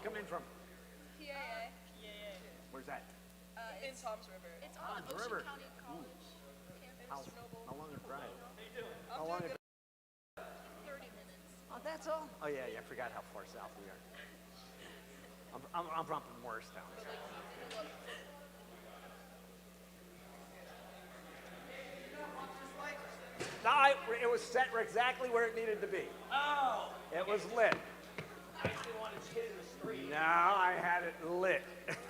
come in from? PAA. Where's that? In Tom's River. It's on Tom's Ocean River. County College campus. How long a drive? How long is 30 minutes. Oh, that's all? Oh, yeah, I forgot how far south we are. I'm from Morristown. No, it was set exactly where it needed to be. Oh! It was lit. I just didn't want to hit in the street. No, I had it lit.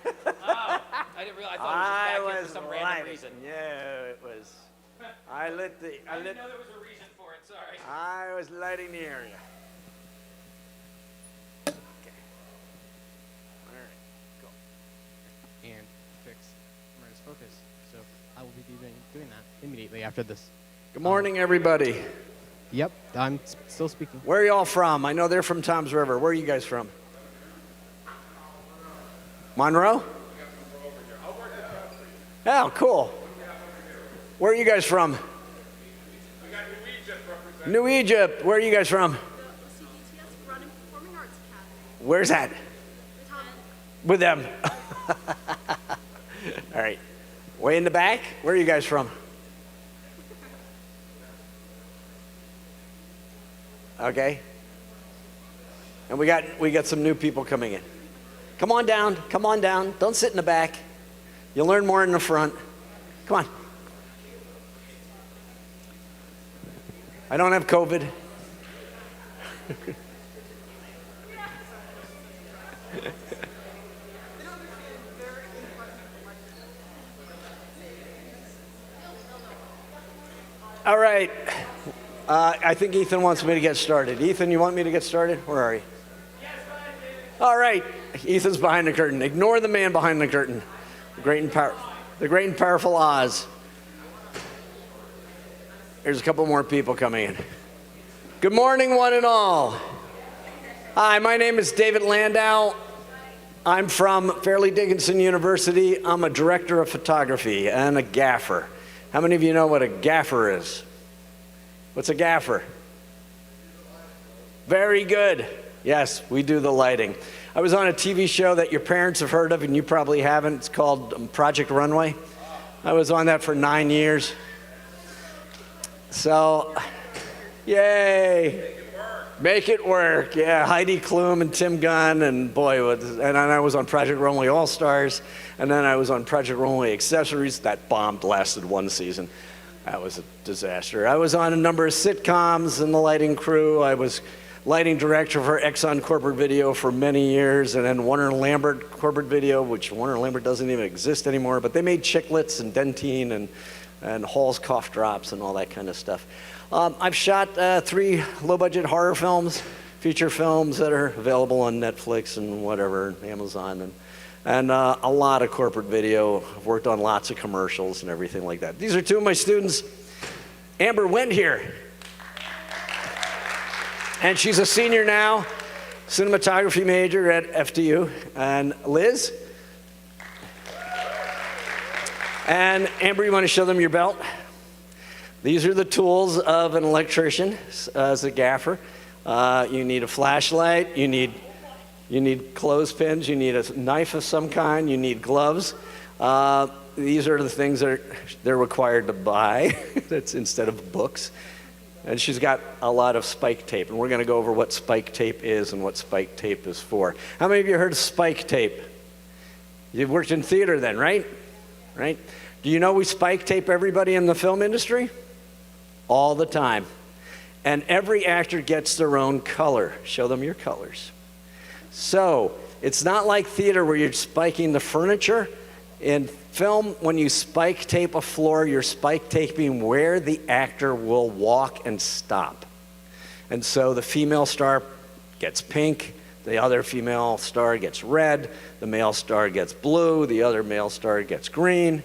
Oh, I didn't realize. I thought it was just back here for some random lighting. reason. Yeah, it was. I lit the. I didn't know there was a reason for it. Sorry. I was lighting the area. Okay. All right. Go. And fix Murder's focus. So I will be doing that immediately after this. Good morning, everybody. Yep, I'm still speaking. Where are y'all from? I know they're from Tom's River. Where are you guys from? Monroe? Oh, cool. Where are you guys from? New Egypt. Where are you guys from? The CDTS Running Performing Arts Academy. Where's that? With them. All right. Way in the back? Where are you guys from? Okay. And we got some new people coming in. Come on down. Come on down. Don't sit in the back. You'll learn more in the front. Come on. I don't have COVID. All right. I think Ethan wants me to get started. Ethan, you want me to get started? Where are you? All right. Ethan's behind the curtain. Ignore the man behind the curtain. The great and powerful Oz. There's a couple more people coming in. Good morning, one and all. Hi, my name is David Landau. I'm from Fairleigh Dickinson University. I'm a director of photography and a gaffer. How many of you know what a gaffer is? What's a gaffer? Very good. Yes, we do the lighting. I was on a TV show that your parents have heard of and you probably haven't. It's called Project Runway. I was on that for 9 years. So, yay. Make it work. Yeah, Heidi Klum and Tim Gunn and boy, and then I was on Project Runway All-Stars and then I was on Project Runway Accessories. That bombed, lasted 1 season. That was a disaster. I was on a number of sitcoms in the lighting crew. I was lighting director for Exxon Corporate Video for many years, and then Warner Lambert Corporate Video, which Warner Lambert doesn't even exist anymore, but they made Chiclets and Dentine and Hall's Cough Drops and all that kind of stuff. I've shot 3 low-budget horror films, feature films that are available on Netflix and whatever, Amazon, and a lot of corporate video. I've worked on lots of commercials and everything like that. These are 2 of my students. Amber went here. And she's a senior now, cinematography major at FDU. And Liz? And Amber, you want to show them your belt? These are the tools of an electrician as a gaffer. You need a flashlight, you need clothespins, you need a knife of some kind, you need gloves. These are the things that they're required to buy. That's instead of books. And she's got a lot of spike tape, and we're going to go over what spike tape is and what spike tape is for. How many of you heard of spike tape? You've worked in theater then, right? Right? Do you know we spike tape everybody in the film industry? All the time. And every actor gets their own color. Show them your colors. So, it's not like theater where you're spiking the furniture. In film, when you spike tape a floor, you're spike taping where the actor will walk and stop. And so the female star gets pink, the other female star gets red, the male star gets blue, the other male star gets green,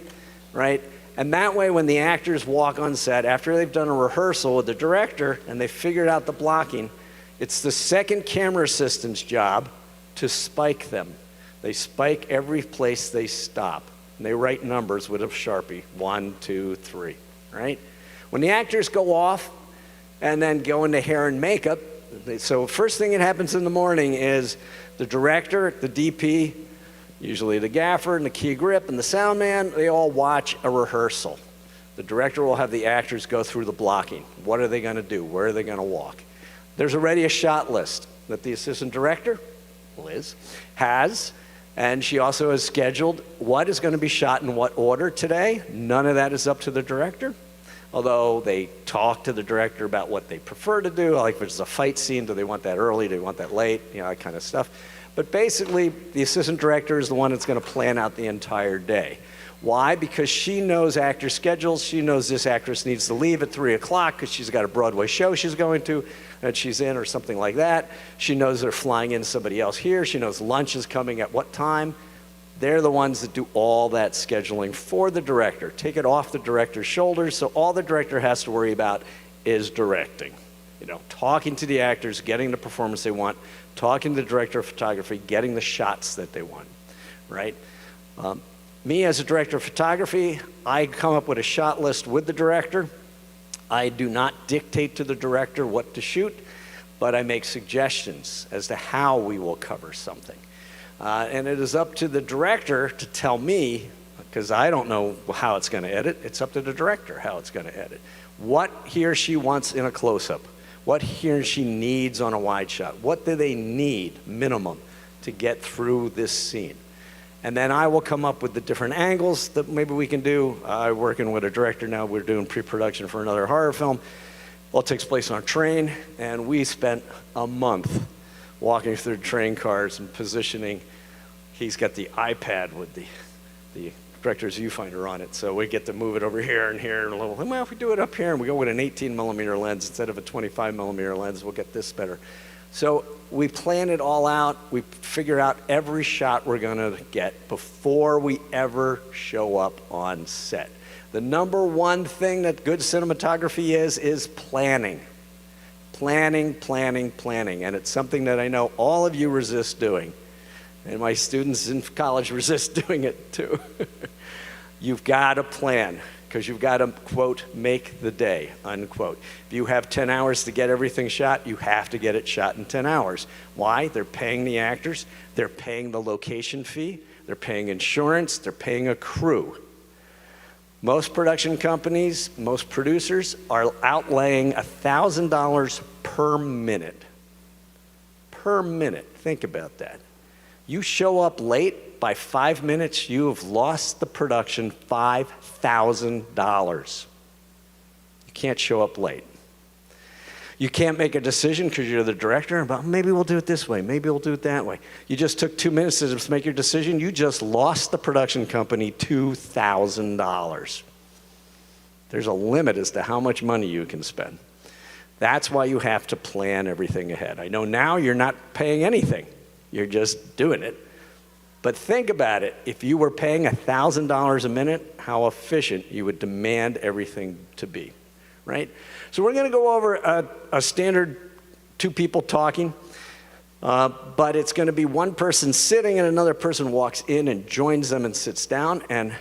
right? And that way, when the actors walk on set, after they've done a rehearsal with the director and they've figured out the blocking, it's the second camera assistant's job to spike them. They spike every place they stop. And they write numbers with a Sharpie, 1, 2, 3, right? When the actors go off and then go into hair and makeup, So first thing that happens in the morning is the director, the DP, usually the gaffer and the key grip and the sound man, they all watch a rehearsal. The director will have the actors go through the blocking. What are they going to do? Where are they going to walk? There's already a shot list that the assistant director, Liz, has, and she also has scheduled what is going to be shot in what order today. None of that is up to the director, although they talk to the director about what they prefer to do, like if it's a fight scene, do they want that early, do they want that late, you know, that kind of stuff. But basically, the assistant director is the one that's going to plan out the entire day. Why? Because she knows actor schedules. She knows this actress needs to leave at 3 o'clock because she's got a Broadway show she's going to that she's in or something like that. She knows they're flying in somebody else here. She knows lunch is coming at what time. They're the ones that do all that scheduling for the director. Take it off the director's shoulders, so all the director has to worry about is directing. You know, talking to the actors, getting the performance they want, talking to the director of photography, getting the shots that they want, right? Me as a director of photography, I come up with a shot list with the director. I do not dictate to the director what to shoot, but I make suggestions as to how we will cover something. And it is up to the director to tell me, because I don't know how it's going to edit, it's up to the director how it's going to edit. What he or she wants in a close-up, what he or she needs on a wide shot, what do they need, minimum, to get through this scene. And then I will come up with the different angles that maybe we can do. I'm working with a director now. We're doing pre-production for another horror film. Well, it takes place on a train, and we spent a month walking through train cars and positioning. He's got the iPad with the director's viewfinder on it, so we get to move it over here and here and a little. Well, if we do it up here and we go with an 18mm lens instead of a 25mm lens, we'll get this better. So we plan it all out. We figure out every shot we're going to get before we ever show up on set. The number one thing that good cinematography is planning. Planning, planning, planning. And it's something that I know all of you resist doing. And my students in college resist doing it too. You've got to plan, because you've got to, quote, make the day, unquote. If you have 10 hours to get everything shot, you have to get it shot in 10 hours. Why? They're paying the actors, they're paying the location fee, they're paying insurance, they're paying a crew. Most production companies, most producers are outlaying $1,000 per minute. Per minute, think about that. You show up late by 5 minutes, you have lost the production $5,000. You can't show up late. You can't make a decision because you're the director about maybe we'll do it this way, maybe we'll do it that way. You just took 2 minutes to just make your decision. You just lost the production company $2,000. There's a limit as to how much money you can spend. That's why you have to plan everything ahead. I know now you're not paying anything. You're just doing it. But think about it. If you were paying $1,000 a minute, how efficient you would demand everything to be, right? So we're going to go over a standard 2 people talking, but it's going to be one person sitting and another person walks in and joins them and sits down. And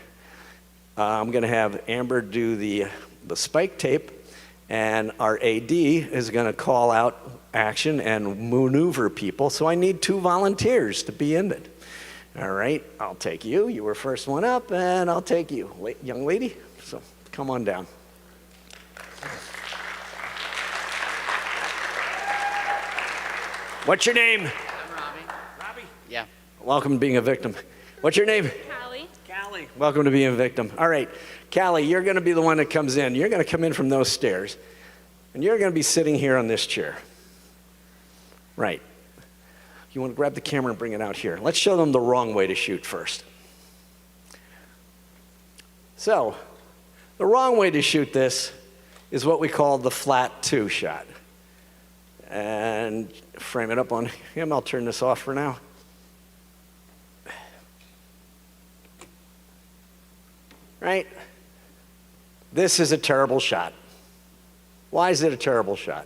I'm going to have Amber do the spike tape, and our AD is going to call out action and maneuver people. So I need 2 volunteers to be in it. All right, I'll take you. You were first one up, and I'll take you, young lady. So come on down. What's your name? I'm Robbie. Robbie. Yeah. Welcome to being a victim. What's your name? Callie. Callie. Welcome to being a victim. All right, Callie, you're going to be the one that comes in. You're going to come in from those stairs, and you're going to be sitting here on this chair. Right. You want to grab the camera and bring it out here. Let's show them the wrong way to shoot first. So, the wrong way to shoot this is what we call the flat 2 shot. And frame it up on him. I'll turn this off for now. Right? This is a terrible shot. Why is it a terrible shot?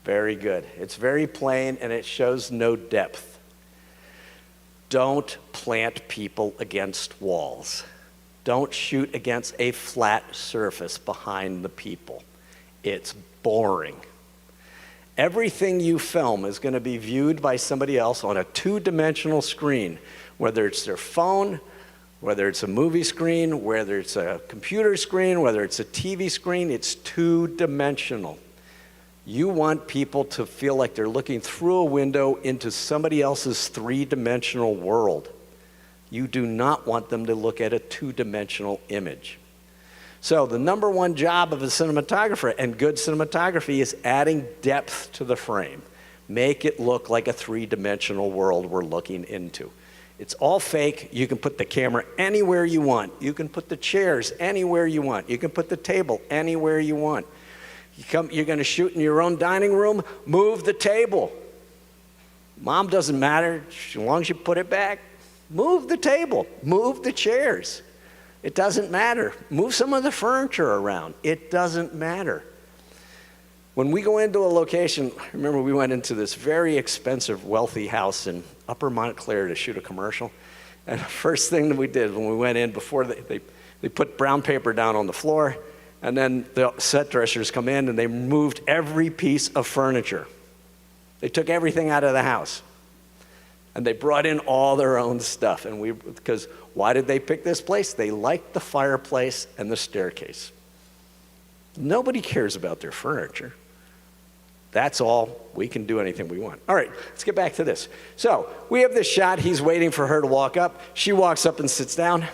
Very good. It's very plain and it shows no depth. Don't plant people against walls. Don't shoot against a flat surface behind the people. It's boring. Everything you film is going to be viewed by somebody else on a two-dimensional screen, whether it's their phone, whether it's a movie screen, whether it's a computer screen, whether it's a TV screen. It's two-dimensional. You want people to feel like they're looking through a window into somebody else's three-dimensional world. You do not want them to look at a two-dimensional image. So the number one job of a cinematographer, and good cinematography, is adding depth to the frame. Make it look like a three-dimensional world we're looking into. It's all fake. You can put the camera anywhere you want. You can put the chairs anywhere you want. You can put the table anywhere you want. You're going to shoot in your own dining room, move the table. Mom, doesn't matter, as long as you put it back. Move the table, move the chairs. It doesn't matter. Move some of the furniture around. It doesn't matter. When we go into a location, remember we went into this very expensive, wealthy house in Upper Montclair to shoot a commercial. And the first thing that we did when we went in, before they put brown paper down on the floor, and then the set dressers come in and they moved every piece of furniture. They took everything out of the house. And they brought in all their own stuff. Because why did they pick this place? They liked the fireplace and the staircase. Nobody cares about their furniture. That's all. We can do anything we want. All right, let's get back to this. So we have this shot. He's waiting for her to walk up. She walks up and sits down.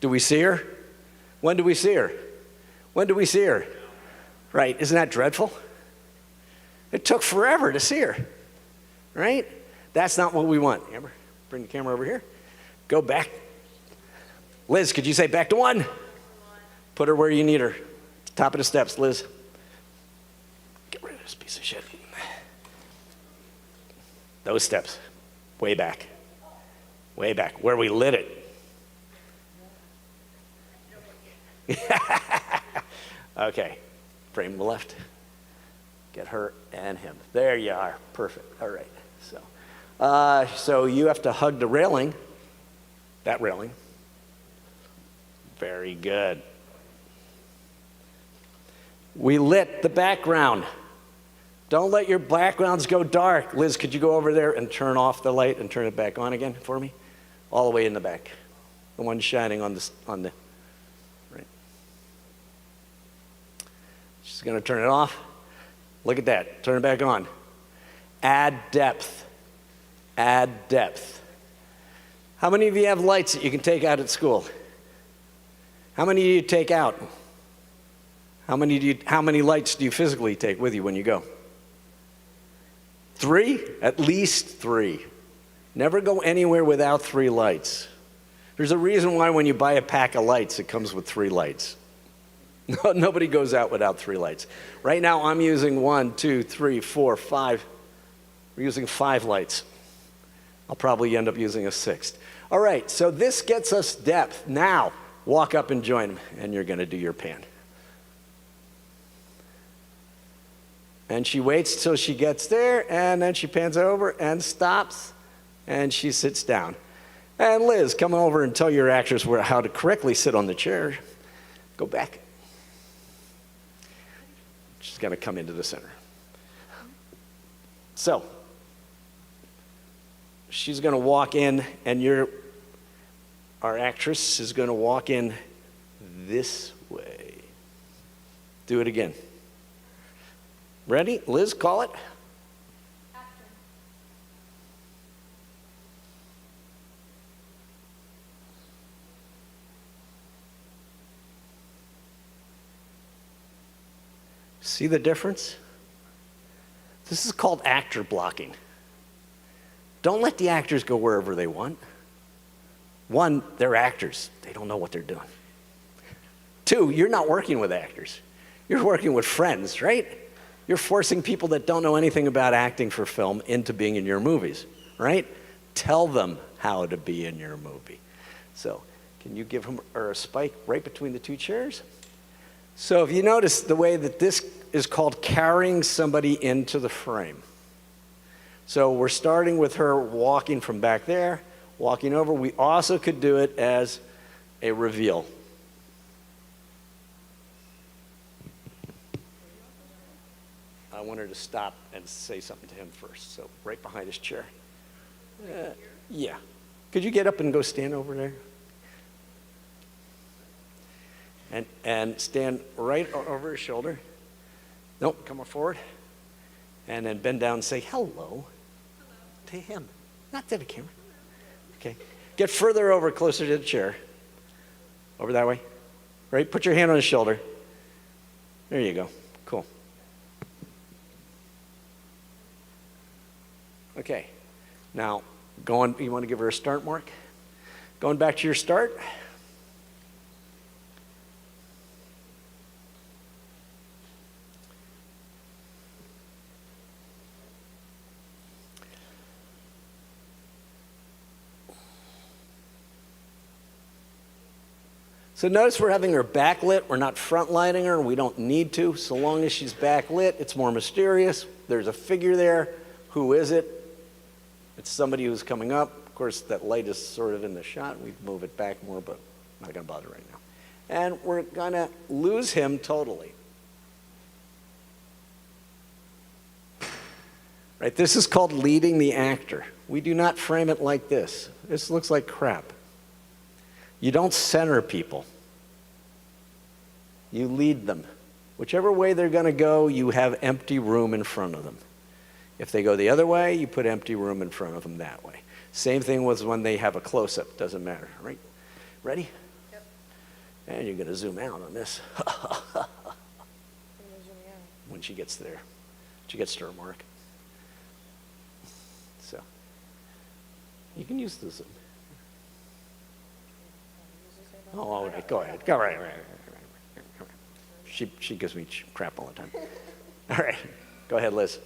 Do we see her? When do we see her? When do we see her? Right, isn't that dreadful? It took forever to see her, right? That's not what we want. Amber, bring the camera over here. Go back. Liz, could you say back to one? Put her where you need her. Top of the steps, Liz. Get rid of this piece of shit. Those steps, way back. Way back, where we lit it. Okay, frame to the left. Get her and him. There you are. Perfect. All right. So you have to hug the railing. That railing. Very good. We lit the background. Don't let your backgrounds go dark. Liz, could you go over there and turn off the light and turn it back on again for me? All the way in the back. The one shining on the right. She's going to turn it off. Look at that. Turn it back on. Add depth. Add depth. How many of you have lights that you can take out at school? How many do you take out? How many lights do you physically take with you when you go? 3? At least 3. Never go anywhere without 3 lights. There's a reason why when you buy a pack of lights, it comes with 3 lights. Nobody goes out without 3 lights. Right now, I'm using 1, 2, 3, 4, 5. We're using 5 lights. I'll probably end up using a 6th. All right, so this gets us depth. Now, walk up and join him, and you're going to do your pan. And she waits till she gets there, and then she pans over and stops, and she sits down. And Liz, come over and tell your actress how to correctly sit on the chair. Go back. She's going to come into the center. So, she's going to walk in, and our actress is going to walk in this way. Do it again. Ready? Liz, call it. Action. See the difference? This is called actor blocking. Don't let the actors go wherever they want. 1, they're actors. They don't know what they're doing. 2, you're not working with actors. You're working with friends, right? You're forcing people that don't know anything about acting for film into being in your movies, right? Tell them how to be in your movie. So, can you give him a spike right between the 2 chairs? So if you notice the way that this is called carrying somebody into the frame. So we're starting with her walking from back there, walking over. We also could do it as a reveal. want her to stop and say something to him first. So right behind his chair. Yeah. Could you get up and go stand over there? And stand right over his shoulder. Nope, come on forward. And then bend down and say hello to him, not to the camera. Okay. Get further over, closer to the chair. Over that way. Right? Put your hand on his shoulder. There you go. Cool. Okay. Now, you want to give her a start mark? Going back to your start. So notice we're having her backlit. We're not front lighting her. We don't need to. So long as she's backlit, it's more mysterious. There's a figure there. Who is it? It's somebody who's coming up. Of course, that light is sort of in the shot. We move it back more, but I'm not going to bother right now. And we're going to lose him totally. Right? This is called leading the actor. We do not frame it like this. This looks like crap. You don't center people. You lead them. Whichever way they're going to go, you have empty room in front of them. If they go the other way, you put empty room in front of them that way. Same thing with when they have a close-up. Doesn't matter, right? Ready? Yep. And you're going to zoom out on this. When she gets there. She gets to her mark. So, you can use the zoom. Oh, all right, go ahead. Go right. She gives me crap all the time. All right, go ahead, Liz.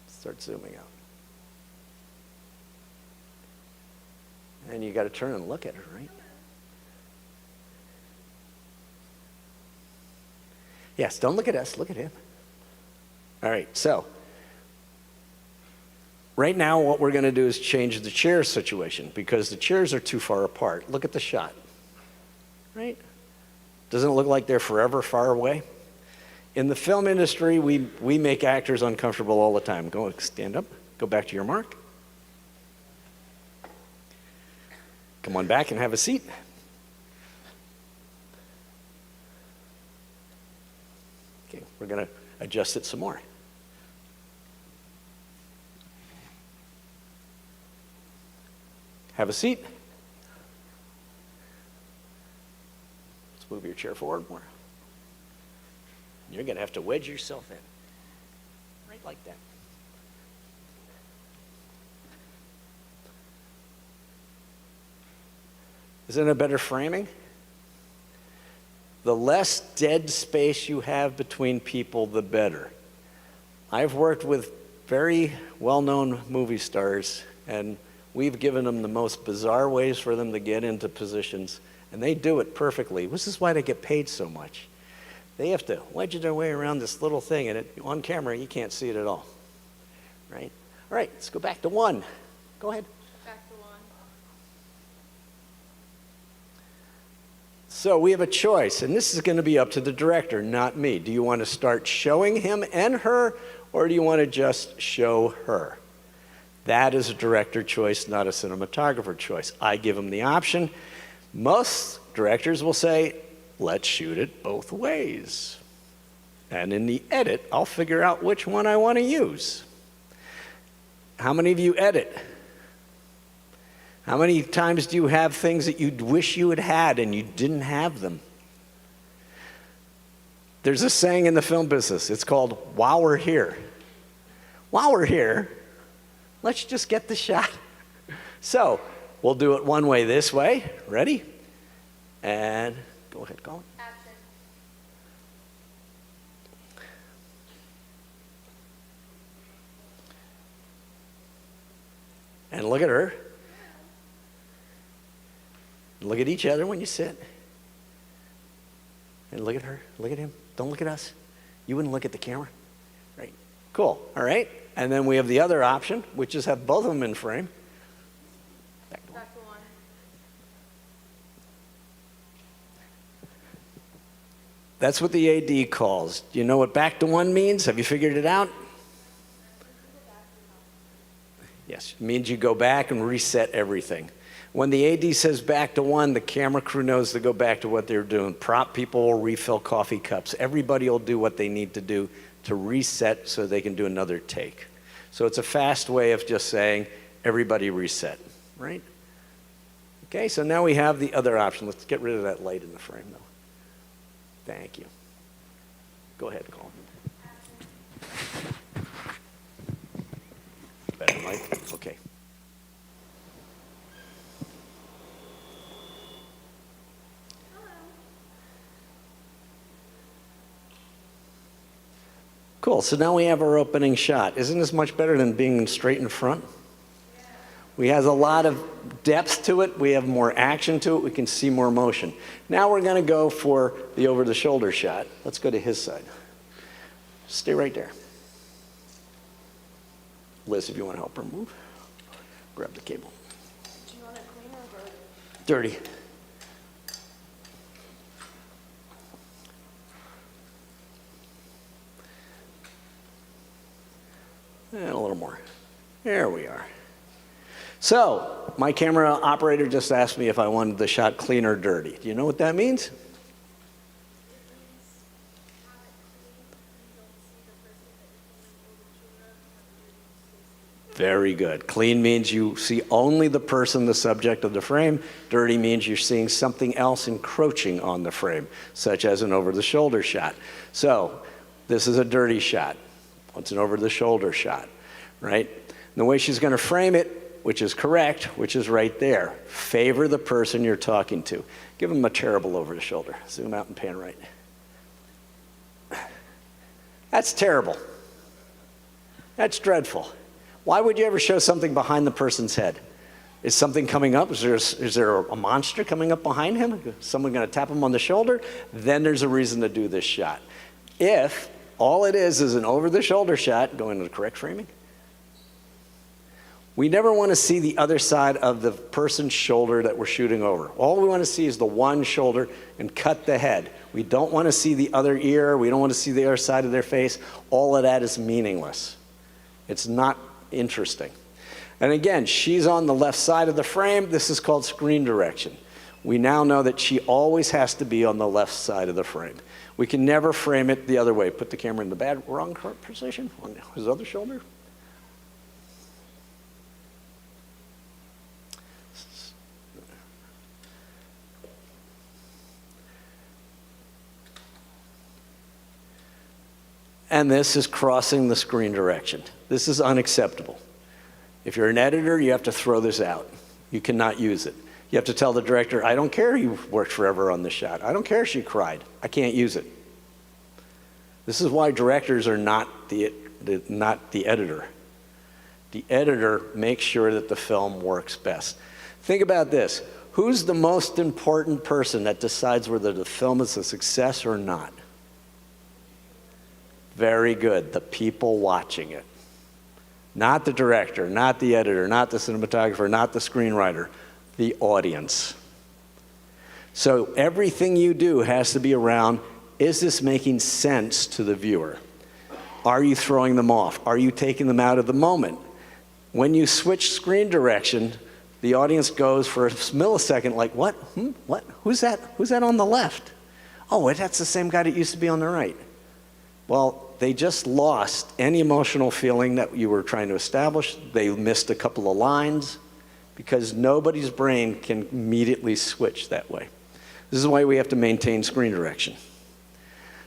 Start zooming out. And you got to turn and look at her, right? Yes, don't look at us, look at him. All right, so right now what we're going to do is change the chair situation because the chairs are too far apart. Look at the shot, right? Doesn't it look like they're forever far away? In the film industry, we make actors uncomfortable all the time. Go stand up, go back to your mark. Come on back and have a seat. Okay, we're going to adjust it some more. Have a seat. Let's move your chair forward more. You're going to have to wedge yourself in. Right like that. Isn't it a better framing? The less dead space you have between people, the better. I've worked with very well-known movie stars, and we've given them the most bizarre ways for them to get into positions, and they do it perfectly. This is why they get paid so much. They have to wedge their way around this little thing, and on camera, you can't see it at all. Right? All right, let's go back to one. Go ahead. Back to one. So we have a choice, and this is going to be up to the director, not me. Do you want to start showing him and her, or do you want to just show her? That is a director choice, not a cinematographer choice. I give them the option. Most directors will say, let's shoot it both ways. And in the edit, I'll figure out which one I want to use. How many of you edit? How many times do you have things that you wish you had had and you didn't have them? There's a saying in the film business. It's called, while we're here. While we're here, let's just get the shot. So we'll do it one way this way. Ready? And go ahead, Colin. Action. And look at her. Look at each other when you sit. And look at her. Look at him. Don't look at us. You wouldn't look at the camera. Right. Cool. All right. And then we have the other option, which is have both of them in frame. Back to one. Back to one. That's what the AD calls. Do you know what back to one means? Have you figured it out? Yes, it means you go back and reset everything. When the AD says back to one, the camera crew knows to go back to what they're doing. Prop people will refill coffee cups. Everybody will do what they need to do to reset so they can do another take. So it's a fast way of just saying, everybody reset, right? Okay, so now we have the other option. Let's get rid of that light in the frame, though. Thank you. Go ahead, Colin. Better light? Okay. Cool, so now we have our opening shot. Isn't this much better than being straight in front? We have a lot of depth to it. We have more action to it. We can see more motion. Now we're gonna go for the over-the-shoulder shot. Let's go to his side. Stay right there. Liz, if you want to help her move, grab the cable. Do you want it clean or dirty? Dirty. And a little more. There we are. So, my camera operator just asked me if I wanted the shot clean or dirty. Do you know what that means? Very good. Clean means you see only the person, the subject of the frame. Dirty means you're seeing something else encroaching on the frame, such as an over-the-shoulder shot. So, this is a dirty shot. What's an over-the-shoulder shot, right? And the way she's going to frame it, which is correct, which is right there. Favor the person you're talking to. Give them a terrible over-the-shoulder. Zoom out and pan right. That's terrible. That's dreadful. Why would you ever show something behind the person's head? Is something coming up? Is there a monster coming up behind him? Is someone going to tap him on the shoulder? Then there's a reason to do this shot. If all it is an over-the-shoulder shot, going to the correct framing, we never want to see the other side of the person's shoulder that we're shooting over. All we want to see is the one shoulder and cut the head. We don't want to see the other ear. We don't want to see the other side of their face. All of that is meaningless. It's not interesting. And again, she's on the left side of the frame. This is called screen direction. We now know that she always has to be on the left side of the frame. We can never frame it the other way. Put the camera in the wrong position on his other shoulder. And this is crossing the screen direction. This is unacceptable. If you're an editor, you have to throw this out. You cannot use it. You have to tell the director, I don't care you worked forever on this shot. I don't care she cried. I can't use it. This is why directors are not the editor. The editor makes sure that the film works best. Think about this. Who's the most important person that decides whether the film is a success or not? Very good. The people watching it. Not the director, not the editor, not the cinematographer, not the screenwriter. The audience. So everything you do has to be around, is this making sense to the viewer? Are you throwing them off? Are you taking them out of the moment? When you switch screen direction, the audience goes for a millisecond like, what? What? Who's that? Who's that on the left? Oh, that's the same guy that used to be on the right. Well, they just lost any emotional feeling that you were trying to establish. They missed a couple of lines because nobody's brain can immediately switch that way. This is why we have to maintain screen direction.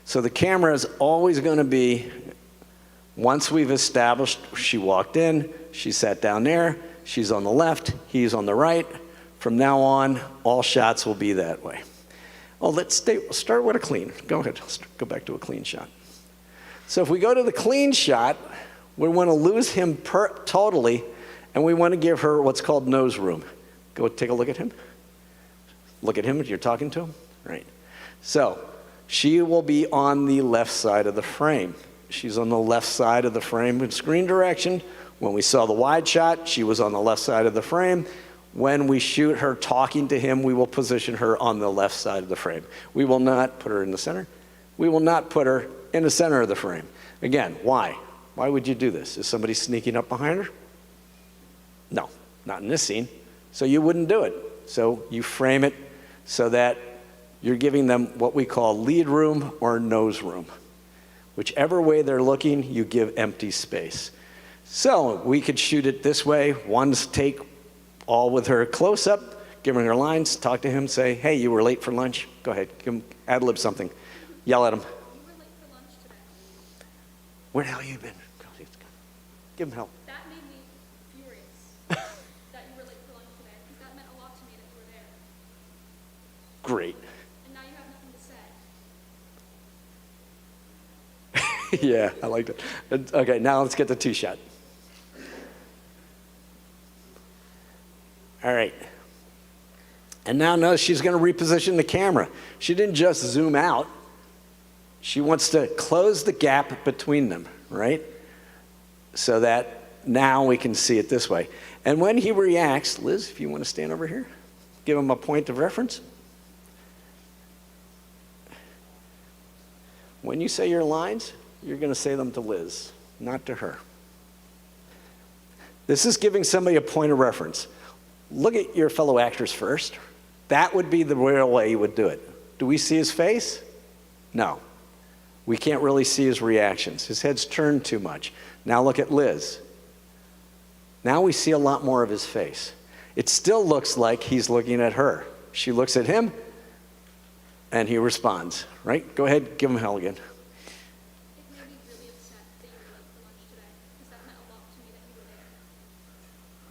So the camera is always going to be, once we've established she walked in, she sat down there, she's on the left, he's on the right. From now on, all shots will be that way. Oh, let's start with a clean. Go ahead, let's go back to a clean shot. So if we go to the clean shot, we want to lose him totally, and we want to give her what's called nose room. Go take a look at him. Look at him if you're talking to him. Right. So she will be on the left side of the frame. She's on the left side of the frame in screen direction. When we saw the wide shot, she was on the left side of the frame. When we shoot her talking to him, we will position her on the left side of the frame. We will not put her in the center. we will not put her in the center of the frame. Again, why? Why would you do this? Is somebody sneaking up behind her? No, not in this scene. So you wouldn't do it. So you frame it so that you're giving them what we call lead room or nose room. Whichever way they're looking, you give empty space. So we could shoot it this way. One's take all with her close up, giving her lines, talk to him, say, hey, you were late for lunch. Go ahead, give him, ad-lib something. Yell at him. You were late for lunch today. Where the hell you been? Give him hell. That made me furious that you were late for lunch today, because that meant a lot to me that you were there. Great. And now you have nothing to say. Yeah, I liked it. Okay, now let's get the two-shot. All right. And now notice she's going to reposition the camera. She didn't just zoom out. She wants to close the gap between them, right? So that now we can see it this way. And when he reacts, Liz, if you want to stand over here, give him a point of reference. When you say your lines, you're going to say them to Liz, not to her. This is giving somebody a point of reference. Look at your fellow actors first. That would be the real way you would do it. Do we see his face? No. We can't really see his reactions. His head's turned too much. Now look at Liz. Now we see a lot more of his face. It still looks like he's looking at her. She looks at him, and he responds, right? Go ahead, give him hell again. It made me really upset that you were late for lunch today, because that meant a lot to me that you were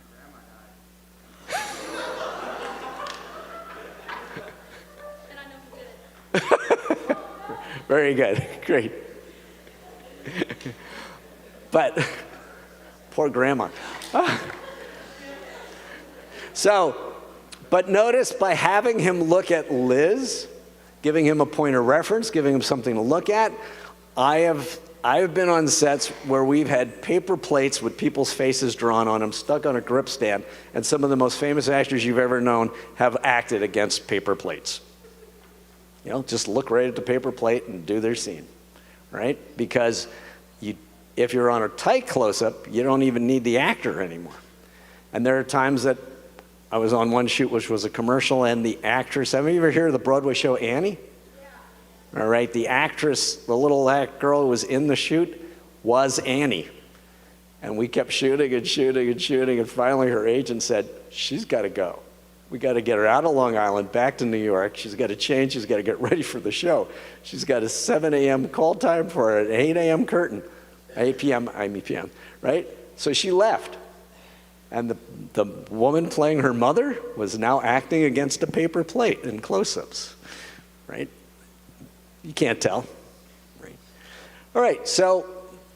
there. And I know who did it. Very good, great. But, poor grandma. So, but notice by having him look at Liz, giving him a point of reference, giving him something to look at, I have been on sets where we've had paper plates with people's faces drawn on them, stuck on a grip stand, and some of the most famous actors you've ever known have acted against paper plates. You know, just look right at the paper plate and do their scene, right? Because if you're on a tight close-up, you don't even need the actor anymore. And there are times that I was on one shoot, which was a commercial, and the actress, have you ever heard of the Broadway show Annie? Yeah. All right, the actress, the little girl who was in the shoot was Annie. And we kept shooting and shooting and shooting, and finally her agent said, she's got to go. We got to get her out of Long Island, back to New York. She's got to change. She's got to get ready for the show. She's got a 7 a.m. call time for an 8 a.m. curtain. 8 p.m., p.m., right? So she left. And the woman playing her mother was now acting against a paper plate in close-ups, right? You can't tell, right? All right, so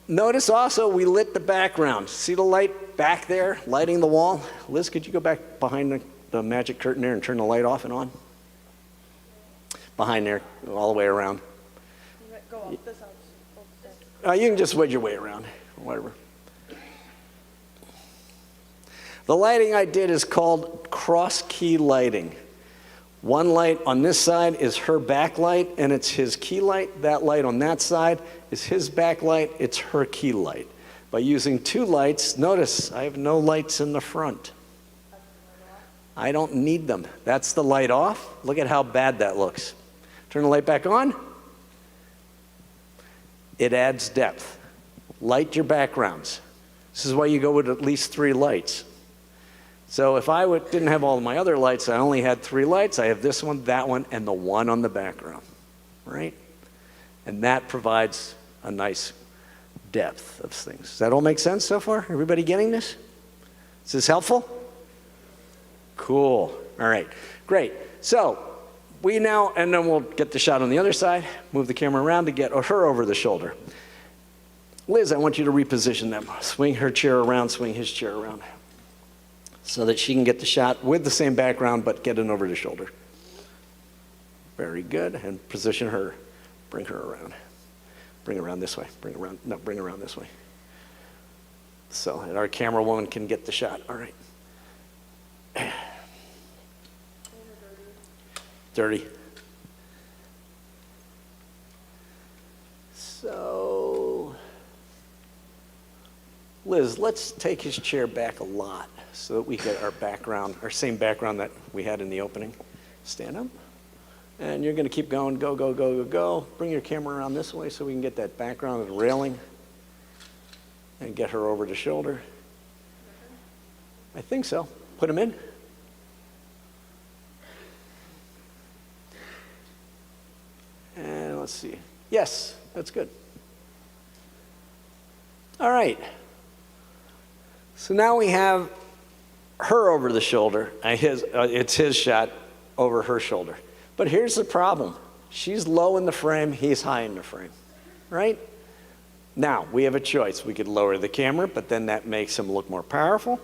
notice also we lit the background. See the light back there, lighting the wall? Liz, could you go back behind the magic curtain there and turn the light off and on? Behind there, all the way around. Go off this house. You can just wedge your way around, whatever. The lighting I did is called cross-key lighting. One light on this side is her backlight, and it's his key light. That light on that side is his backlight, it's her key light. By using two lights, notice I have no lights in the front. I don't need them. That's the light off. Look at how bad that looks. Turn the light back on. It adds depth. Light your backgrounds. This is why you go with at least 3 lights. So if I didn't have all of my other lights, I only had 3 lights. I have this one, that one, and the one on the background, right? And that provides a nice depth of things. Does that all make sense so far? Everybody getting this? Is this helpful? Cool. All right, great. So we now, and then we'll get the shot on the other side, move the camera around to get her over the shoulder. Liz, I want you to reposition them. Swing her chair around, swing his chair around, so that she can get the shot with the same background, but get it over the shoulder. Very good, and position her, bring her around. Bring her around this way, bring her around this way. So, and our camera woman can get the shot, all right. Dirty. So, Liz, let's take his chair back a lot so that we get our background, our same background that we had in the opening. Stand up. And you're going to keep going, go, go, go, go, go. Bring your camera around this way so we can get that background of the railing and get her over the shoulder. I think so. Put him in. And let's see. Yes, that's good. All right. So now we have her over the shoulder. It's his shot over her shoulder. But here's the problem. She's low in the frame, he's high in the frame, right? Now, we have a choice. We could lower the camera, but then that makes him look more powerful.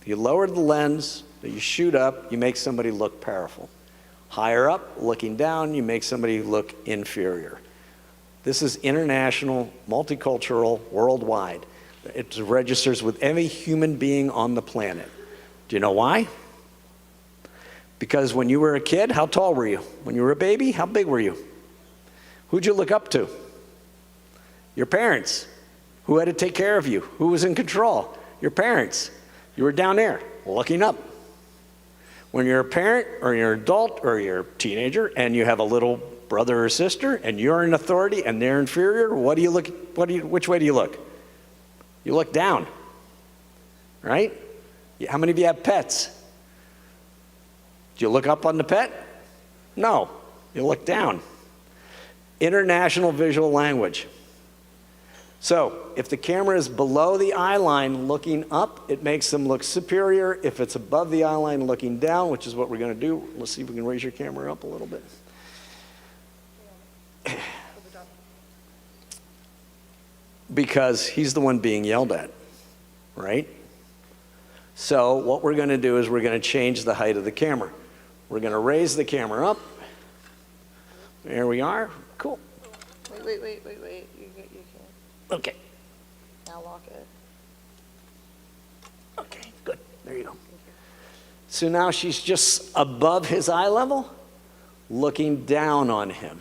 If you lower the lens, that you shoot up, you make somebody look powerful. Higher up, looking down, you make somebody look inferior. This is international, multicultural, worldwide. It registers with every human being on the planet. Do you know why? Because when you were a kid, how tall were you? When you were a baby, how big were you? Who'd you look up to? Your parents. Who had to take care of you? Who was in control? Your parents. You were down there, looking up. When you're a parent, or you're an adult, or you're a teenager, and you have a little brother or sister, and you're in authority, and they're inferior, which way do you look? You look down, right? How many of you have pets? Do you look up on the pet? No, you look down. International visual language. So if the camera is below the eye line looking up, it makes them look superior. If it's above the eye line looking down, which is what we're going to do, let's see if we can raise your camera up a little bit. Because he's the one being yelled at, right? So what we're going to do is we're going to change the height of the camera. We're going to raise the camera up. There we are. Cool. Wait. You can't. Okay. Now lock it. Okay, good. There you go. So now she's just above his eye level, looking down on him,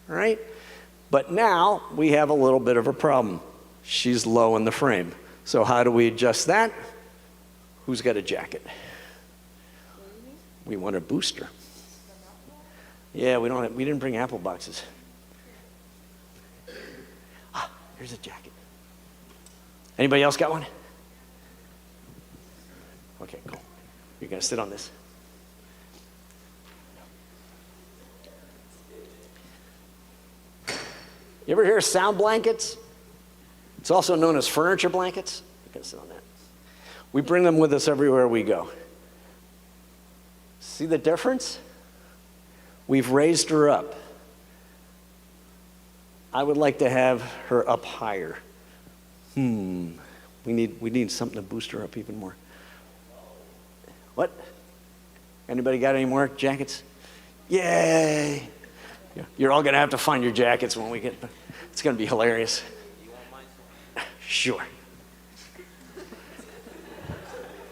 right? But now we have a little bit of a problem. She's low in the frame. So how do we adjust that? Who's got a jacket? We want a booster. Yeah, we didn't bring apple boxes. Ah, here's a jacket. Anybody else got one? Okay, cool. You're gonna sit on this. You ever hear of sound blankets? It's also known as furniture blankets. You're gonna sit on that. We bring them with us everywhere we go. See the difference? We've raised her up. I would like to have her up higher. We need something to boost her up even more. What? Anybody got any more jackets? Yay! You're all gonna have to find your jackets when we get, it's gonna be hilarious. Sure.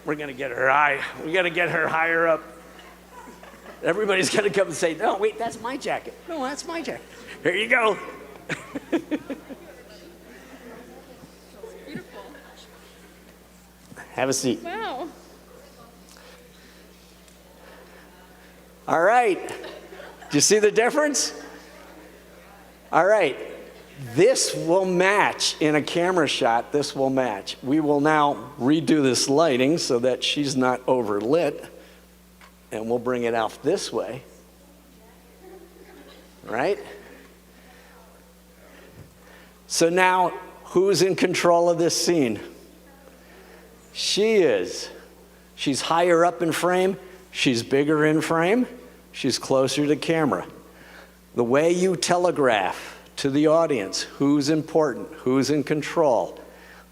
We're gonna get her high. We gotta get her higher up. Everybody's gonna come and say, no, wait, that's my jacket. No, that's my jacket. Here you go. Beautiful. Have a seat. Wow. All right. Do you see the difference? All right. This will match in a camera shot. This will match. We will now redo this lighting so that she's not overlit. And we'll bring it out this way. Right? So now, who's in control of this scene? She is. She's higher up in frame. She's bigger in frame. She's closer to camera. The way you telegraph to the audience who's important, who's in control,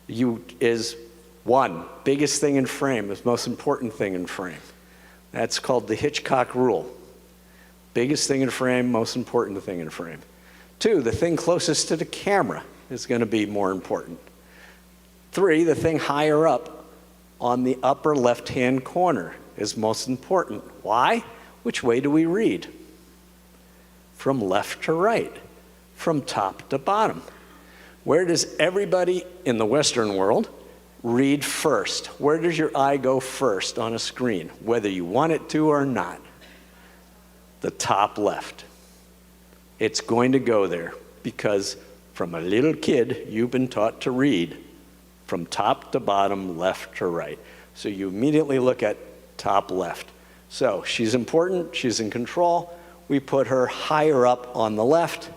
is one, biggest thing in frame, is most important thing in frame. That's called the Hitchcock rule. Biggest thing in frame, most important thing in frame. Two, the thing closest to the camera is going to be more important. Three, the thing higher up on the upper left-hand corner is most important. Why? Which way do we read? From left to right, from top to bottom. Where does everybody in the Western world read first? Where does your eye go first on a screen, whether you want it to or not? The top left. It's going to go there because from a little kid, you've been taught to read from top to bottom, left to right. So you immediately look at top left. So she's important, she's in control. We put her higher up on the left.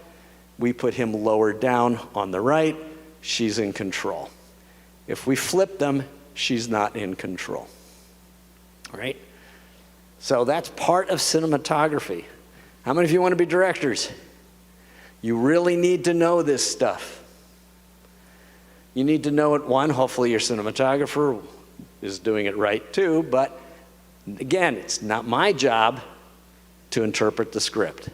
We put him lower down on the right. She's in control. If we flip them, she's not in control. Right? So that's part of cinematography. How many of you want to be directors? You really need to know this stuff. You need to know it, one, hopefully your cinematographer is doing it right too, but again, it's not my job to interpret the script.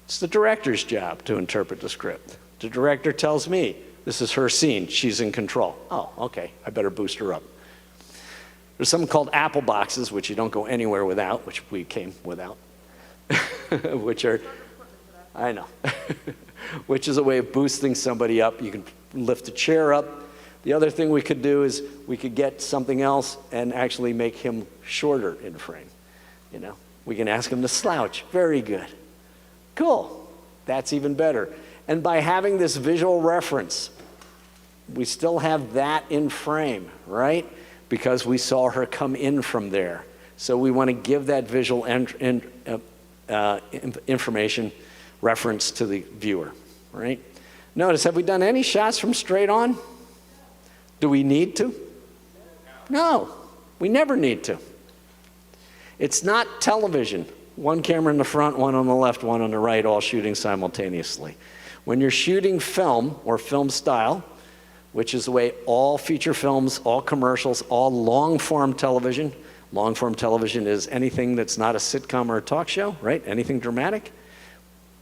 It's the director's job to interpret the script. The director tells me, this is her scene, she's in control. Oh, okay, I better boost her up. There's something called Apple boxes, which you don't go anywhere without, which we came without, which are, I know, which is a way of boosting somebody up. You can lift a chair up. The other thing we could do is we could get something else and actually make him shorter in frame. You know, we can ask him to slouch. Very good. Cool. That's even better. And by having this visual reference, we still have that in frame, right? Because we saw her come in from there. So we want to give that visual information reference to the viewer, right? Notice, have we done any shots from straight on? Do we need to? No, we never need to. It's not television. One camera in the front, one on the left, one on the right, all shooting simultaneously. When you're shooting film or film style, which is the way all feature films, all commercials, all long-form television is anything that's not a sitcom or a talk show, right? Anything dramatic.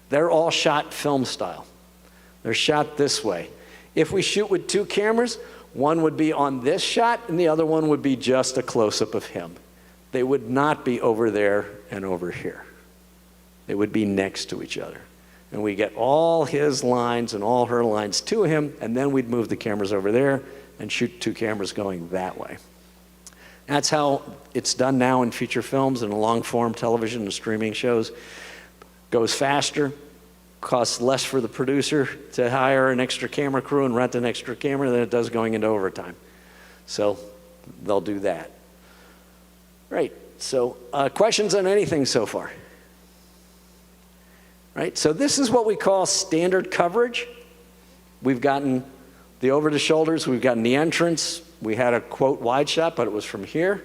They're all shot film style. They're shot this way. If we shoot with two cameras, one would be on this shot and the other one would be just a close-up of him. They would not be over there and over here. They would be next to each other. And we get all his lines and all her lines to him, and then we'd move the cameras over there and shoot two cameras going that way. That's how it's done now in feature films and long-form television and streaming shows. Goes faster, costs less for the producer to hire an extra camera crew and rent an extra camera than it does going into overtime. So they'll do that. Right, so questions on anything so far? Right, so this is what we call standard coverage. We've gotten the over the shoulders, we've gotten the entrance. We had a quote wide shot, but it was from here,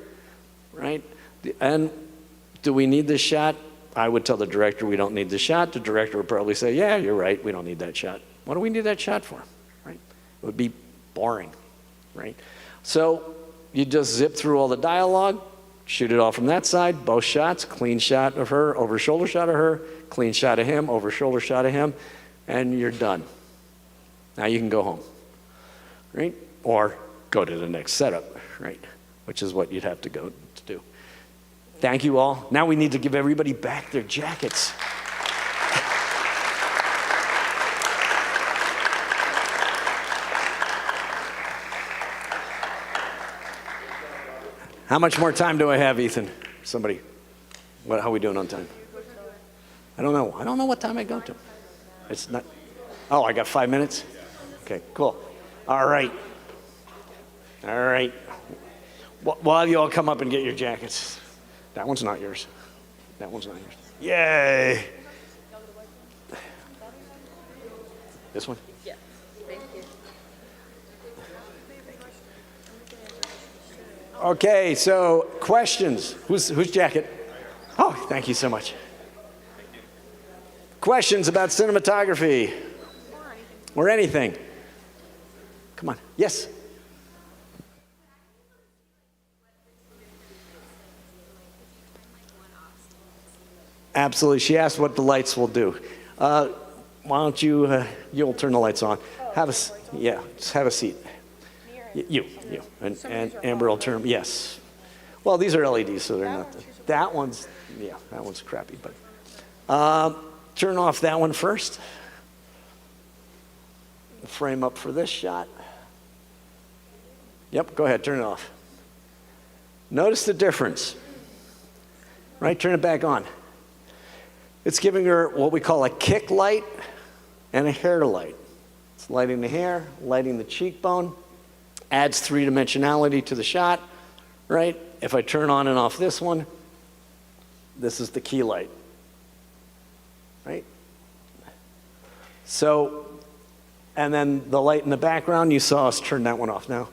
right? And do we need this shot? I would tell the director we don't need the shot. The director would probably say, yeah, you're right, we don't need that shot. What do we need that shot for, right? It would be boring, right? So you just zip through all the dialogue, shoot it all from that side, both shots, clean shot of her, over shoulder shot of her, clean shot of him, over shoulder shot of him, and you're done. Now you can go home, right? Or go to the next setup, right? Which is what you'd have to go to do. Thank you all. Now we need to give everybody back their jackets. How much more time do I have, Ethan? Somebody, how are we doing on time? I don't know. I don't know what time I go to. It's not, oh, I got 5 minutes? Okay, cool. All right. All right. While you all come up and get your jackets. That one's not yours. That one's not yours. Yay! This one? Yeah, thank you. Okay, so questions. Whose jacket? Oh, thank you so much. Questions about cinematography or anything? Come on. Yes. Absolutely. She asked what the lights will do. Why don't you, you'll turn the lights on. Have a, yeah, just have a seat. You. And Amber will turn, yes. Well, these are LEDs, so they're not, that one's, yeah, that one's crappy, but turn off that one first. frame up for this shot. Yep, go ahead, turn it off. Notice the difference, right? Turn it back on. It's giving her what we call a kick light and a hair light. It's lighting the hair, lighting the cheekbone, adds three-dimensionality to the shot, right? If I turn on and off this one, this is the key light, right? So, and then the light in the background, you saw us turn that one off. Now,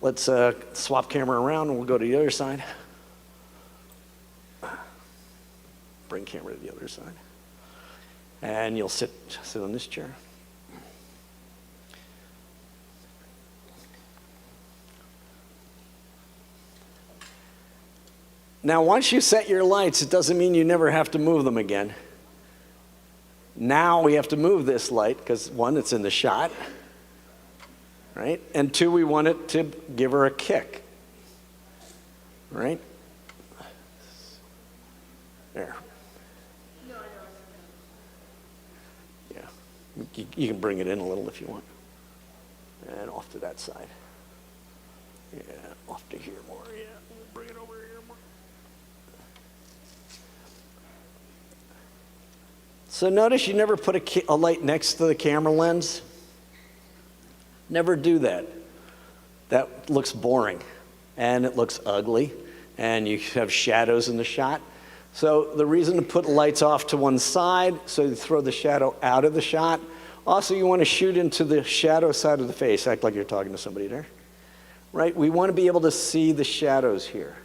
let's swap camera around and we'll go to the other side. Bring camera to the other side. And you'll sit on this chair. Now, once you set your lights, it doesn't mean you never have to move them again. Now we have to move this light because, one, it's in the shot, right? And two, we want it to give her a kick, right? There. Yeah, you can bring it in a little if you want. And off to that side. Yeah, off to here more, yeah. We'll bring it over here more. So notice you never put a light next to the camera lens. Never do that. That looks boring, and it looks ugly, and you have shadows in the shot. So the reason to put lights off to one side, so you throw the shadow out of the shot. Also, you want to shoot into the shadow side of the face. Act like you're talking to somebody there, right? We want to be able to see the shadows here.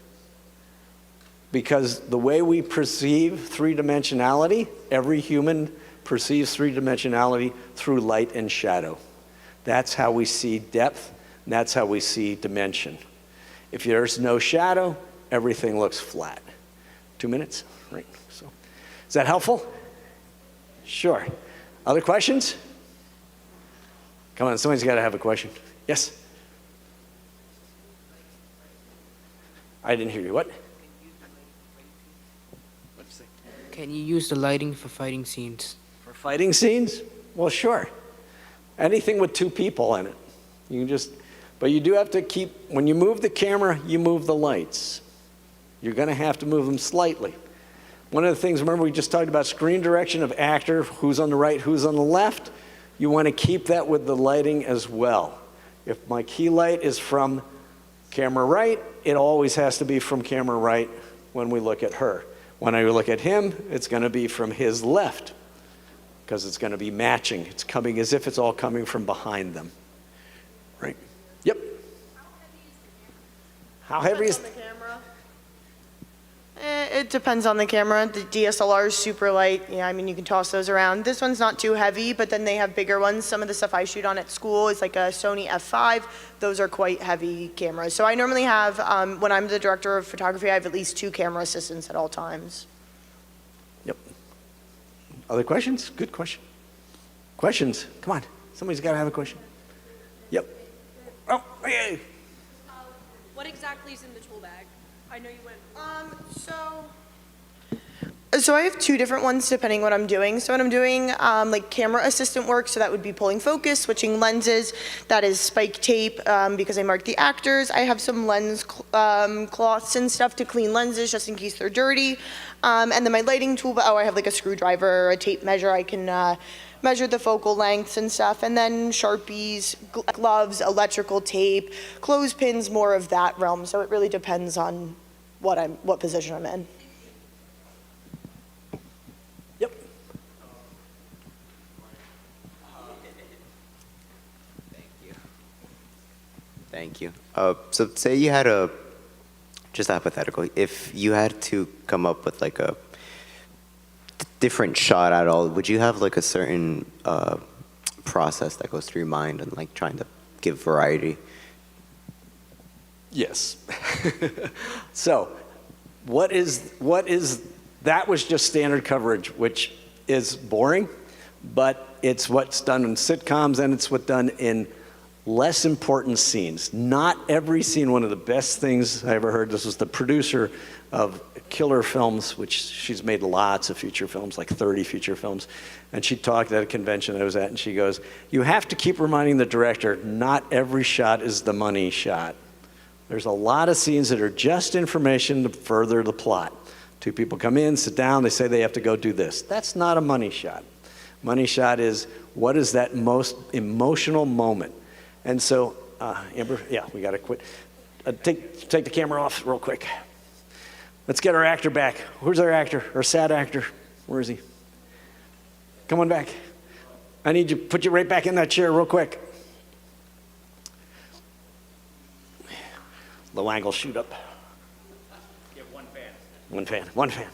Because the way we perceive three-dimensionality, every human perceives three-dimensionality through light and shadow. That's how we see depth, and that's how we see dimension. If there's no shadow, everything looks flat. 2 minutes, right? So, is that helpful? Sure. Other questions? Come on, somebody's got to have a question. Yes? I didn't hear you. What? Can you use the lighting for fighting scenes? For fighting scenes? Well, sure. Anything with two people in it. You can just, but you do have to keep, when you move the camera, you move the lights. You're going to have to move them slightly. One of the things, remember we just talked about screen direction of actor, who's on the right, who's on the left. You want to keep that with the lighting as well. If my key light is from camera right, it always has to be from camera right when we look at her. When I look at him, it's going to be from his left because it's going to be matching. It's coming as if it's all coming from behind them. Right? Yep. How heavy is the camera? It depends on the camera. The DSLR is super light. Yeah, I mean, you can toss those around. This one's not too heavy, but then they have bigger ones. Some of the stuff I shoot on at school is like a Sony F5. Those are quite heavy cameras. So I normally have, when I'm the director of photography, I have at least 2 camera assistants at all times. Yep. Other questions? Good question. Questions? Come on. Somebody's got to have a question. Yep. Oh, hey. What exactly is in the tool bag? I know you went. So I have 2 different ones depending what I'm doing. So when I'm doing like camera assistant work, so that would be pulling focus, switching lenses. That is spike tape because I mark the actors. I have some lens cloths and stuff to clean lenses just in case they're dirty. And then my lighting tool, I have like a screwdriver, a tape measure. I can measure the focal lengths and stuff. And then Sharpies, gloves, electrical tape, clothespins, more of that realm. So it really depends on what position I'm in. Yep. Thank you. So say you had just hypothetical, if you had to come up with like a different shot at all, would you have like a certain process that goes through your mind and like trying to give variety? Yes. So, what is that was just standard coverage, which is boring, but it's what's done in sitcoms and it's what's done in less important scenes. Not every scene. One of the best things I ever heard, this was the producer of Killer Films, which she's made lots of feature films, like 30 feature films. And she talked at a convention I was at, and she goes, you have to keep reminding the director, not every shot is the money shot. There's a lot of scenes that are just information to further the plot. Two people come in, sit down, they say they have to go do this. That's not a money shot. Money shot is, what is that most emotional moment? And so, Amber, yeah, we gotta quit. Take the camera off real quick. Let's get our actor back. Where's our actor, our sad actor? Where is he? Come on back. I need you, put you right back in that chair real quick. Low angle shoot up. You have one fan. One fan, one fan.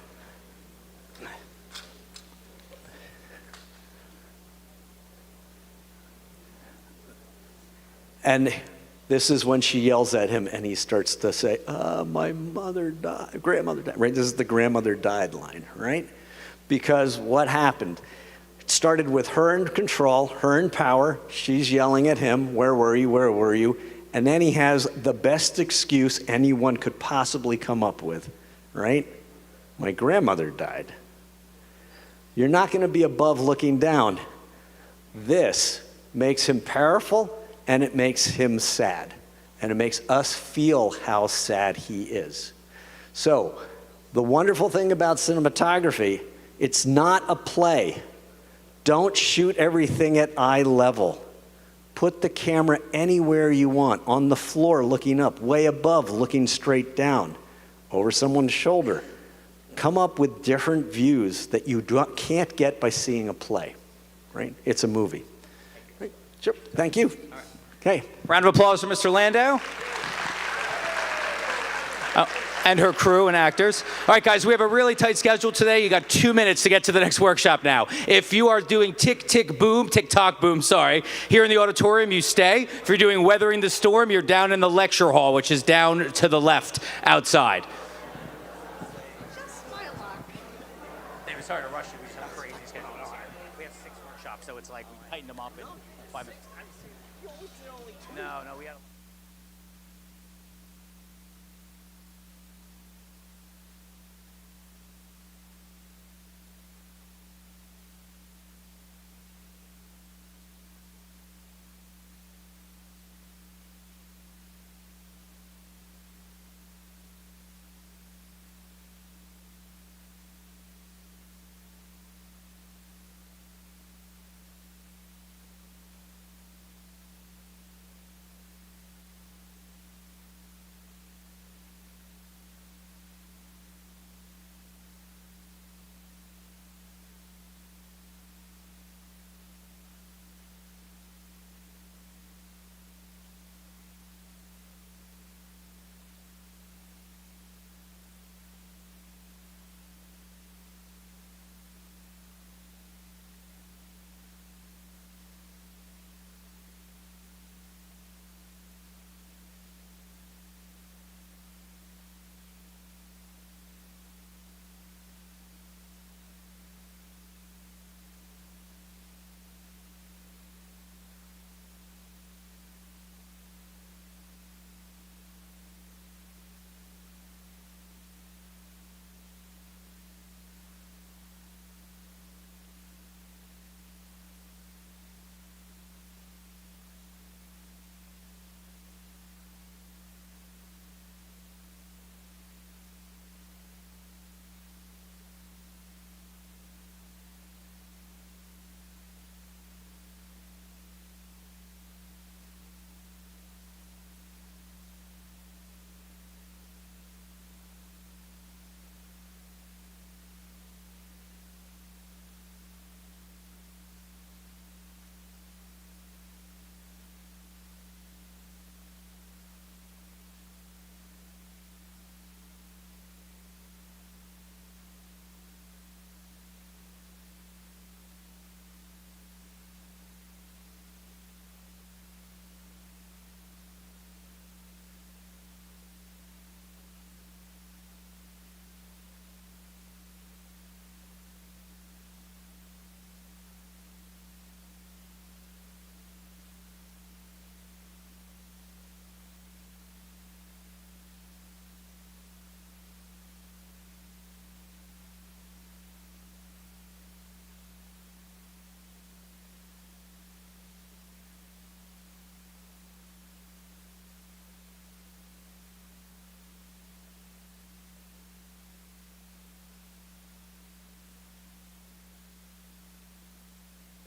And this is when she yells at him and he starts to say, my mother died, grandmother died, right? This is the grandmother died line, right? Because what happened? It started with her in control, her in power. She's yelling at him, where were you, where were you? And then he has the best excuse anyone could possibly come up with, right? My grandmother died. You're not going to be above looking down. This makes him powerful, and it makes him sad. And it makes us feel how sad he is. So, the wonderful thing about cinematography, it's not a play. Don't shoot everything at eye level. Put the camera anywhere you want, on the floor looking up, way above looking straight down, over someone's shoulder. Come up with different views that you can't get by seeing a play, right? It's a movie. Right? Sure, thank you. Okay. Round of applause for Mr. Landau. And her crew and actors. All right, guys, we have a really tight schedule today. You got 2 minutes to get to the next workshop now. If you are doing tick-tock boom, sorry, here in the auditorium, you stay. If you're doing weathering the storm, you're down in the lecture hall, which is down to the left outside. Just my luck. David, sorry to rush you. We just have a crazy schedule this year. We have 6 workshops, so it's like we tightened them up in 5 minutes. No, we had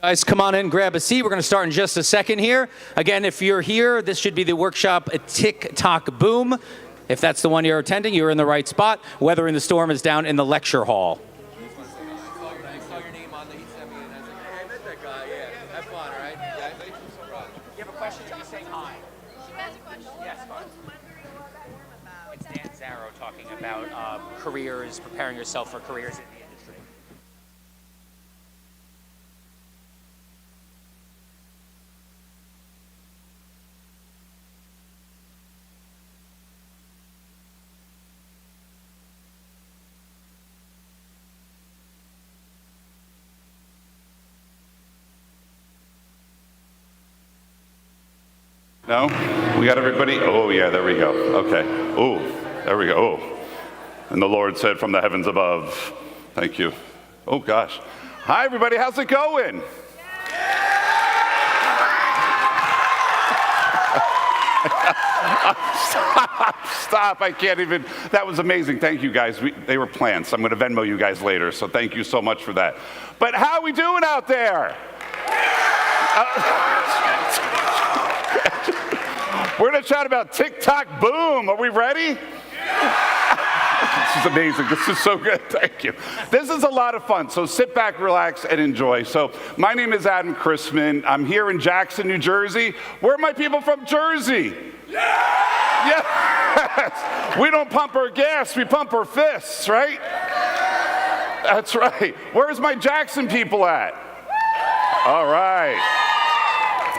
Guys, come on in, grab a seat. We're going to start in just a second here. Again, if you're here, this should be the workshop Tick-Tock Boom. If that's the one you're attending, you're in the right spot. Weathering the Storm is down in the lecture hall. Talking about careers, preparing yourself for careers in the industry. No? We got everybody? Oh, yeah, there we go. Okay. Oh, there we go. Oh. And the Lord said from the heavens above, thank you. Oh, gosh. Hi, everybody. How's it going? Stop. I can't even. That was amazing. Thank you, guys. They were plants. I'm going to Venmo you guys later, so thank you so much for that. But how are we doing out there? We're going to chat about Tick-Tock Boom. Are we ready? This is amazing. This is so good. Thank you. This is a lot of fun. So sit back, relax, and enjoy. So my name is Adam Chrisman. I'm here in Jackson, New Jersey. Where are my people from Jersey? Yes! We don't pump our gas. We pump our fists, right? That's right. Where's my Jackson people at? All right.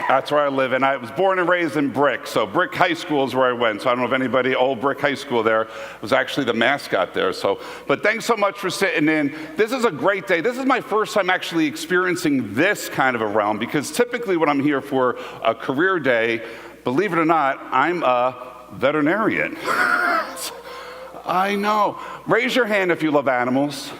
That's where I live, and I was born and raised in Brick. So Brick High School is where I went. So I don't know if anybody, old Brick High School there, was actually the mascot there. So, but thanks so much for sitting in. This is a great day. This is my first time actually experiencing this kind of a realm, because typically when I'm here for a career day, believe it or not, I'm a veterinarian. I know. Raise your hand if you love animals.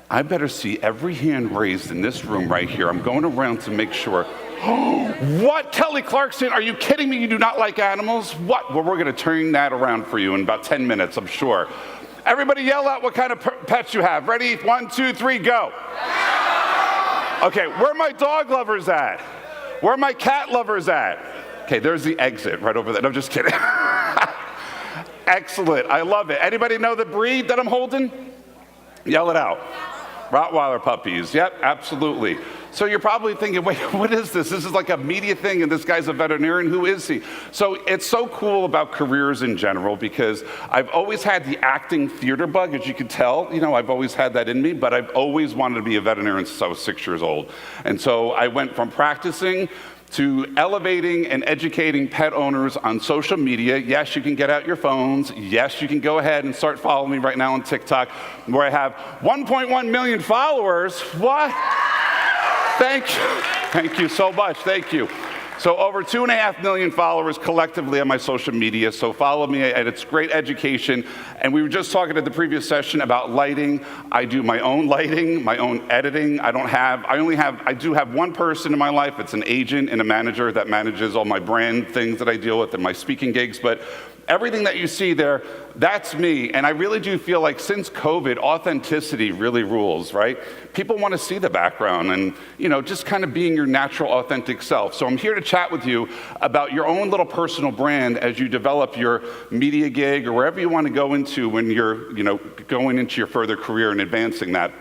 I better see every hand raised in this room right here. I'm going around to make sure. What? Kelly Clarkson, are you kidding me? You do not like animals? What? Well, we're going to turn that around for you in about 10 minutes, I'm sure. Everybody yell out what kind of pets you have. Ready? 1, 2, 3, go. Okay, where are my dog lovers at? Where are my cat lovers at? Okay, there's the exit right over there. No, I'm just kidding. Excellent. I love it. Anybody know the breed that I'm holding? Yell it out. Rottweiler puppies. Yep, absolutely. So you're probably thinking, wait, what is this? This is like a media thing, and this guy's a veterinarian. Who is he? So it's so cool about careers in general, because I've always had the acting theater bug, as you can tell. You know, I've always had that in me, but I've always wanted to be a veterinarian since I was 6 years old. And so I went from practicing to elevating and educating pet owners on social media. Yes, you can get out your phones. Yes, you can go ahead and start following me right now on TikTok, where I have 1.1 million followers. What? Thank you. Thank you so much. Thank you. So over 2.5 million followers collectively on my social media. So follow me, and it's great education. And we were just talking at the previous session about lighting. I do my own lighting, my own editing. I do have one person in my life. It's an agent and a manager that manages all my brand things that I deal with and my speaking gigs. But everything that you see there, that's me. And I really do feel like since COVID, authenticity really rules, right? People want to see the background and, you know, just kind of being your natural, authentic self. So I'm here to chat with you about your own little personal brand as you develop your media gig or wherever you want to go into when you're, you know, going into your further career and advancing that.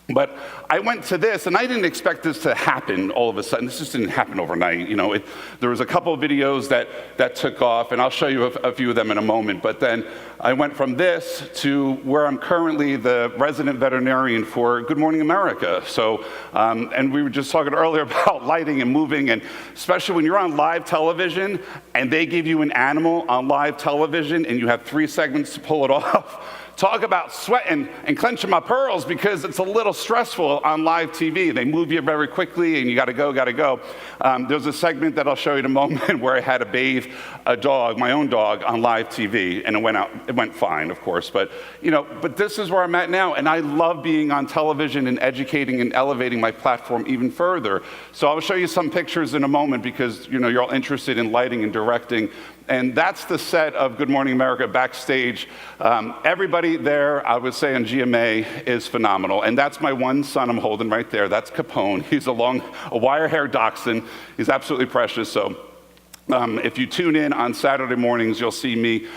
But I went to this, and I didn't expect this to happen all of a sudden. This just didn't happen overnight. You know, there was a couple of videos that took off, and I'll show you a few of them in a moment. But then I went from this to where I'm currently the resident veterinarian for Good Morning America. So, and we were just talking earlier about lighting and moving, and especially when you're on live television, and they give you an animal on live television, and you have 3 segments to pull it off. Talk about sweating and clenching my pearls, because it's a little stressful on live TV. They move you very quickly, and you gotta go. There's a segment that I'll show you in a moment where I had to bathe a dog, my own dog, on live TV, and it went fine, of course. But this is where I'm at now, and I love being on television and educating and elevating my platform even further. So I'll show you some pictures in a moment, because you're all interested in lighting and directing. And that's the set of Good Morning America backstage. Everybody there, I would say on GMA, is phenomenal. And that's my one son I'm holding right there. That's Capone. He's a wire-haired dachshund. He's absolutely precious. So if you tune in on Saturday mornings, you'll see me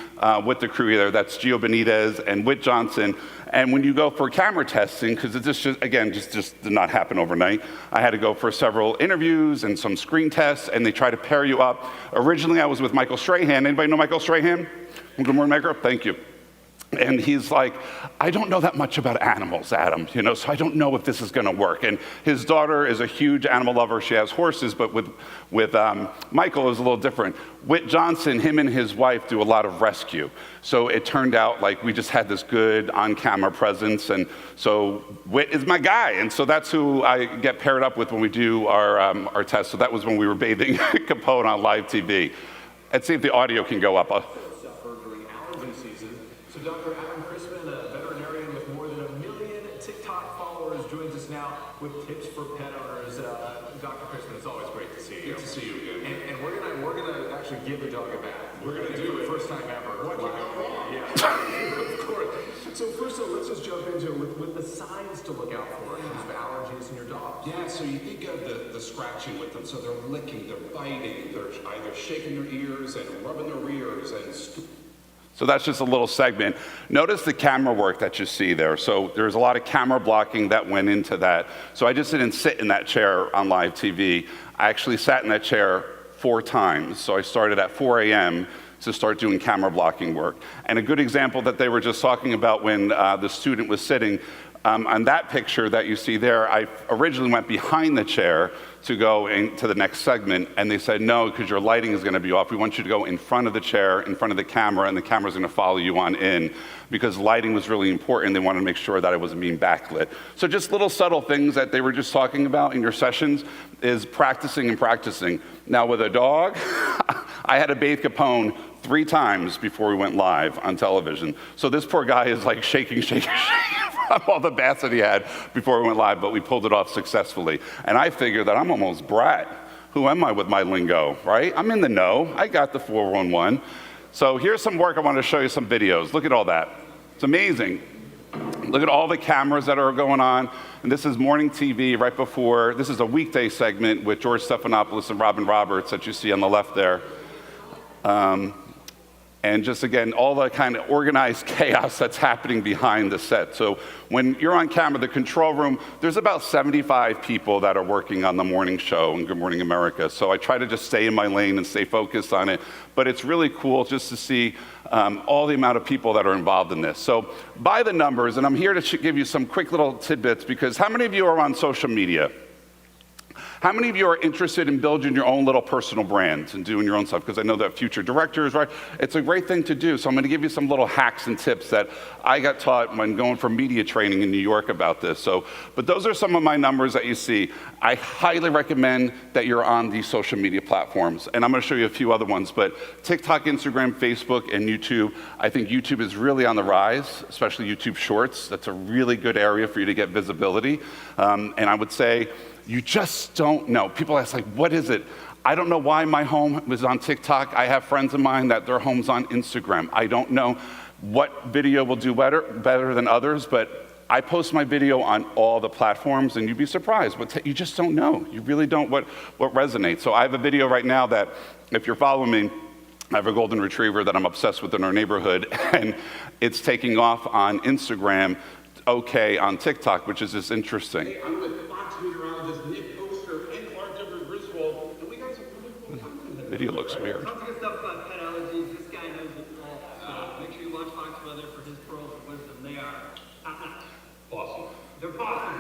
with the crew there. That's Gio Benitez and Whit Johnson. And when you go for camera testing, because it just did not happen overnight, I had to go for several interviews and some screen tests, and they try to pair you up. Originally, I was with Michael Strahan. Anybody know Michael Strahan? Good Morning Maker? Thank you. And he's like, I don't know that much about animals, Adam, so I don't know if this is going to work. And his daughter is a huge animal lover. She has horses, but with Michael is a little different. Whit Johnson, him and his wife do a lot of rescue. So it turned out like we just had this good on-camera presence. And so Whit is my guy. And so that's who I get paired up with when we do our test. So that was when we were bathing Capone on live TV. Let's see if the audio can go up. So Dr. Adam Chrisman, a veterinarian with more than 1 million TikTok followers, joins us now with tips for pet owners. Dr. Chrisman, it's always great to see you. Good to see you again. And we're gonna actually give the dog a bath. We're gonna do it first time ever. What could go wrong? Yeah, of course. So first of all, let's just jump into it with the signs to look out for in terms of allergies in your dogs. Yeah, so you think of the scratching with them. So they're licking, they're biting, they're either shaking their ears and rubbing their rears and So that's just a little segment. Notice the camera work that you see there. So there's a lot of camera blocking that went into that. So I just didn't sit in that chair on live TV. I actually sat in that chair 4 times. So I started at 4 a.m. to start doing camera blocking work. And a good example that they were just talking about when the student was sitting, on that picture that you see there, I originally went behind the chair to go into the next segment, and they said, no, because your lighting is going to be off. We want you to go in front of the chair, in front of the camera, and the camera's going to follow you on in, because lighting was really important. They wanted to make sure that it wasn't being backlit. So just little subtle things that they were just talking about in your sessions is practicing and practicing. Now with a dog, I had to bathe Capone 3 times before we went live on television. So this poor guy is like shaking from all the baths that he had before we went live, but we pulled it off successfully. And I figured that I'm almost Brat. Who am I with my lingo, right? I'm in the know. I got the 411. So here's some work. I want to show you some videos. Look at all that. It's amazing. Look at all the cameras that are going on. And this is morning TV right before. This is a weekday segment with George Stephanopoulos and Robin Roberts that you see on the left there. And just again, all the kind of organized chaos that's happening behind the set. So when you're on camera, the control room, there's about 75 people that are working on the morning show in Good Morning America. So I try to just stay in my lane and stay focused on it. But it's really cool just to see all the amount of people that are involved in this. So by the numbers, and I'm here to give you some quick little tidbits, because how many of you are on social media? How many of you are interested in building your own little personal brand and doing your own stuff? Because I know that future directors, right? It's a great thing to do. So I'm going to give you some little hacks and tips that I got taught when going for media training in New York about this. But those are some of my numbers that you see. I highly recommend that you're on these social media platforms. And I'm going to show you a few other ones. But TikTok, Instagram, Facebook, and YouTube. I think YouTube is really on the rise, especially YouTube Shorts. That's a really good area for you to get visibility. And I would say, you just don't know. People ask, like, what is it? I don't know why my home was on TikTok. I have friends of mine that their home's on Instagram. I don't know what video will do better than others, but I post my video on all the platforms, and you'd be surprised. You just don't know. You really don't what resonates. So I have a video right now that, if you're following me, I have a golden retriever that I'm obsessed with in our neighborhood, and it's taking off on Instagram, okay, on TikTok, which is just interesting. Hey, I'm with Fox meteorologist Nick Oster and Clark Deborah Griswold, and we got some really cool content. Video looks weird. Tons of good stuff about pet allergies. This guy knows it all. So make sure you watch Fox Weather for his pearls of wisdom. They are Awesome. they're awesome.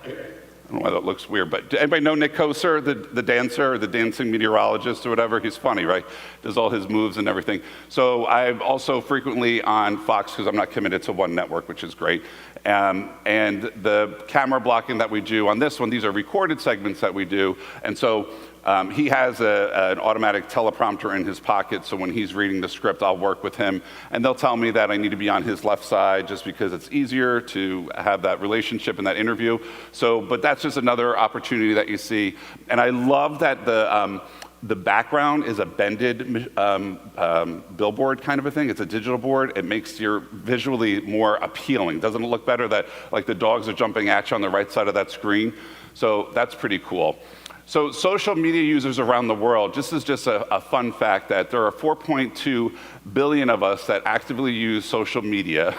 I don't know why that looks weird, but anybody know Nick Koser, the dancer, or the dancing meteorologist or whatever? He's funny, right? Does all his moves and everything. So I'm also frequently on Fox because I'm not committed to one network, which is great. And the camera blocking that we do on this one, these are recorded segments that we do. And so he has an automatic teleprompter in his pocket, so when he's reading the script, I'll work with him, and they'll tell me that I need to be on his left side just because it's easier to have that relationship in that interview. So, but that's just another opportunity that you see. And I love that the background is a bended billboard kind of a thing. It's a digital board. It makes your visually more appealing. Doesn't it look better that like the dogs are jumping at you on the right side of that screen? So that's pretty cool. So social media users around the world, this is just a fun fact that there are 4.2 billion of us that actively use social media,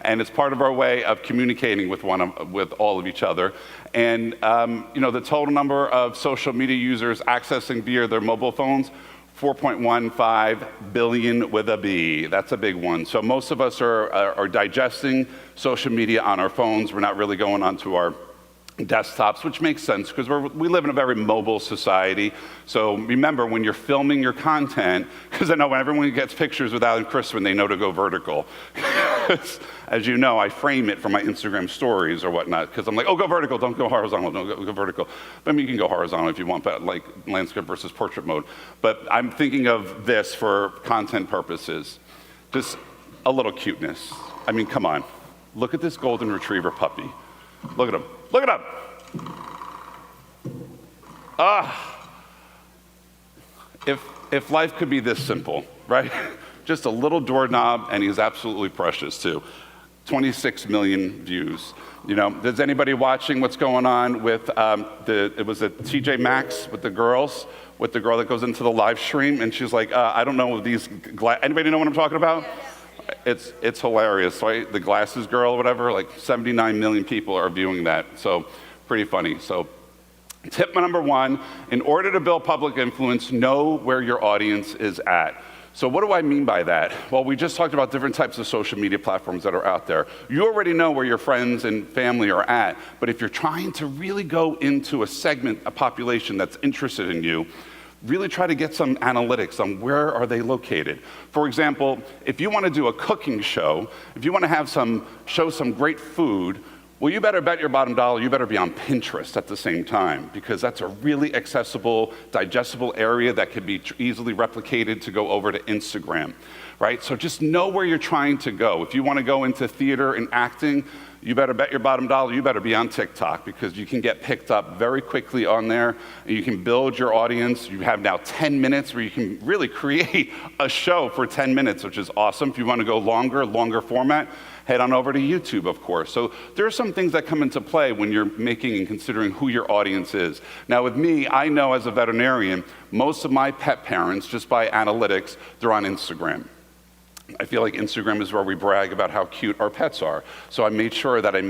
and it's part of our way of communicating with all of each other. And the total number of social media users accessing via their mobile phones, 4.15 billion with a B. That's a big one. So most of us are digesting social media on our phones. We're not really going onto our desktops, which makes sense because we live in a very mobile society. So remember, when you're filming your content, because I know when everyone gets pictures with Alan Christman, they know to go vertical. As you know, I frame it for my Instagram stories or whatnot, because I'm like, oh, go vertical, don't go horizontal, don't go vertical. But I mean, you can go horizontal if you want, but like landscape versus portrait mode. But I'm thinking of this for content purposes. Just a little cuteness. I mean, come on. Look at this golden retriever puppy. Look at him. Look at him. If life could be this simple, right? Just a little doorknob, and he's absolutely precious too. 26 million views. Does anybody watching what's going on with it was a TJ Maxx with the girl that goes into the live stream, and she's like, I don't know these. Anybody know what I'm talking about? It's hilarious, right? The glasses girl, whatever, like 79 million people are viewing that. So pretty funny. So tip number one, in order to build public influence, know where your audience is at. So what do I mean by that? Well, we just talked about different types of social media platforms that are out there. You already know where your friends and family are at, but if you're trying to really go into a segment, a population that's interested in you, really try to get some analytics on where are they located. For example, if you want to do a cooking show, if you want to show some great food, well, you better bet your bottom dollar, you better be on Pinterest at the same time, because that's a really accessible, digestible area that could be easily replicated to go over to Instagram, right? So just know where you're trying to go. If you want to go into theater and acting, you better bet your bottom dollar, you better be on TikTok, because you can get picked up very quickly on there, and you can build your audience. You have now 10 minutes where you can really create a show for 10 minutes, which is awesome. If you want to go longer format, head on over to YouTube, of course. So there are some things that come into play when you're making and considering who your audience is. Now with me, I know as a veterinarian, most of my pet parents, just by analytics, they're on Instagram. I feel like Instagram is where we brag about how cute our pets are. So I made sure that I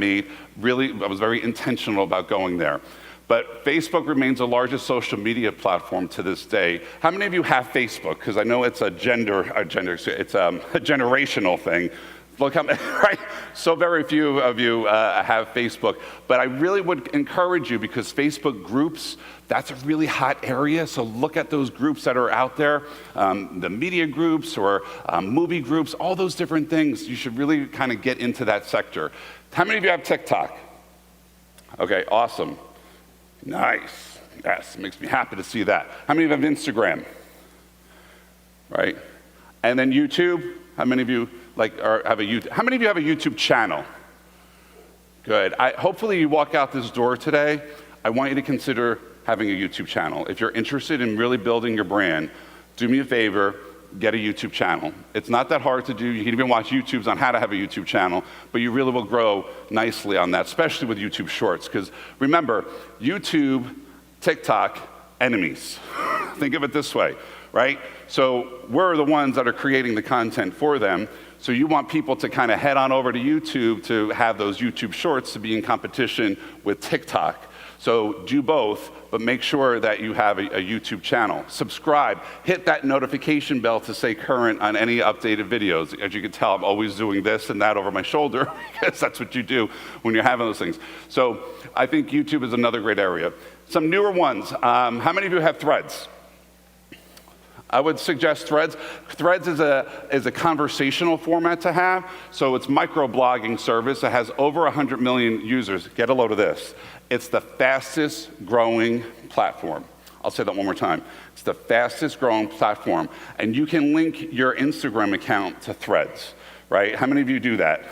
was very intentional about going there. But Facebook remains the largest social media platform to this day. How many of you have Facebook? Because I know it's it's a generational thing. Look how right? So very few of you have Facebook. But I really would encourage you, because Facebook groups, that's a really hot area. So look at those groups that are out there, the media groups or movie groups, all those different things. You should really kind of get into that sector. How many of you have TikTok? Okay, awesome. Nice. Yes, makes me happy to see that. How many of you have Instagram? Right? And then YouTube? How many of you have a YouTube? How many of you have a YouTube channel? Good. Hopefully you walk out this door today, I want you to consider having a YouTube channel. If you're interested in really building your brand, do me a favor, get a YouTube channel. It's not that hard to do. You can even watch YouTubes on how to have a YouTube channel, but you really will grow nicely on that, especially with YouTube Shorts. Because remember, YouTube, TikTok, enemies. Think of it this way, right? So we're the ones that are creating the content for them. So you want people to kind of head on over to YouTube to have those YouTube Shorts to be in competition with TikTok. So do both, but make sure that you have a YouTube channel. Subscribe, hit that notification bell to stay current on any updated videos. As you can tell, I'm always doing this and that over my shoulder, because that's what you do when you're having those things. So I think YouTube is another great area. Some newer ones. How many of you have Threads? I would suggest Threads. Threads is a conversational format to have. So it's microblogging service. It has over 100 million users. Get a load of this. It's the fastest growing platform. I'll say that one more time. It's the fastest growing platform. And you can link your Instagram account to Threads, right? How many of you do that?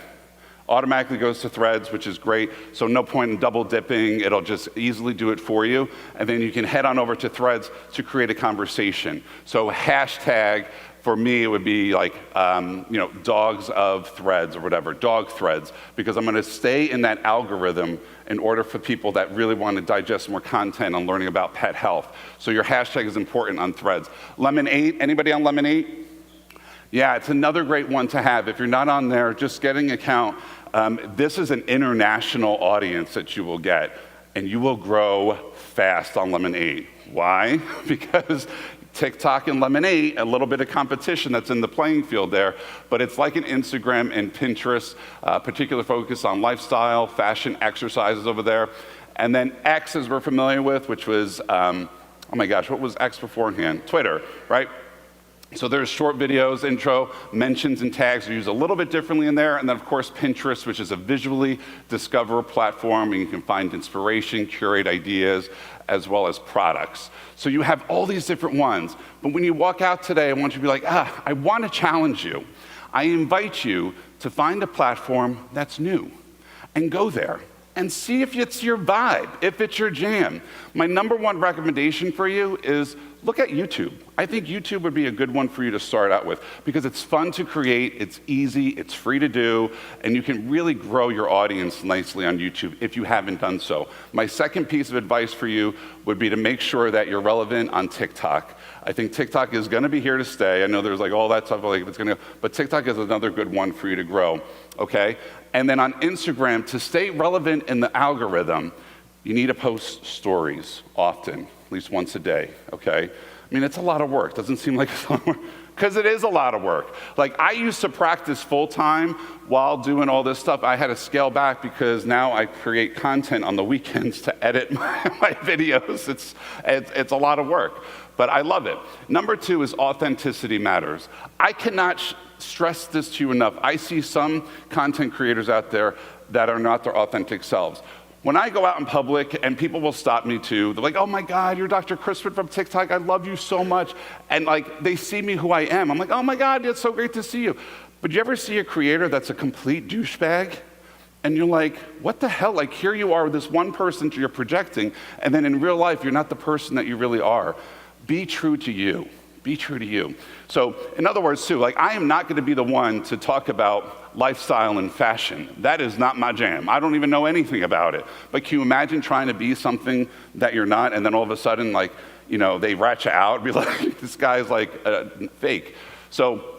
Automatically goes to Threads, which is great. So no point in double dipping. It'll just easily do it for you. And then you can head on over to Threads to create a conversation. So hashtag, for me, it would be like, dogs of Threads or whatever, dog Threads, because I'm going to stay in that algorithm in order for people that really want to digest more content on learning about pet health. So your hashtag is important on Threads. Lemon8, anybody on Lemon8? Yeah, it's another great one to have. If you're not on there, just get an account. This is an international audience that you will get, and you will grow fast on Lemon8. Why? Because TikTok and Lemon8, a little bit of competition that's in the playing field there, but it's like an Instagram and Pinterest, particular focus on lifestyle, fashion, exercises over there. And then X, as we're familiar with, which was, oh my gosh, what was X beforehand? Twitter, right? So there's short videos, intro, mentions, and tags are used a little bit differently in there. And then, of course, Pinterest, which is a visually discover platform, and you can find inspiration, curate ideas, as well as products. So you have all these different ones. But when you walk out today, I want you to be like, I want to challenge you. I invite you to find a platform that's new and go there and see if it's your vibe, if it's your jam. My number one recommendation for you is look at YouTube. I think YouTube would be a good one for you to start out with because it's fun to create, it's easy, it's free to do, and you can really grow your audience nicely on YouTube if you haven't done so. My second piece of advice for you would be to make sure that you're relevant on TikTok. I think TikTok is gonna be here to stay. I know there's like all that stuff, like it's gonna, but TikTok is another good one for you to grow, okay? And then on Instagram, to stay relevant in the algorithm, you need to post stories often, at least once a day, okay? I mean, it's a lot of work. Doesn't seem like it's a lot of work, because it is a lot of work. Like, I used to practice full-time while doing all this stuff. I had to scale back because now I create content on the weekends to edit my videos. It's a lot of work, but I love it. Number two is authenticity matters. I cannot stress this to you enough. I see some content creators out there that are not their authentic selves. When I go out in public and people will stop me too, they're like, oh my God, you're Dr. Crispin from TikTok. I love you so much. And like, they see me who I am. I'm like, oh my God, it's so great to see you. But you ever see a creator that's a complete douchebag? And you're like, what the hell? Like, here you are, this one person you're projecting, and then in real life, you're not the person that you really are. Be true to you. Be true to you. So, in other words, too, like, I am not going to be the one to talk about lifestyle and fashion. That is not my jam. I don't even know anything about it. But can you imagine trying to be something that you're not, and then all of a sudden, like, they rat you out, be like, this guy's like fake. So,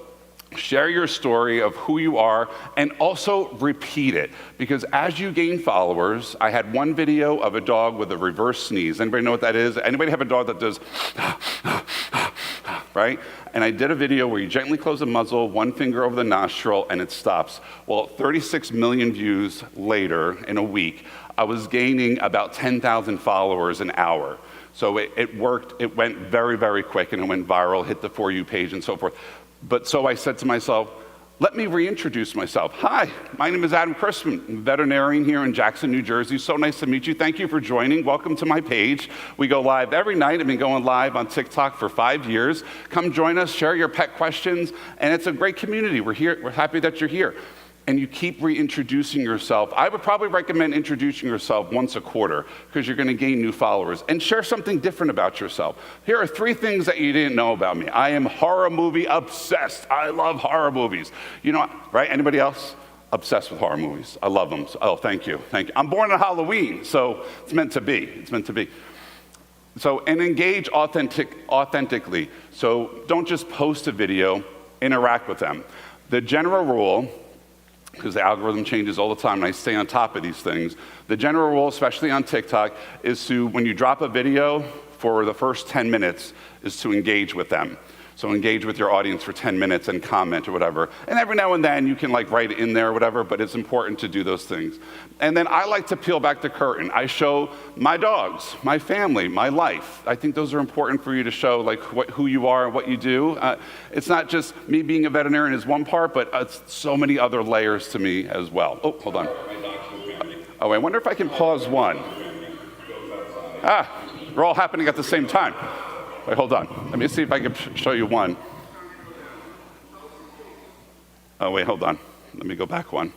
share your story of who you are and also repeat it, because as you gain followers, I had one video of a dog with a reverse sneeze. Anybody know what that is? Anybody have a dog that does right? And I did a video where you gently close the muzzle, one finger over the nostril, and it stops. Well, 36 million views later in a week, I was gaining about 10,000 followers an hour. So it worked, it went very, very quick, and it went viral, hit the For You page and so forth. But so I said to myself, let me reintroduce myself. Hi, my name is Adam Crispin, veterinarian here in Jackson, New Jersey. So nice to meet you. Thank you for joining. Welcome to my page. We go live every night. I've been going live on TikTok for 5 years. Come join us, share your pet questions, and it's a great community. We're here. We're happy that you're here. And you keep reintroducing yourself. I would probably recommend introducing yourself once a quarter because you're going to gain new followers. And share something different about yourself. Here are 3 things that you didn't know about me. I am horror movie obsessed. I love horror movies. Right? Anybody else? Obsessed with horror movies. I love them. Oh, thank you. Thank you. I'm born on Halloween, so it's meant to be. It's meant to be. So, and engage authentically. So don't just post a video, interact with them. The general rule, because the algorithm changes all the time and I stay on top of these things. The general rule, especially on TikTok, is to, when you drop a video for the first 10 minutes, is to engage with them. So engage with your audience for 10 minutes and comment or whatever. And every now and then you can like write it in there or whatever, but it's important to do those things. And then I like to peel back the curtain. I show my dogs, my family, my life. I think those are important for you to show like who you are and what you do. It's not just me being a veterinarian is one part, but it's so many other layers to me as well. Oh, hold on. Oh, I wonder if I can pause one. They're all happening at the same time. Wait, hold on. Let me see if I can show you one. Oh, wait, hold on. Let me go back one.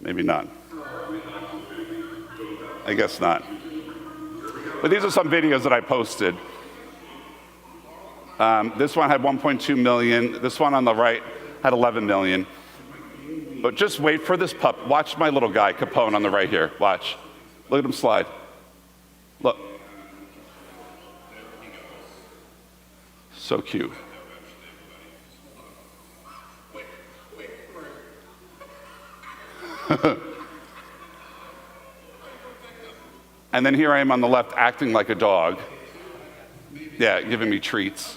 Maybe not. I guess not. But these are some videos that I posted. This one had 1.2 million. This one on the right had 11 million. But just wait for this pup. Watch my little guy, Capone, on the right here. Watch. Look at him slide. Look. So cute. And then here I am on the left acting like a dog. Yeah, giving me treats.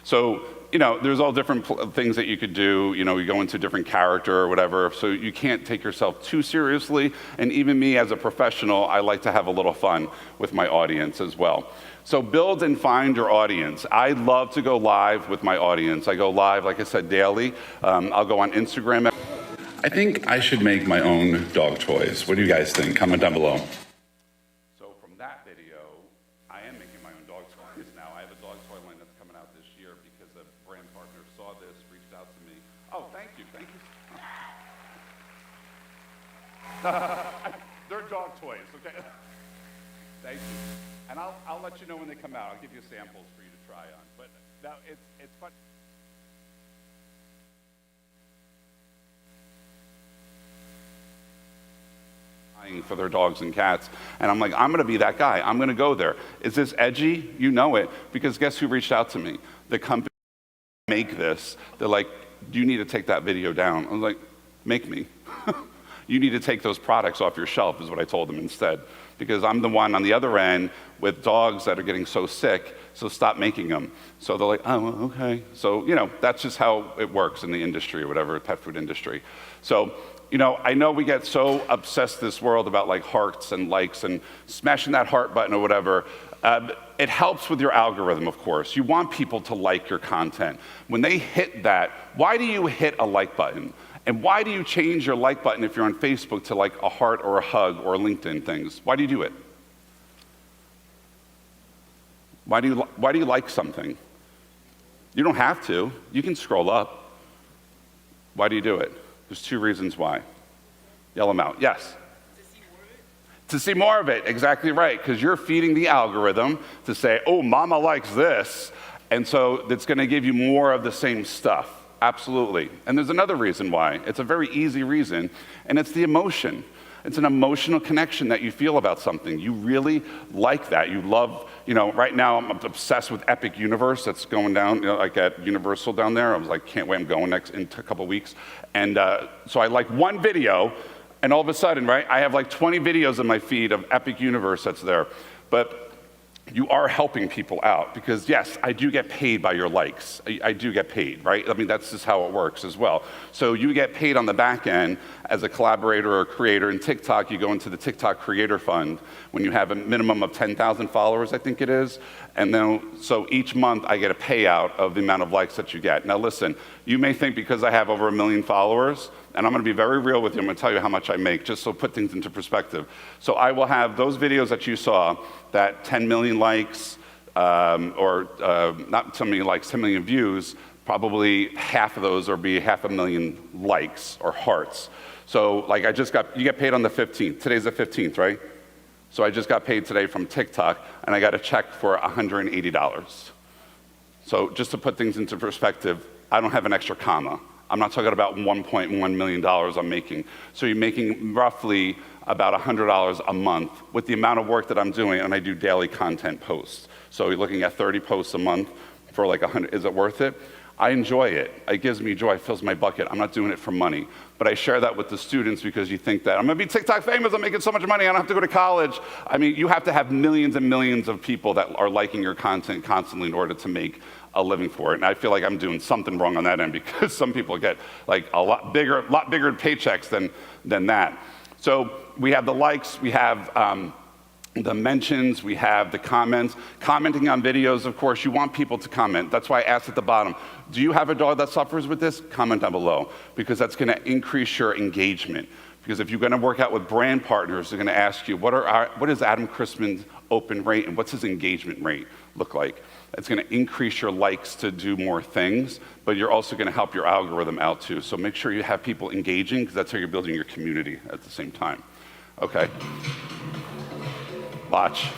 So, you know, there's all different things that you could do. You know, you go into different character or whatever, so you can't take yourself too seriously. And even me as a professional, I like to have a little fun with my audience as well. So build and find your audience. I love to go live with my audience. I go live, like I said, daily. I'll go on Instagram. I think I should make my own dog toys. What do you guys think? Comment down below. So from that video, I am making my own dog toys now. I have a dog toy line that's coming out this year because a brand partner saw this, reached out to me. Oh, thank you. They're dog toys, okay? Thank you. And I'll let you know when they come out. I'll give you samples for you to try on. But now it's fun. For their dogs and cats. And I'm like, I'm gonna be that guy. I'm gonna go there. Is this edgy? You know it, because guess who reached out to me? The company make this. They're like, do you need to take that video down? I was like, make me. You need to take those products off your shelf is what I told them instead. Because I'm the one on the other end with dogs that are getting so sick, so stop making them. So they're like, oh, well, okay. So, you know, that's just how it works in the industry or whatever, pet food industry. So, you know, I know we get so obsessed this world about like hearts and likes and smashing that heart button or whatever. It helps with your algorithm, of course. You want people to like your content. When they hit that, why do you hit a like button? And why do you change your like button if you're on Facebook to like a heart or a hug or LinkedIn things? Why do you do it? Why do you like something? You don't have to. You can scroll up. Why do you do it? There's two reasons why. Yell them out. Yes? To see more of it, exactly right, because you're feeding the algorithm to say, oh, mama likes this, and so it's gonna give you more of the same stuff. Absolutely. And there's another reason why. It's a very easy reason, and it's the emotion. It's an emotional connection that you feel about something. You really like that. You love, you know, right now I'm obsessed with Epic Universe that's going down, you know, like at Universal down there. I was like, can't wait, I'm going next in a couple weeks. And so I like one video, and all of a sudden, right, I have like 20 videos in my feed of Epic Universe that's there. But you are helping people out because yes, I do get paid by your likes. I do get paid, right? I mean, that's just how it works as well. So you get paid on the back end as a collaborator or creator. In TikTok, you go into the TikTok Creator Fund when you have a minimum of 10,000 followers, I think it is. And then, so each month I get a payout of the amount of likes that you get. Now listen, you may think because I have over 1 million followers, and I'm gonna be very real with you, I'm gonna tell you how much I make, just so put things into perspective. So I will have those videos that you saw, that 10 million likes, not 10 million likes, 10 million views, probably half of those will be 500,000 likes or hearts. So like you get paid on the 15th. Today's the 15th, right? So I just got paid today from TikTok, and I got a check for $180. So just to put things into perspective, I don't have an extra comma. I'm not talking about $1.1 million I'm making. So you're making roughly about $100 a month with the amount of work that I'm doing, and I do daily content posts. So you're looking at 30 posts a month for like 100, is it worth it? I enjoy it. It gives me joy, it fills my bucket. I'm not doing it for money. But I share that with the students because you think that I'm gonna be TikTok famous, I'm making so much money, I don't have to go to college. I mean, you have to have millions and millions of people that are liking your content constantly in order to make a living for it. And I feel like I'm doing something wrong on that end because some people get like a lot bigger paychecks than that. So we have the likes, we have the mentions, we have the comments. Commenting on videos, of course, you want people to comment. That's why I asked at the bottom, do you have a dog that suffers with this? Comment down below, because that's gonna increase your engagement. Because if you're going to work out with brand partners, they're going to ask you, what is Adam Christman's open rate and what's his engagement rate look like? It's going to increase your likes to do more things, but you're also going to help your algorithm out too. So make sure you have people engaging, because that's how you're building your community at the same time. Okay? Watch.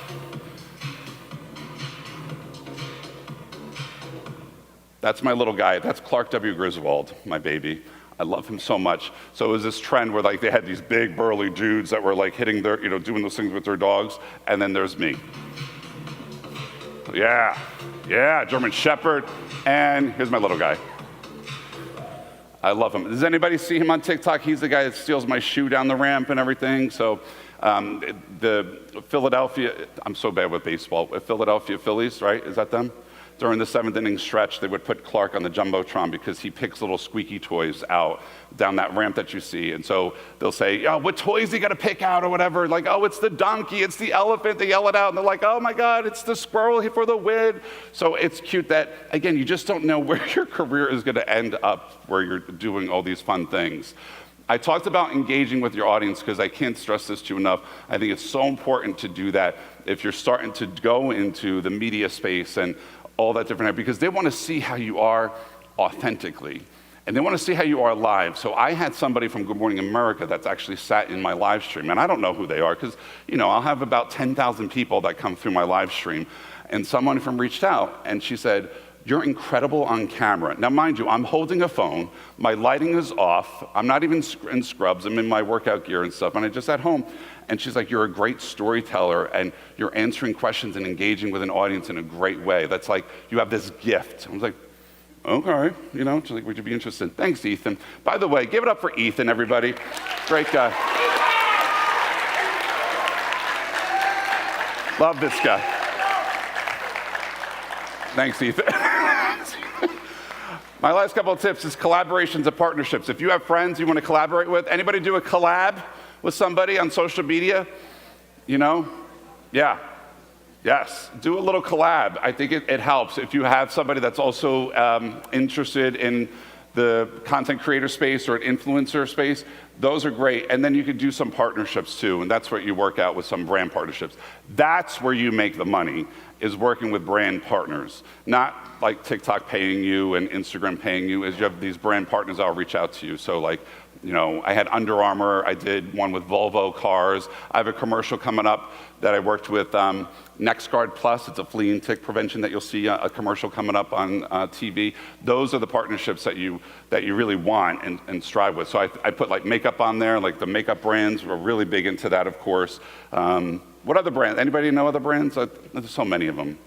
That's my little guy. That's Clark W. Griswold, my baby. I love him so much. So it was this trend where like they had these big burly dudes that were like hitting their, doing those things with their dogs, and then there's me. Yeah, German Shepherd, and here's my little guy. I love him. Does anybody see him on TikTok? He's the guy that steals my shoe down the ramp and everything. So the Philadelphia, I'm so bad with baseball, Philadelphia Phillies, right? Is that them? During the 7th inning stretch, they would put Clark on the Jumbotron because he picks little squeaky toys out down that ramp that you see. And so they'll say, oh, what toys you got to pick out or whatever? Like, oh, it's the donkey, it's the elephant. They yell it out, and they're like, oh my God, it's the squirrel for the win. So it's cute that, again, you just don't know where your career is going to end up where you're doing all these fun things. I talked about engaging with your audience because I can't stress this to you enough. I think it's so important to do that if you're starting to go into the media space and all that different, because they want to see how you are authentically. And they want to see how you are live. So I had somebody from Good Morning America that's actually sat in my live stream. And I don't know who they are because, I'll have about 10,000 people that come through my live stream. And someone from reached out and she said, you're incredible on camera. Now, mind you, I'm holding a phone. My lighting is off. I'm not even in scrubs. I'm in my workout gear and stuff. And I'm just at home. And she's like, you're a great storyteller, and you're answering questions and engaging with an audience in a great way. That's like, you have this gift. I was like, okay, she's like, would you be interested? Thanks, Ethan. By the way, give it up for Ethan, everybody. Great guy. Love this guy. Thanks, Ethan. My last couple of tips is collaborations and partnerships. If you have friends you want to collaborate with, anybody do a collab with somebody on social media? Yeah. Yes, do a little collab. I think it helps. If you have somebody that's also interested in the content creator space or an influencer space, those are great. And then you could do some partnerships too, and that's what you work out with some brand partnerships. That's where you make the money, is working with brand partners. Not like TikTok paying you and Instagram paying you, is you have these brand partners that'll reach out to you. So like, I had Under Armour, I did one with Volvo cars. I have a commercial coming up that I worked with NextGuard Plus. It's a flea and tick prevention that you'll see a commercial coming up on TV. Those are the partnerships that you really want and strive with. So I put like makeup on there, like the makeup brands. We're really big into that, of course. What other brands? Anybody know other brands? There's so many of them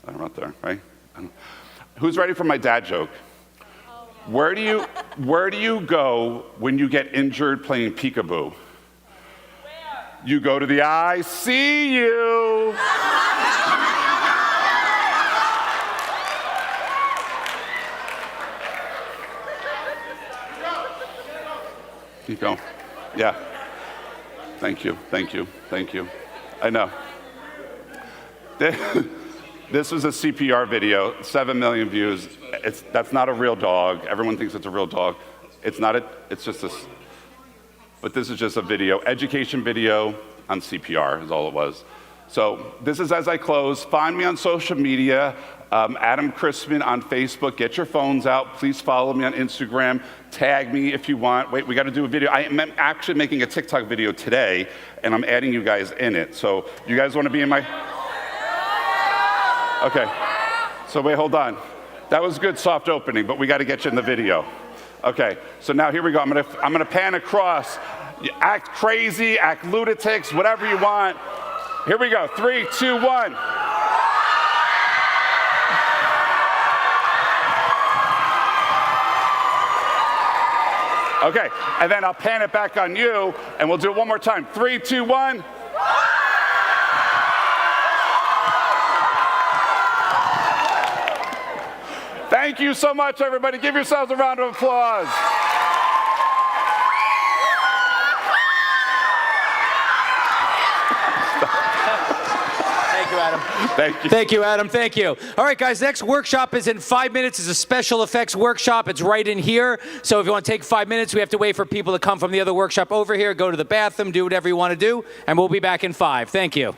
that are out there, right? Who's ready for my dad joke? Where do you go when you get injured playing peekaboo? Where? You go to the I see you. Keep going. Yeah. Thank you. I know. This was a CPR video, 7 million views. That's not a real dog. Everyone thinks it's a real dog. It's not, it's just this. But this is just a video, education video on CPR is all it was. So this is as I close. Find me on social media, Adam Christman on Facebook. Get your phones out. Please follow me on Instagram. Tag me if you want. Wait, we got to do a video. I am actually making a TikTok video today, and I'm adding you guys in it. So you guys want to be in my... Okay, so wait, hold on. That was a good soft opening, but we got to get you in the video. Okay, so now here we go. I'm gonna pan across. You act crazy, act lunatics, whatever you want. Here we go. 3, 2, 1. Okay, and then I'll pan it back on you, and we'll do it one more time. 3, 2, 1. Thank you so much, everybody. Give yourselves a round of applause. Thank you, Adam. Thank you. Thank you, Adam. Thank you. All right, guys, next workshop is in 5 minutes. It's a special effects workshop. It's right in here. So if you want to take 5 minutes, we have to wait for people to come from the other workshop over here, go to the bathroom, do whatever you want to do, and we'll be back in 5. Thank you.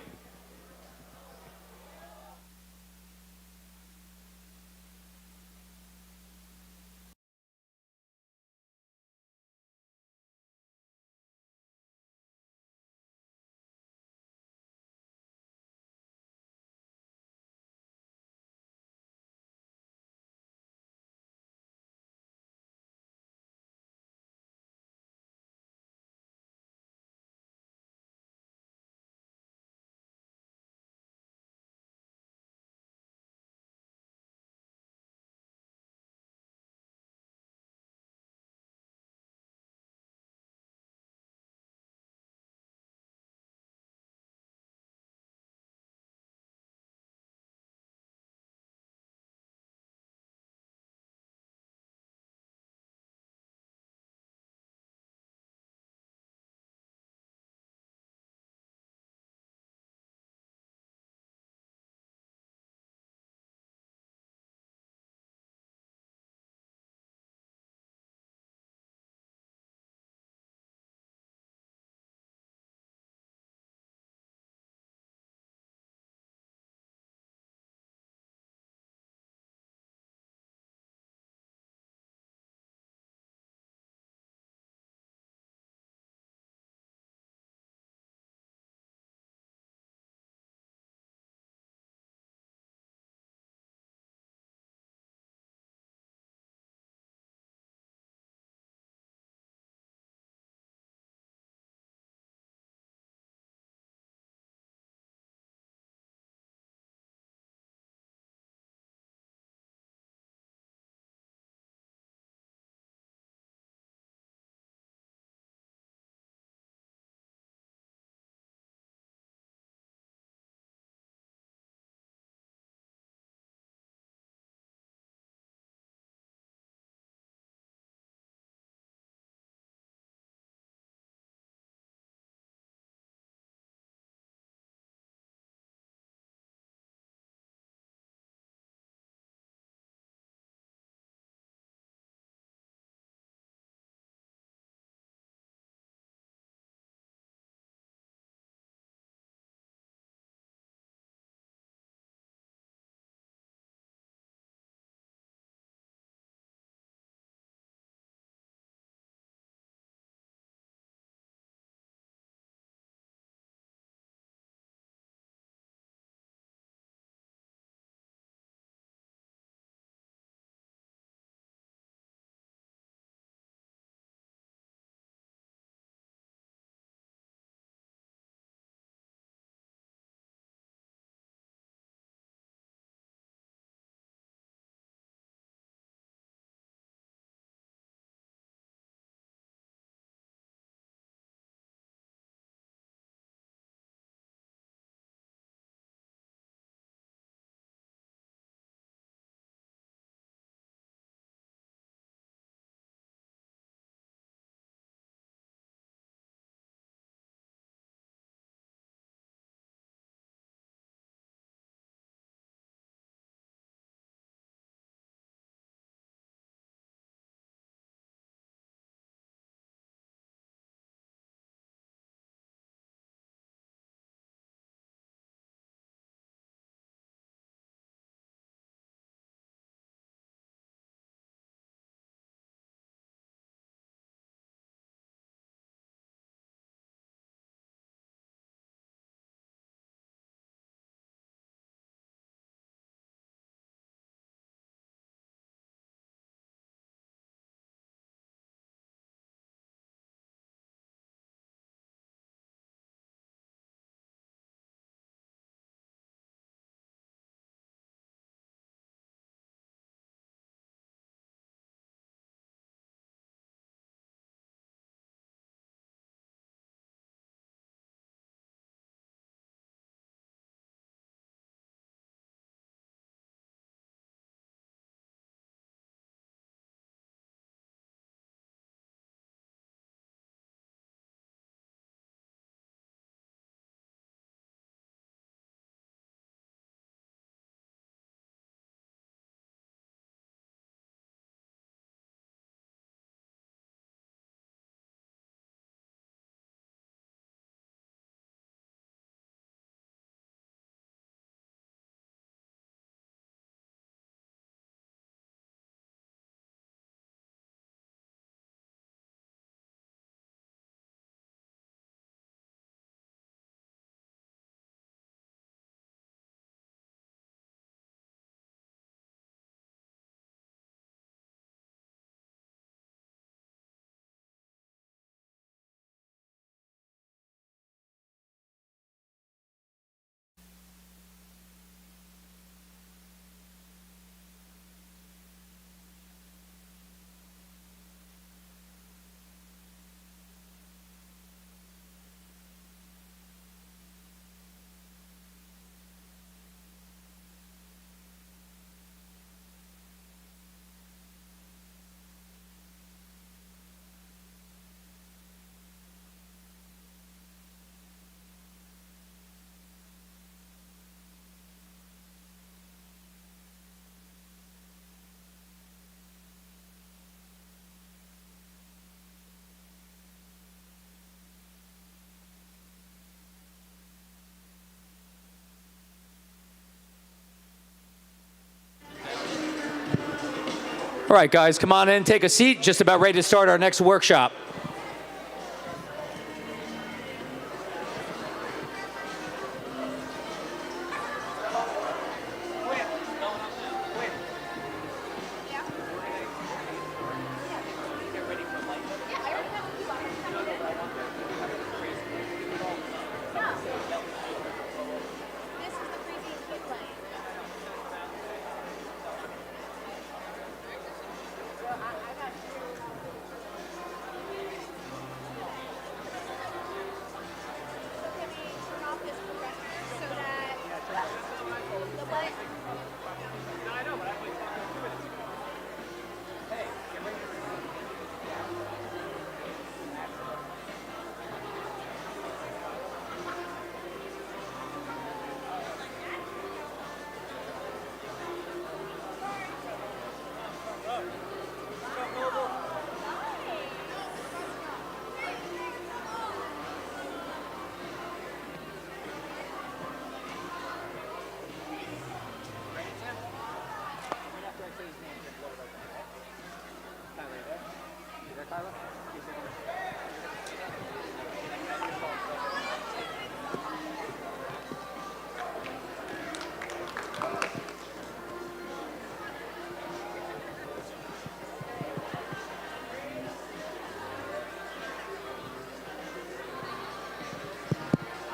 All right, guys, come on in, take a seat. Just about ready to start our next workshop.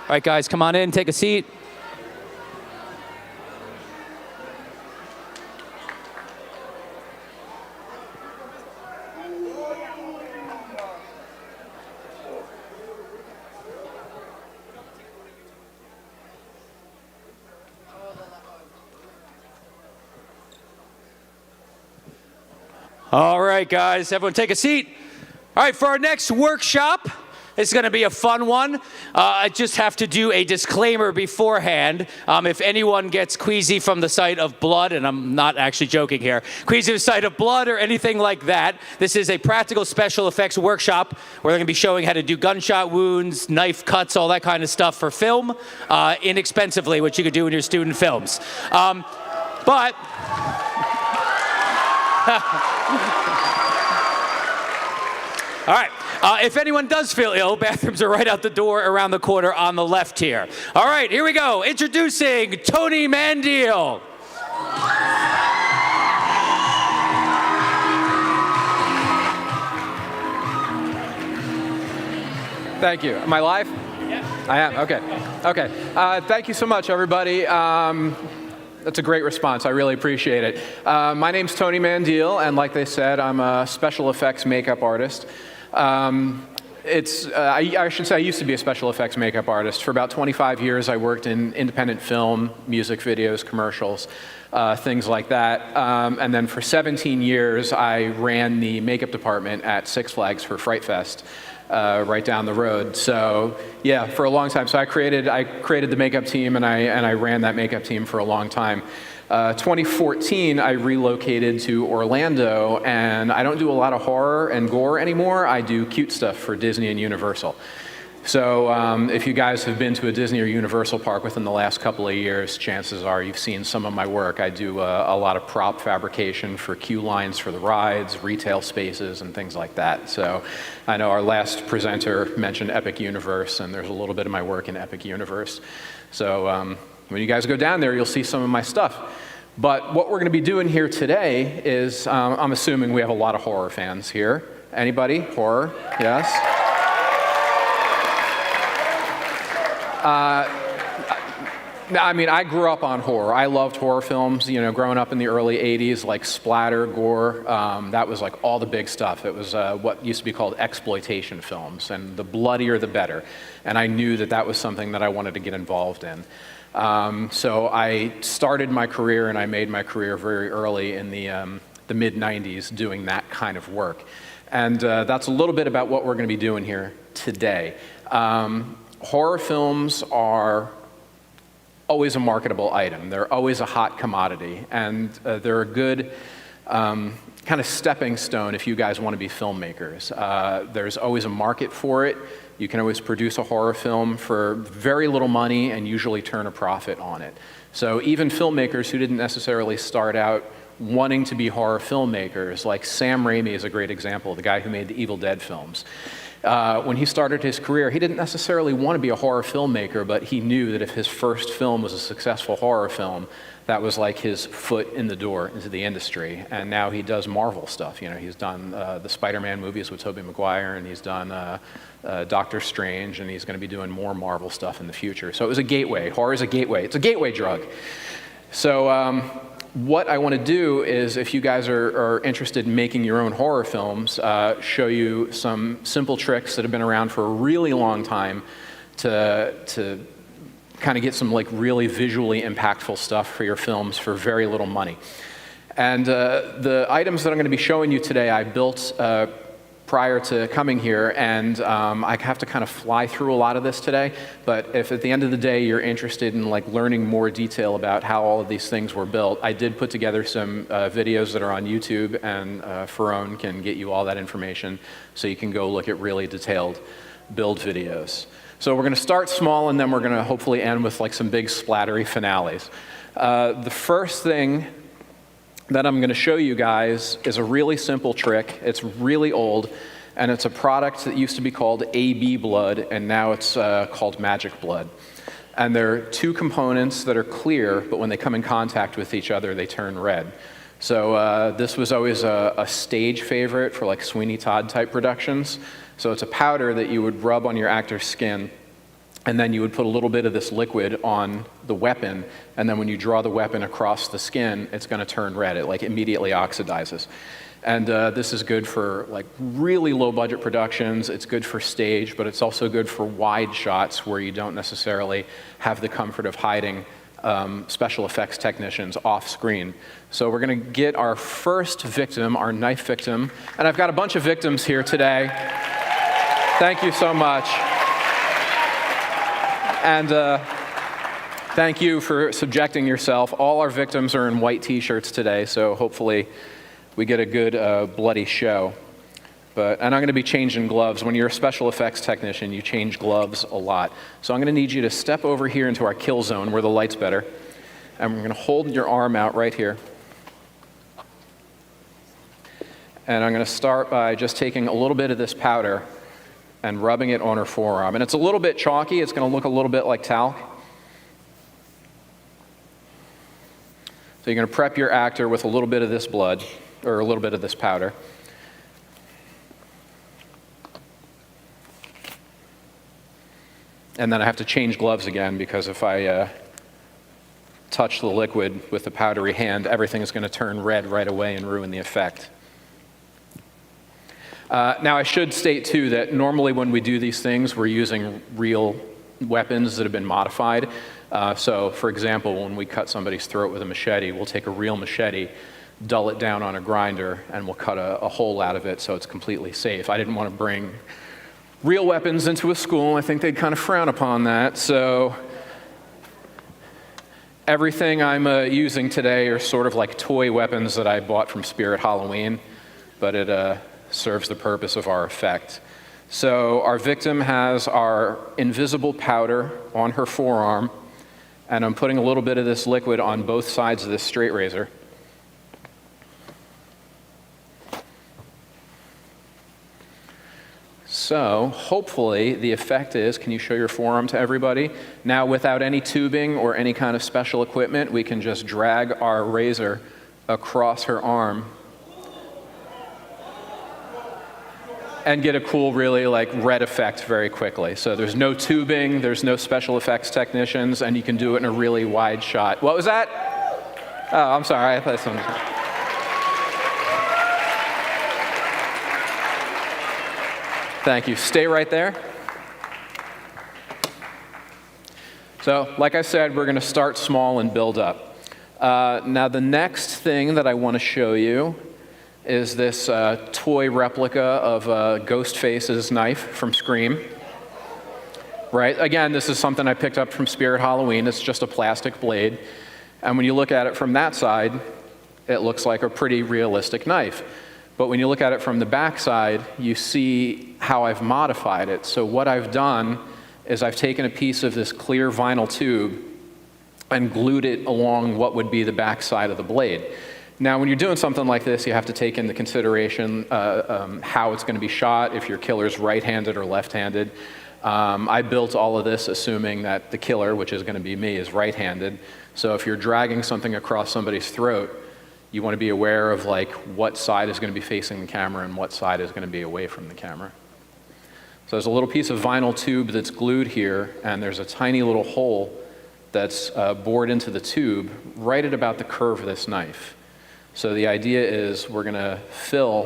All right, guys, come on in, take a seat. All right, guys, everyone take a seat. All right, for our next workshop, it's going to be a fun one. I just have to do a disclaimer beforehand. If anyone gets queasy from the sight of blood, and I'm not actually joking here, queasy from the sight of blood or anything like that, this is a practical special effects workshop where they're going to be showing how to do gunshot wounds, knife cuts, all that kind of stuff for film, inexpensively, which you could do in your student films. But... All right. If anyone does feel ill, bathrooms are right out the door around the corner on the left here. All right, here we go. Introducing Tony Mandiel. Thank you. Am I live? Yeah. I am. Okay. Okay. Thank you so much, everybody. That's a great response. I really appreciate it. My name's Tony Mandiel, and like they said, I'm a special effects makeup artist. I should say I used to be a special effects makeup artist. For about 25 years, I worked in independent film, music videos, commercials, things like that. And then for 17 years, I ran the makeup department at Six Flags for Fright Fest. Right down the road. So yeah, for a long time. So I created the makeup team, and I ran that makeup team for a long time. 2014, I relocated to Orlando, and I don't do a lot of horror and gore anymore. I do cute stuff for Disney and Universal. So if you guys have been to a Disney or Universal park within the last couple of years, chances are you've seen some of my work. I do a lot of prop fabrication for queue lines for the rides, retail spaces, and things like that. So I know our last presenter mentioned Epic Universe, and there's a little bit of my work in Epic Universe. So when you guys go down there, you'll see some of my stuff. But what we're going to be doing here today is, I'm assuming we have a lot of horror fans here. Anybody? Horror? Yes? I mean, I grew up on horror. I loved horror films, you know, growing up in the early 80s, like splatter, gore. That was like all the big stuff. It was what used to be called exploitation films, and the bloodier the better. And I knew that that was something that I wanted to get involved in. So I started my career, and I made my career very early in the mid-90s doing that kind of work. And that's a little bit about what we're going to be doing here today. Horror films are always a marketable item. They're always a hot commodity, and they're a good kind of stepping stone if you guys want to be filmmakers. There's always a market for it. You can always produce a horror film for very little money and usually turn a profit on it. So even filmmakers who didn't necessarily start out wanting to be horror filmmakers. Like Sam Raimi is a great example, the guy who made the Evil Dead films. When he started his career, he didn't necessarily want to be a horror filmmaker, but he knew that if his first film was a successful horror film, that was like his foot in the door into the industry. And now he does Marvel stuff. You know, he's done the Spider-Man movies with Tobey Maguire, and he's done Doctor Strange, and he's going to be doing more Marvel stuff in the future. So it was a gateway. Horror is a gateway. It's a gateway drug. So what I want to do is, if you guys are interested in making your own horror films, show you some simple tricks that have been around for a really long time to kind of get some like really visually impactful stuff for your films for very little money. And the items that I'm going to be showing you today, I built prior to coming here, and I have to kind of fly through a lot of this today, but if at the end of the day you're interested in like learning more detail about how all of these things were built, I did put together some videos that are on YouTube, and Farone can get you all that information so you can go look at really detailed build videos. So we're going to start small, and then we're going to hopefully end with like some big splattery finales. The first thing that I'm going to show you guys is a really simple trick. It's really old, and it's a product that used to be called AB blood, and now it's called magic blood. And there are two components that are clear, but when they come in contact with each other, they turn red. So this was always a stage favorite for like Sweeney Todd type productions. So it's a powder that you would rub on your actor's skin, and then you would put a little bit of this liquid on the weapon, and then when you draw the weapon across the skin, it's going to turn red. It like immediately oxidizes. And this is good for like really low budget productions. It's good for stage, but it's also good for wide shots where you don't necessarily have the comfort of hiding special effects technicians off screen. So we're going to get our first victim, our knife victim, and I've got a bunch of victims here today. Thank you so much. And thank you for subjecting yourself. All our victims are in white t-shirts today, so hopefully we get a good bloody show. And I'm going to be changing gloves. When you're a special effects technician, you change gloves a lot. So I'm going to need you to step over here into our kill zone where the light's better. And we're going to hold your arm out right here. And I'm going to start by just taking a little bit of this powder and rubbing it on her forearm. And it's a little bit chalky. It's going to look a little bit like talc. So you're going to prep your actor with a little bit of this blood, or a little bit of this powder. And then I have to change gloves again, because if I touch the liquid with the powdery hand, everything is going to turn red right away and ruin the effect. Now, I should state, too, that normally when we do these things, we're using real weapons that have been modified. So, for example, when we cut somebody's throat with a machete, we'll take a real machete, dull it down on a grinder, and we'll cut a hole out of it so it's completely safe. I didn't want to bring real weapons into a school. I think they'd kind of frown upon that. So everything I'm using today are sort of like toy weapons that I bought from Spirit Halloween, but it serves the purpose of our effect. So our victim has our invisible powder on her forearm, and I'm putting a little bit of this liquid on both sides of this straight razor. So hopefully the effect is, can you show your forearm to everybody? Now, without any tubing or any kind of special equipment, we can just drag our razor across her arm and get a cool, really like red effect very quickly. So there's no tubing, there's no special effects technicians, and you can do it in a really wide shot. What was that? Oh, I'm sorry, I thought something. Thank you. Stay right there. So, like I said, we're going to start small and build up. Now, the next thing that I want to show you is this toy replica of Ghostface's knife from Scream. Right? Again, this is something I picked up from Spirit Halloween. It's just a plastic blade. And when you look at it from that side, it looks like a pretty realistic knife. But when you look at it from the back side, you see how I've modified it. So what I've done is I've taken a piece of this clear vinyl tube and glued it along what would be the back side of the blade. Now, when you're doing something like this, you have to take into consideration how it's going to be shot, if your killer's right-handed or left-handed. I built all of this assuming that the killer, which is going to be me, is right-handed. So if you're dragging something across somebody's throat, you want to be aware of like what side is going to be facing the camera and what side is going to be away from the camera. So there's a little piece of vinyl tube that's glued here, and there's a tiny little hole that's bored into the tube right at about the curve of this knife. So the idea is we're going to fill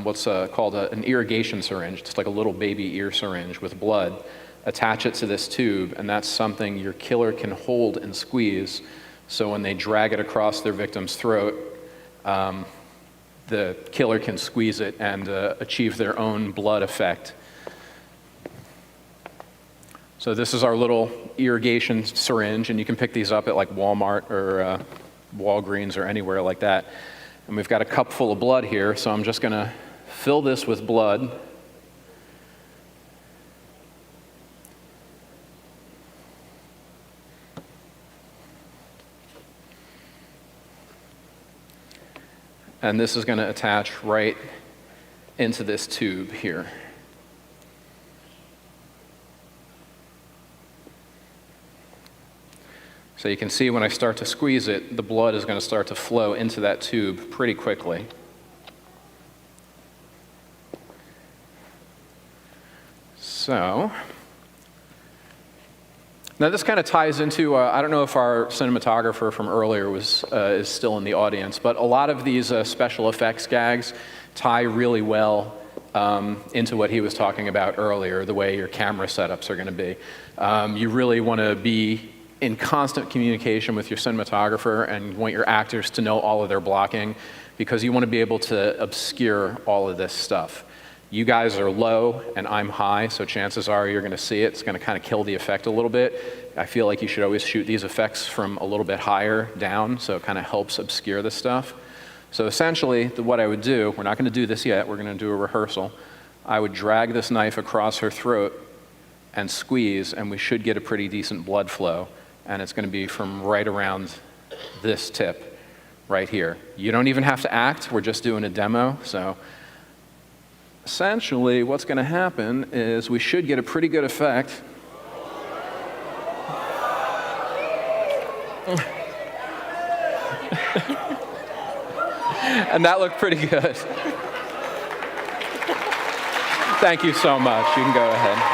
what's called an irrigation syringe. It's like a little baby ear syringe with blood, attach it to this tube, and that's something your killer can hold and squeeze. So when they drag it across their victim's throat, the killer can squeeze it and achieve their own blood effect. So this is our little irrigation syringe, and you can pick these up at like Walmart or Walgreens or anywhere like that. And we've got a cup full of blood here, so I'm just going to fill this with blood. And this is going to attach right into this tube here. So you can see when I start to squeeze it, the blood is going to start to flow into that tube pretty quickly. So, now this kind of ties into, I don't know if our cinematographer from earlier is still in the audience, but a lot of these special effects gags tie really well into what he was talking about earlier, the way your camera setups are going to be. You really want to be in constant communication with your cinematographer and you want your actors to know all of their blocking because you want to be able to obscure all of this stuff. You guys are low and I'm high, so chances are you're going to see it. It's going to kind of kill the effect a little bit. I feel like you should always shoot these effects from a little bit higher down, so it kind of helps obscure the stuff. So essentially, what I would do, we're not going to do this yet, we're going to do a rehearsal. I would drag this knife across her throat and squeeze, and we should get a pretty decent blood flow. And it's going to be from right around this tip right here. You don't even have to act, we're just doing a demo. So essentially what's going to happen is we should get a pretty good effect. And that looked pretty good. Thank you so much. You can go ahead.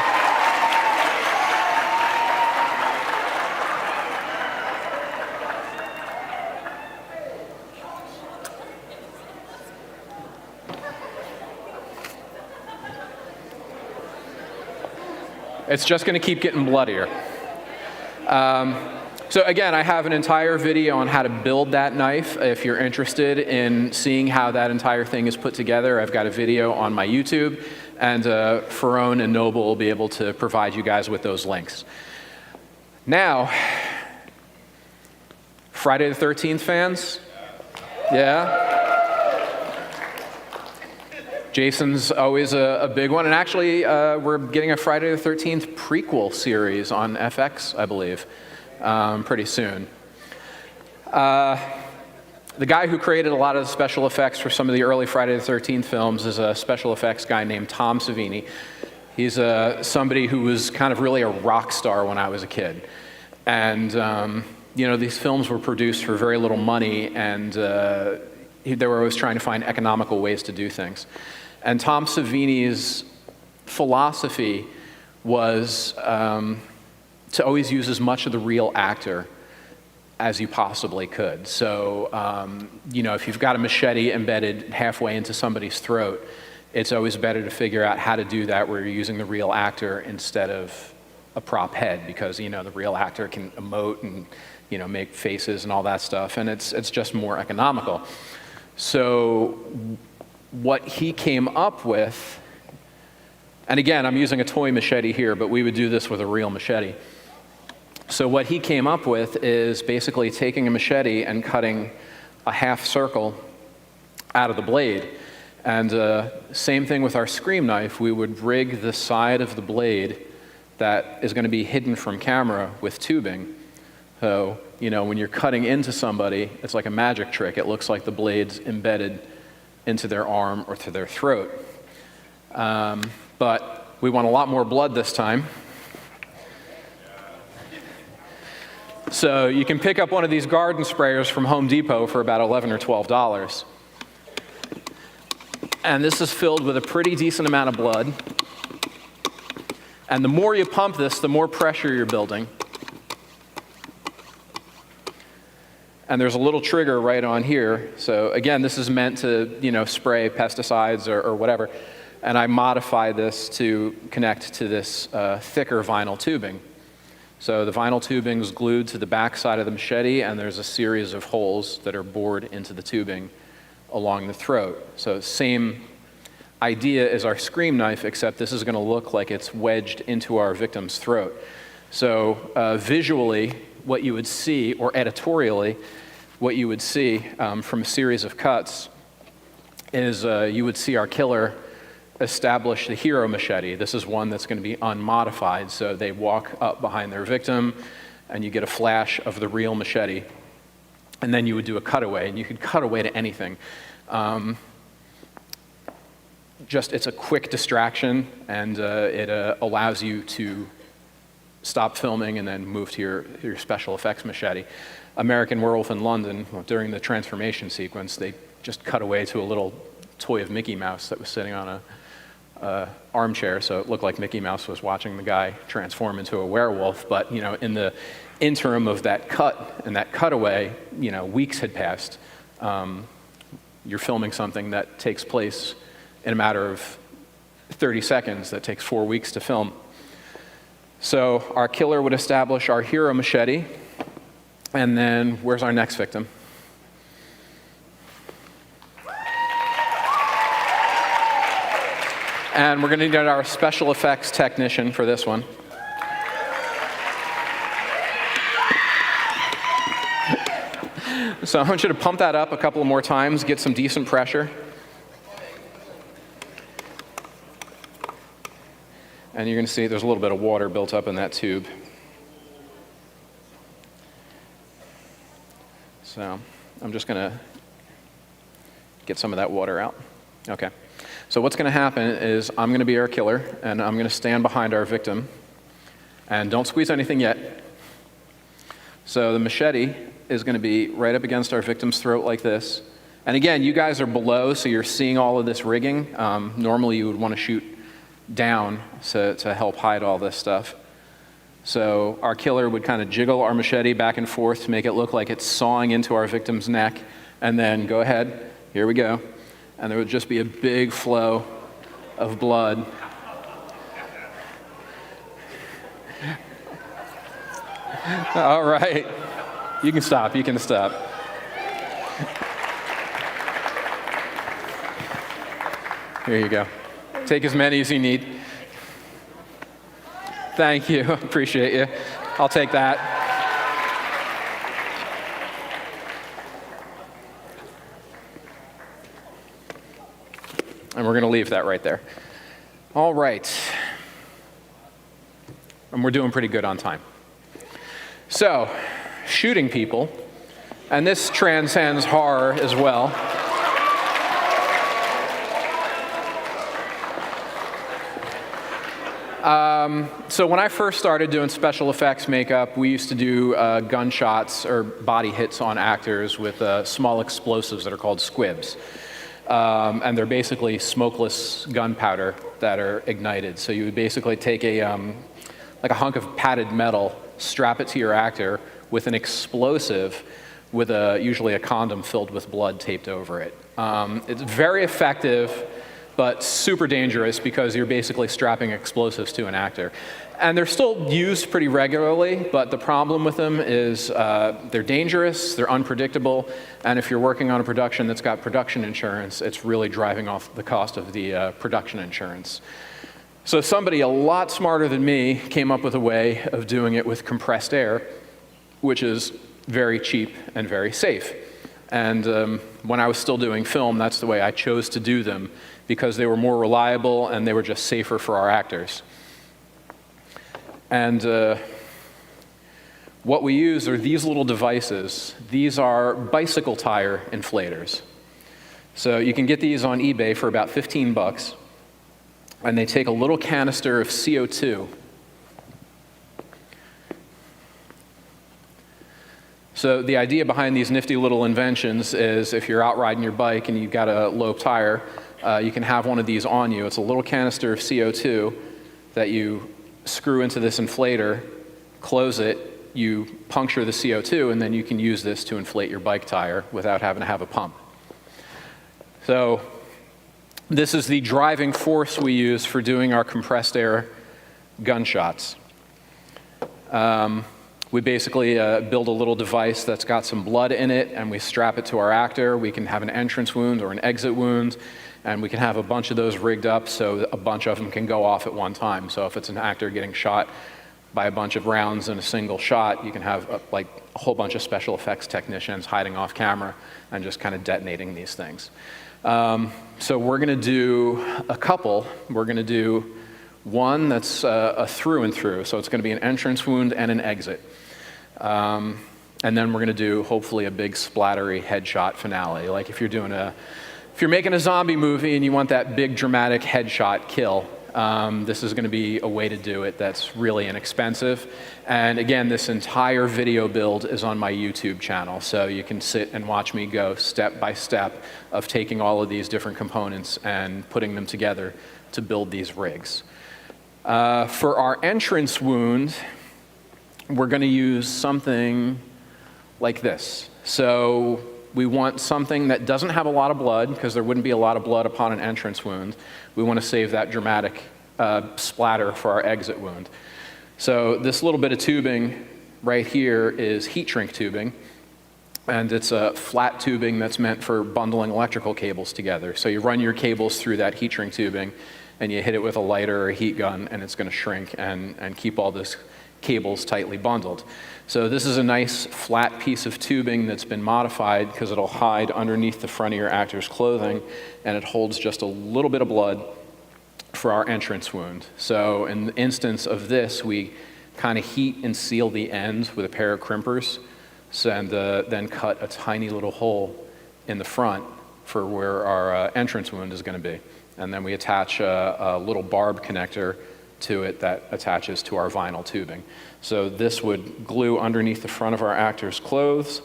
It's just going to keep getting bloodier. So again, I have an entire video on how to build that knife. If you're interested in seeing how that entire thing is put together, I've got a video on my YouTube, and Ferone and Noble will be able to provide you guys with those links. Now, Friday the 13th fans? Yeah? Jason's always a big one, and actually we're getting a Friday the 13th prequel series on FX, I believe, pretty soon. The guy who created a lot of the special effects for some of the early Friday the 13th films is a special effects guy named Tom Savini. He's somebody who was kind of really a rock star when I was a kid. And you know, these films were produced for very little money, and they were always trying to find economical ways to do things. And Tom Savini's philosophy was to always use as much of the real actor as you possibly could. So, you know, if you've got a machete embedded halfway into somebody's throat, it's always better to figure out how to do that where you're using the real actor instead of a prop head, because, you know, the real actor can emote and, you know, make faces and all that stuff, and it's just more economical. So what he came up with, and again, I'm using a toy machete here, but we would do this with a real machete. So what he came up with is basically taking a machete and cutting a half circle out of the blade. And same thing with our Scream knife. We would rig the side of the blade that is going to be hidden from camera with tubing. So, you know, when you're cutting into somebody, it's like a magic trick. It looks like the blade's embedded into their arm or to their throat. But we want a lot more blood this time. So you can pick up one of these garden sprayers from Home Depot for about $11 or $12. And this is filled with a pretty decent amount of blood. And the more you pump this, the more pressure you're building. And there's a little trigger right on here. So again, this is meant to, you know, spray pesticides or whatever. And I modify this to connect to this thicker vinyl tubing. So the vinyl tubing is glued to the back side of the machete, and there's a series of holes that are bored into the tubing along the throat. So same idea as our scream knife, except this is going to look like it's wedged into our victim's throat. So visually, what you would see, or editorially, what you would see from a series of cuts is you would see our killer establish the hero machete. This is one that's going to be unmodified, so they walk up behind their victim, and you get a flash of the real machete. And then you would do a cutaway, and you could cut away to anything. It's a quick distraction, and it allows you to stop filming and then move to your special effects machete. American Werewolf in London, during the transformation sequence, they just cut away to a little toy of Mickey Mouse that was sitting on a armchair, so it looked like Mickey Mouse was watching the guy transform into a werewolf. But you know, in the interim of that cut and that cutaway, you know, weeks had passed. You're filming something that takes place in a matter of 30 seconds that takes 4 weeks to film. So our killer would establish our hero machete, and then where's our next victim? And we're going to need our special effects technician for this one. So I want you to pump that up a couple more times, get some decent pressure. And you're going to see there's a little bit of water built up in that tube. So I'm just going to get some of that water out. Okay. So what's going to happen is I'm going to be our killer, and I'm going to stand behind our victim. And don't squeeze anything yet. So the machete is going to be right up against our victim's throat like this. And again, you guys are below, so you're seeing all of this rigging. Normally you would want to shoot down to help hide all this stuff. So our killer would kind of jiggle our machete back and forth to make it look like it's sawing into our victim's neck, and then go ahead, here we go. And there would just be a big flow of blood. All right, you can stop, you can stop. Here you go. Take as many as you need. Thank you, appreciate you. I'll take that. And we're going to leave that right there. All right. And we're doing pretty good on time. So, shooting people, and this transcends horror as well. So when I first started doing special effects makeup, we used to do gunshots or body hits on actors with small explosives that are called squibs. And they're basically smokeless gunpowder that are ignited. So you would basically take like a hunk of padded metal, strap it to your actor with an explosive with usually a condom filled with blood taped over it. It's very effective, but super dangerous because you're basically strapping explosives to an actor. And they're still used pretty regularly, but the problem with them is they're dangerous, they're unpredictable, and if you're working on a production that's got production insurance, it's really driving off the cost of the production insurance. So somebody a lot smarter than me came up with a way of doing it with compressed air, which is very cheap and very safe. And when I was still doing film, that's the way I chose to do them, because they were more reliable and they were just safer for our actors. And what we use are these little devices. These are bicycle tire inflators. So you can get these on eBay for about 15 bucks. And they take a little canister of CO2. So the idea behind these nifty little inventions is if you're out riding your bike and you've got a low tire, you can have one of these on you. It's a little canister of CO2 that you screw into this inflator, close it, you puncture the CO2, and then you can use this to inflate your bike tire without having to have a pump. So this is the driving force we use for doing our compressed air gunshots. We basically build a little device that's got some blood in it, and we strap it to our actor. We can have an entrance wound or an exit wound, and we can have a bunch of those rigged up so a bunch of them can go off at one time. So if it's an actor getting shot by a bunch of rounds in a single shot, you can have like a whole bunch of special effects technicians hiding off camera and just kind of detonating these things. So we're going to do a couple. We're going to do one that's a through and through. So it's going to be an entrance wound and an exit. And then we're going to do hopefully a big splattery headshot finale. Like if you're making a zombie movie and you want that big dramatic headshot kill, this is going to be a way to do it that's really inexpensive. And again, this entire video build is on my YouTube channel, so you can sit and watch me go step by step of taking all of these different components and putting them together to build these rigs. For our entrance wound, we're going to use something like this. So we want something that doesn't have a lot of blood, because there wouldn't be a lot of blood upon an entrance wound. We want to save that dramatic splatter for our exit wound. So this little bit of tubing right here is heat shrink tubing, and it's a flat tubing that's meant for bundling electrical cables together. So you run your cables through that heat shrink tubing, and you hit it with a lighter or a heat gun, and it's going to shrink and keep all this cables tightly bundled. So this is a nice flat piece of tubing that's been modified because it'll hide underneath the front of your actor's clothing, and it holds just a little bit of blood for our entrance wound. So in the instance of this, we kind of heat and seal the ends with a pair of crimpers, and then cut a tiny little hole in the front for where our entrance wound is going to be. And then we attach a little barb connector to it that attaches to our vinyl tubing. So this would glue underneath the front of our actor's clothes.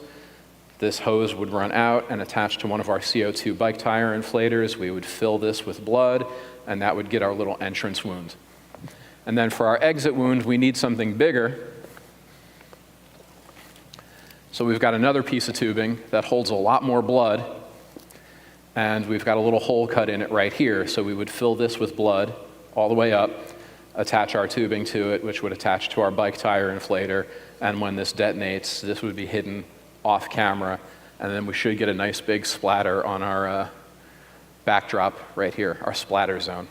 This hose would run out and attach to one of our CO2 bike tire inflators. We would fill this with blood, and that would get our little entrance wound. And then for our exit wound, we need something bigger. So we've got another piece of tubing that holds a lot more blood, and we've got a little hole cut in it right here. So we would fill this with blood all the way up, attach our tubing to it, which would attach to our bike tire inflator, and when this detonates, this would be hidden off camera, and then we should get a nice big splatter on our backdrop right here, our splatter zone.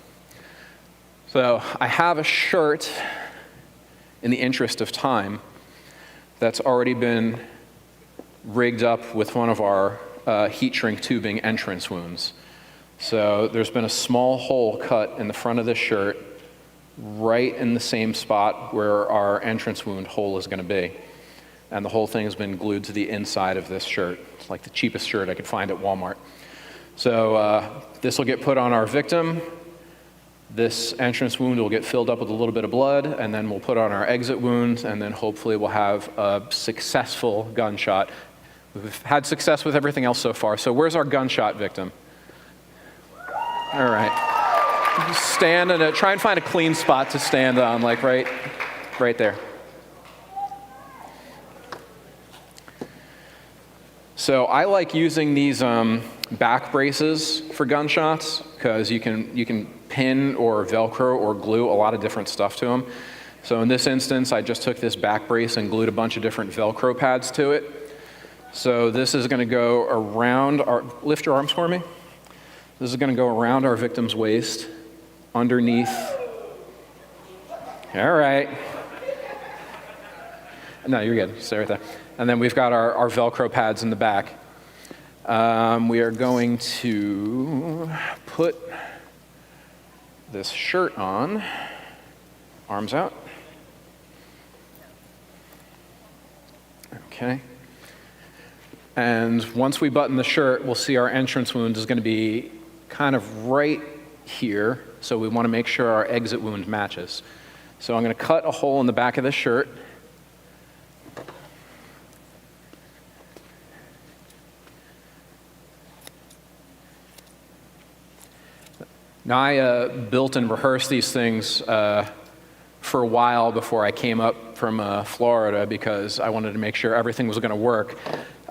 So I have a shirt, in the interest of time, that's already been rigged up with one of our heat shrink tubing entrance wounds. So there's been a small hole cut in the front of this shirt, right in the same spot where our entrance wound hole is going to be. And the whole thing has been glued to the inside of this shirt. It's like the cheapest shirt I could find at Walmart. So this will get put on our victim. This entrance wound will get filled up with a little bit of blood, and then we'll put on our exit wound, and then hopefully we'll have a successful gunshot. We've had success with everything else so far. So where's our gunshot victim? All right. Stand and try and find a clean spot to stand on, like right there. So I like using these back braces for gunshots because you can pin or Velcro or glue a lot of different stuff to them. So in this instance, I just took this back brace and glued a bunch of different Velcro pads to it. So this is going to go around our, lift your arms for me. This is going to go around our victim's waist, underneath. All right. No, you're good. Stay right there. And then we've got our Velcro pads in the back. We are going to put this shirt on, arms out. Okay. And once we button the shirt, we'll see our entrance wound is going to be kind of right here, so we want to make sure our exit wound matches. So I'm going to cut a hole in the back of the shirt. Now, I built and rehearsed these things for a while before I came up from Florida because I wanted to make sure everything was going to work.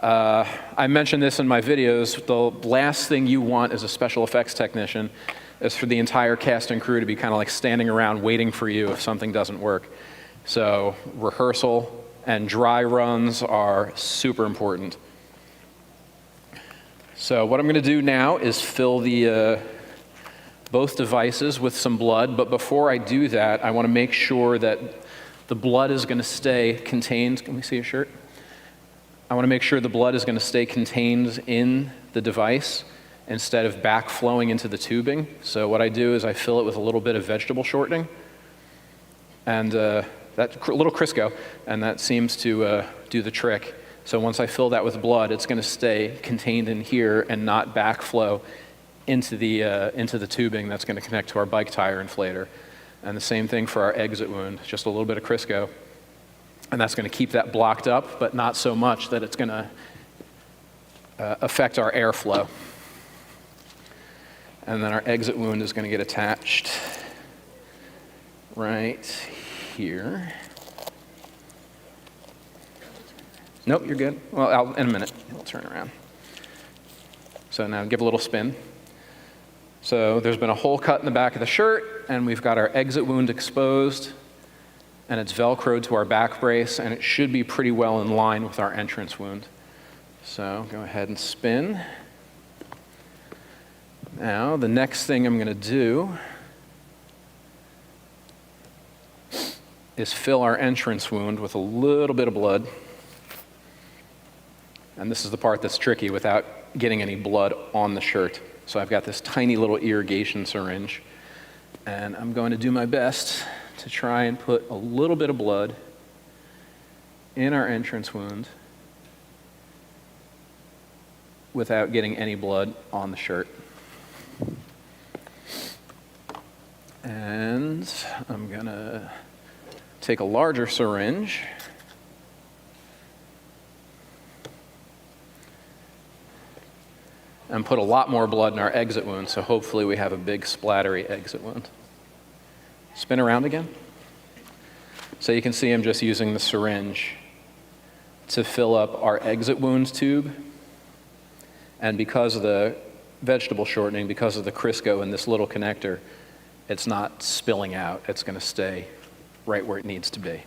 I mentioned this in my videos. The last thing you want as a special effects technician is for the entire cast and crew to be kind of like standing around waiting for you if something doesn't work. So rehearsal and dry runs are super important. So what I'm going to do now is fill the both devices with some blood, but before I do that, I want to make sure that the blood is going to stay contained. Can we see your shirt? I want to make sure the blood is going to stay contained in the device instead of backflowing into the tubing. So what I do is I fill it with a little bit of vegetable shortening and that little Crisco, and that seems to do the trick. So once I fill that with blood, it's going to stay contained in here and not backflow into the tubing that's going to connect to our bike tire inflator. And the same thing for our exit wound, just a little bit of Crisco. And that's going to keep that blocked up, but not so much that it's going to affect our airflow. And then our exit wound is going to get attached right here. Nope, you're good. Well, in a minute, I'll turn around. So now give a little spin. So there's been a hole cut in the back of the shirt, and we've got our exit wound exposed, and it's Velcroed to our back brace, and it should be pretty well in line with our entrance wound. So go ahead and spin. Now, the next thing I'm going to do is fill our entrance wound with a little bit of blood. And this is the part that's tricky without getting any blood on the shirt. So I've got this tiny little irrigation syringe, and I'm going to do my best to try and put a little bit of blood in our entrance wound without getting any blood on the shirt. And I'm going to take a larger syringe and put a lot more blood in our exit wound, so hopefully we have a big splattery exit wound. Spin around again. So you can see I'm just using the syringe to fill up our exit wound tube. And because of the vegetable shortening, because of the Crisco in this little connector, it's not spilling out. It's going to stay right where it needs to be.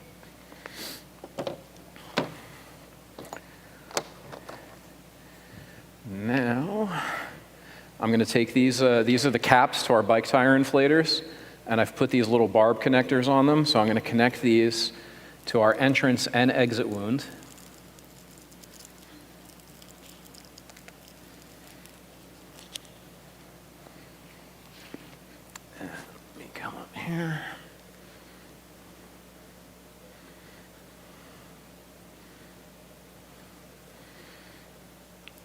Now, I'm going to take these are the caps to our bike tire inflators, and I've put these little barb connectors on them, so I'm going to connect these to our entrance and exit wound. Let me come up here.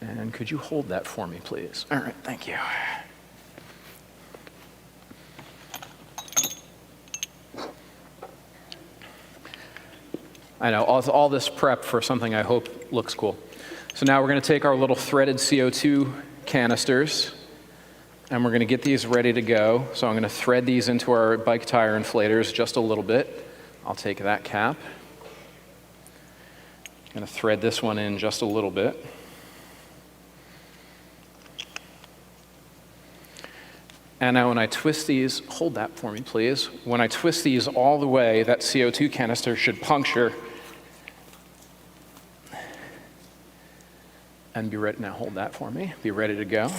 And could you hold that for me, please? All right, thank you. I know, all this prep for something I hope looks cool. So now we're going to take our little threaded CO2 canisters, and we're going to get these ready to go. So I'm going to thread these into our bike tire inflators just a little bit. I'll take that cap. I'm going to thread this one in just a little bit. And now when I twist these, hold that for me, please. When I twist these all the way, that CO2 canister should puncture and be ready. Now hold that for me. Be ready to go.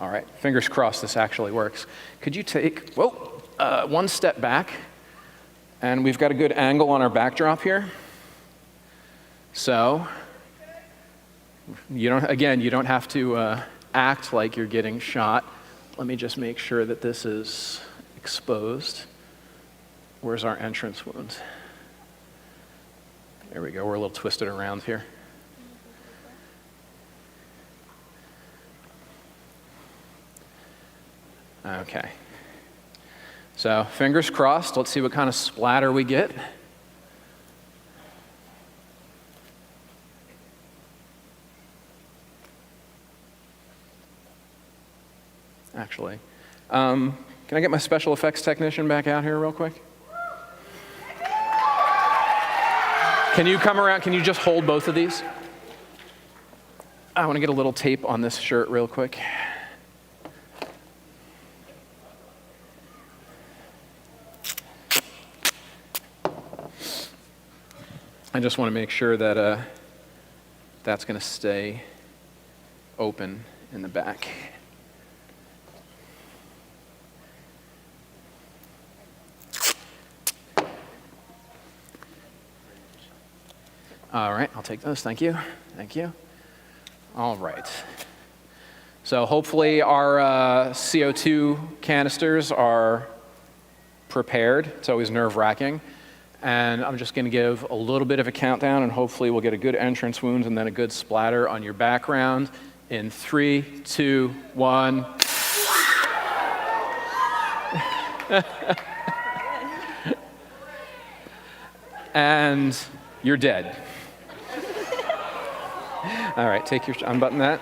All right, fingers crossed this actually works. Could you take, one step back, and we've got a good angle on our backdrop here. So, you don't have to act like you're getting shot. let me just make sure that this is exposed. Where's our entrance wound? There we go, we're a little twisted around here. Okay. So fingers crossed, let's see what kind of splatter we get. Actually, can I get my special effects technician back out here real quick? Can you come around, can you just hold both of these? I want to get a little tape on this shirt real quick. I just want to make sure that that's going to stay open in the back. All right, I'll take those. Thank you. Thank you. All right. So hopefully our CO2 canisters are prepared. It's always nerve-wracking. And I'm just going to give a little bit of a countdown, and hopefully we'll get a good entrance wound and then a good splatter on your background. In 3, 2, 1. And you're dead. All right, take your, unbutton that.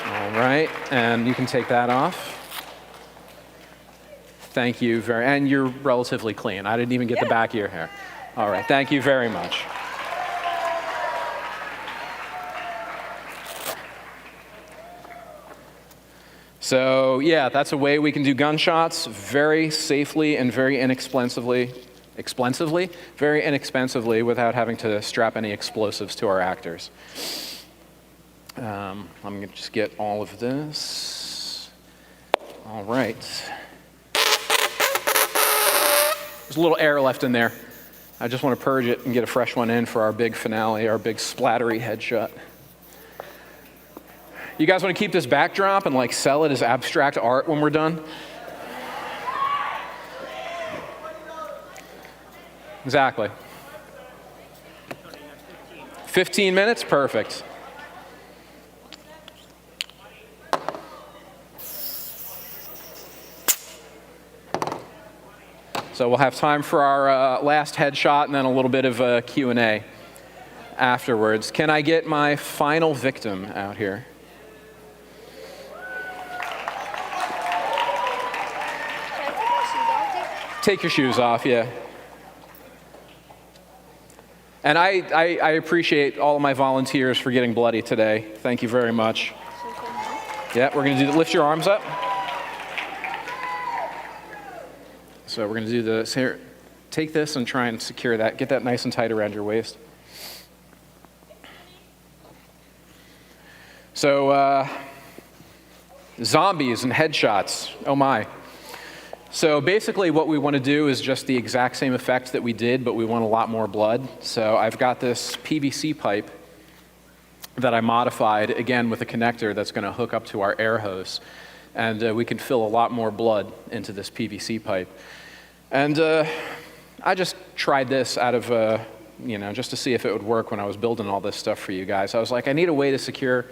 All right, and you can take that off. Thank you very, and you're relatively clean. I didn't even get the back of your hair. All right, thank you very much. So yeah, that's a way we can do gunshots very safely and very inexpensively without having to strap any explosives to our actors. I'm gonna just get all of this. All right. There's a little air left in there. I just want to purge it and get a fresh one in for our big finale, our big splattery headshot. You guys want to keep this backdrop and like sell it as abstract art when we're done? Exactly. 15 minutes? Perfect. So we'll have time for our last headshot and then a little bit of a Q&A afterwards. Can I get my final victim out here? Take your shoes off, yeah. And I appreciate all of my volunteers for getting bloody today. Thank you very much. Yeah, we're gonna lift your arms up. So we're gonna do this here. Take this and try and secure that. Get that nice and tight around your waist. So, zombies and headshots, oh my. So basically what we want to do is just the exact same effect that we did, but we want a lot more blood. So I've got this PVC pipe that I modified, again, with a connector that's going to hook up to our air hose. And we can fill a lot more blood into this PVC pipe. And I just tried this out of, just to see if it would work when I was building all this stuff for you guys. I was like, I need a way to secure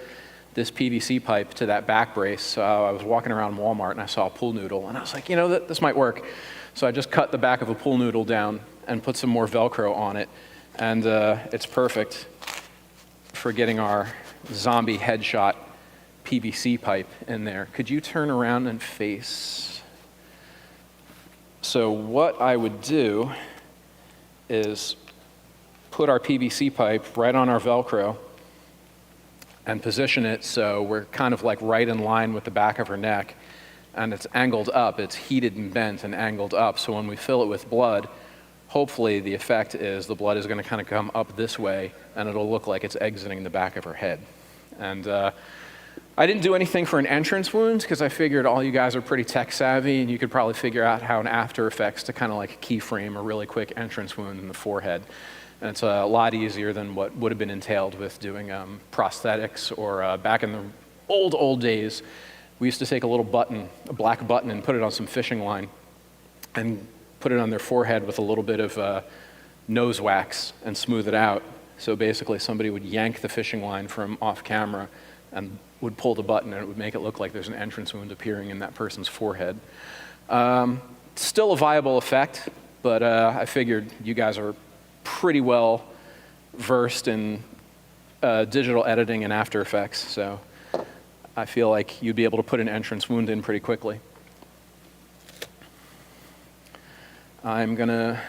this PVC pipe to that back brace. So I was walking around Walmart and I saw a pool noodle and I was like, this might work. So I just cut the back of a pool noodle down and put some more Velcro on it. And it's perfect for getting our zombie headshot PVC pipe in there. Could you turn around and face? So what I would do is put our PVC pipe right on our Velcro and position it so we're kind of like right in line with the back of her neck, and it's angled up, it's heated and bent and angled up, so when we fill it with blood, hopefully the effect is the blood is going to kind of come up this way and it'll look like it's exiting the back of her head. And I didn't do anything for an entrance wound because I figured all you guys are pretty tech savvy and you could probably figure out how in After Effects to kind of like keyframe a really quick entrance wound in the forehead. And it's a lot easier than what would have been entailed with doing prosthetics, or back in the old days, we used to take a little button, a black button, and put it on some fishing line and put it on their forehead with a little bit of nose wax and smooth it out. So basically somebody would yank the fishing line from off camera and would pull the button, and it would make it look like there's an entrance wound appearing in that person's forehead. Still a viable effect, but I figured you guys are pretty well versed in digital editing and After Effects, so I feel like you'd be able to put an entrance wound in pretty quickly. I'm gonna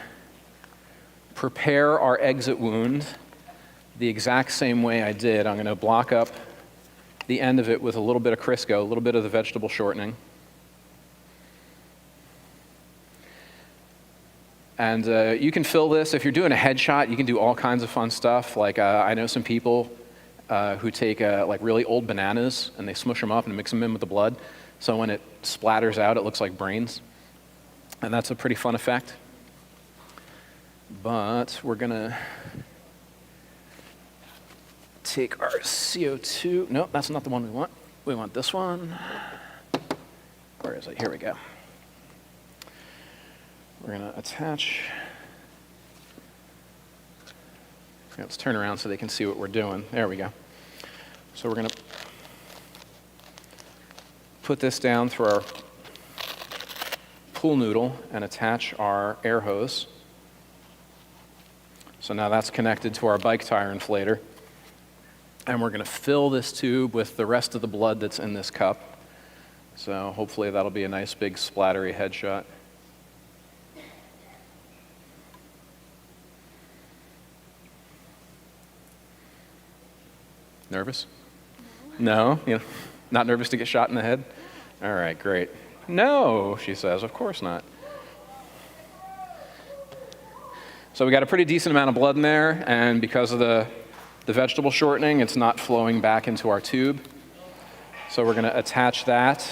prepare our exit wound the exact same way I did. I'm gonna block up the end of it with a little bit of Crisco, a little bit of the vegetable shortening. And you can fill this, if you're doing a headshot, you can do all kinds of fun stuff. Like I know some people who take like really old bananas and they smush them up and mix them in with the blood. So when it splatters out, it looks like brains. And that's a pretty fun effect. But we're gonna take our CO2. No, that's not the one we want. We want this one. Where is it? Here we go. We're gonna attach. Let's turn around so they can see what we're doing. There we go. So we're gonna put this down through our pool noodle and attach our air hose. So now that's connected to our bike tire inflator. And we're gonna fill this tube with the rest of the blood that's in this cup. So hopefully that'll be a nice big splattery headshot. Nervous? No? You know, not nervous to get shot in the head? All right, great. No, she says, of course not. So we got a pretty decent amount of blood in there, and because of the vegetable shortening, it's not flowing back into our tube. So we're gonna attach that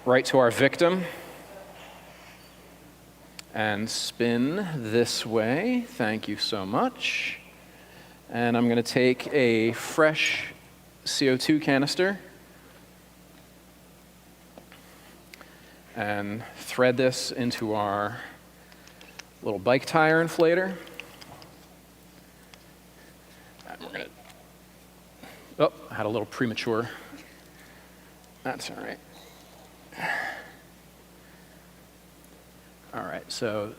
right to our victim and spin this way. Thank you so much. And I'm gonna take a fresh CO2 canister and thread this into our little bike tire inflator. And we're gonna, oh, I had a little premature. That's all right. All right, so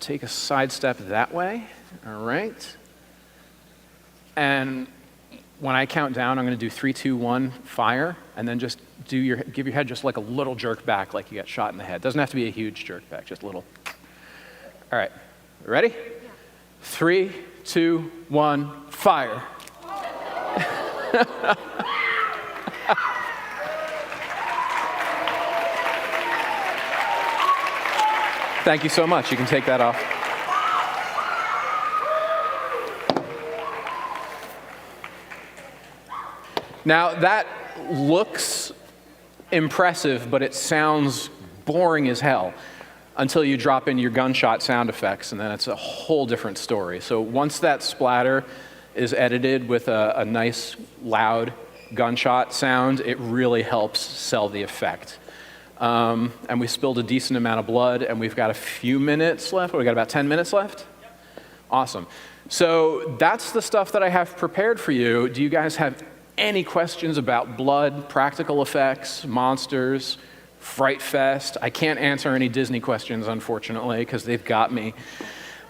take a side step that way, all right. And when I count down, I'm gonna do 3, 2, 1, fire, and then just give your head just like a little jerk back like you got shot in the head. Doesn't have to be a huge jerk back, just a little. All right, ready? Yeah. 3, 2, 1, fire. Thank you so much. You can take that off. Now that looks impressive, but it sounds boring as hell until you drop in your gunshot sound effects, and then it's a whole different story. So once that splatter is edited with a nice loud gunshot sound, it really helps sell the effect. And we spilled a decent amount of blood, and we've got a few minutes left. We got about 10 minutes left? Yep. Awesome. So that's the stuff that I have prepared for you. Do you guys have any questions about blood, practical effects, monsters, Fright Fest? I can't answer any Disney questions, unfortunately, because they've got me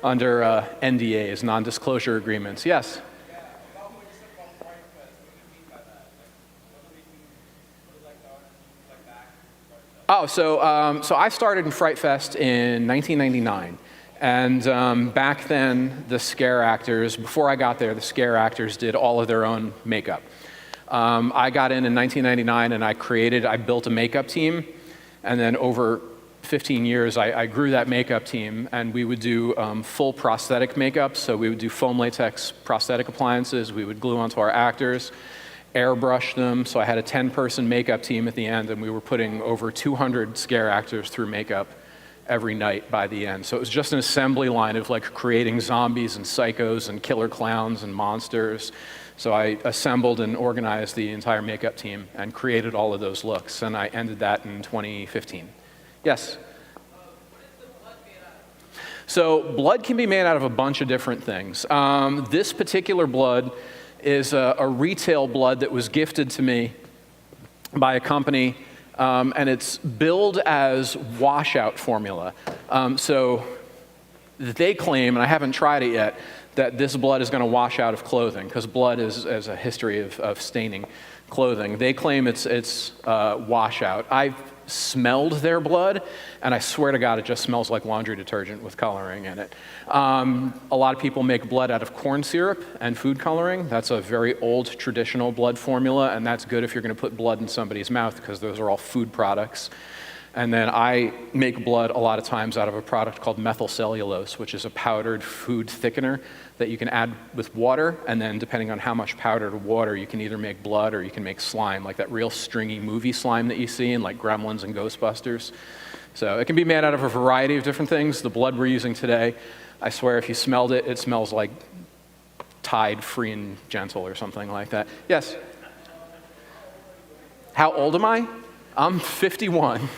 under NDAs, non-disclosure agreements. Yes? Oh, so I started in Fright Fest in 1999. And back then, the scare actors, before I got there, the scare actors did all of their own makeup. I got in 1999 and I built a makeup team. And then over 15 years, I grew that makeup team, and we would do full prosthetic makeup. So we would do foam latex prosthetic appliances. We would glue onto our actors, airbrush them. So I had a 10-person makeup team at the end, and we were putting over 200 scare actors through makeup every night by the end. So it was just an assembly line of like creating zombies and psychos and killer clowns and monsters. So I assembled and organized the entire makeup team and created all of those looks, and I ended that in 2015. Yes? So blood can be made out of a bunch of different things. This particular blood is a retail blood that was gifted to me by a company, and it's billed as washout formula. So they claim, and I haven't tried it yet, that this blood is going to wash out of clothing, because blood is a history of staining clothing. They claim it's washout. I've smelled their blood, and I swear to God, it just smells like laundry detergent with coloring in it. A lot of people make blood out of corn syrup and food coloring. That's a very old traditional blood formula, and that's good if you're going to put blood in somebody's mouth, because those are all food products. And then I make blood a lot of times out of a product called methylcellulose, which is a powdered food thickener that you can add with water, and then depending on how much powdered water, you can either make blood or you can make slime, like that real stringy movie slime that you see in like Gremlins and Ghostbusters. So it can be made out of a variety of different things. The blood we're using today, I swear if you smelled it, it smells like Tide Free and Gentle or something like that. Yes? How old am I? I'm 51.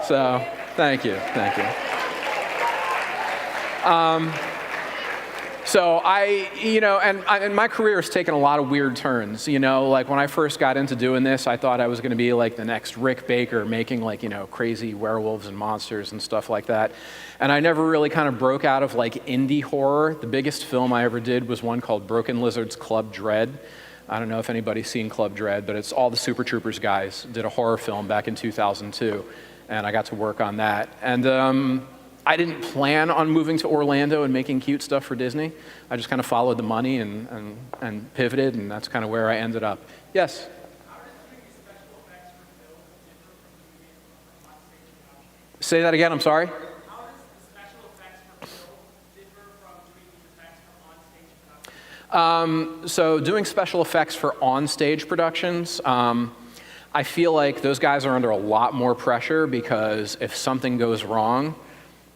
So, thank you. So and my career has taken a lot of weird turns, like when I first got into doing this, I thought I was going to be like the next Rick Baker, making like, crazy werewolves and monsters and stuff like that. And I never really kind of broke out of like indie horror. The biggest film I ever did was one called Broken Lizard's Club Dread. I don't know if anybody's seen Club Dread, but it's all the Super Troopers guys did a horror film back in 2002. And I got to work on that. And I didn't plan on moving to Orlando and making cute stuff for Disney. I just kind of followed the money and pivoted, and that's kind of where I ended up. Yes? Say that again, I'm sorry? So doing special effects for on-stage productions, I feel like those guys are under a lot more pressure, because if something goes wrong,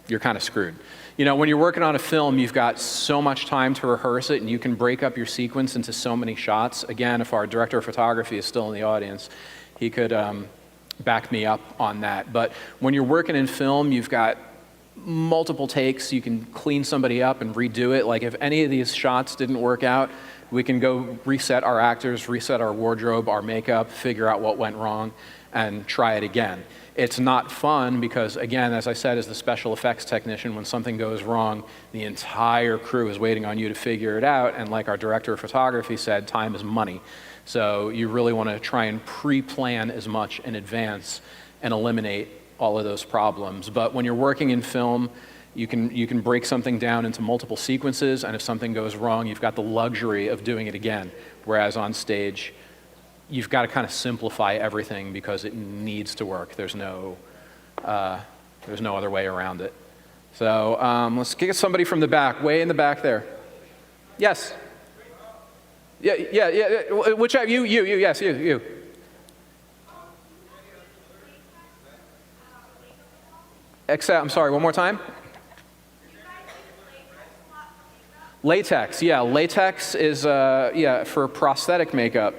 you're kind of screwed. When you're working on a film, you've got so much time to rehearse it, and you can break up your sequence into so many shots. Again, if our director of photography is still in the audience, he could back me up on that. But when you're working in film, you've got multiple takes. You can clean somebody up and redo it. Like if any of these shots didn't work out, we can go reset our actors, reset our wardrobe, our makeup, figure out what went wrong, and try it again. It's not fun because, again, as I said, as the special effects technician, when something goes wrong, the entire crew is waiting on you to figure it out. And like our director of photography said, time is money. So you really want to try and pre-plan as much in advance and eliminate all of those problems. But when you're working in film, you can break something down into multiple sequences, and if something goes wrong, you've got the luxury of doing it again. Whereas on stage, you've got to kind of simplify everything because it needs to work. There's no other way around it. So let's get somebody from the back, way in the back there. Yes. Yeah. Which you? Yes, you. I'm sorry. One more time. Latex. Yeah, latex is for prosthetic makeup.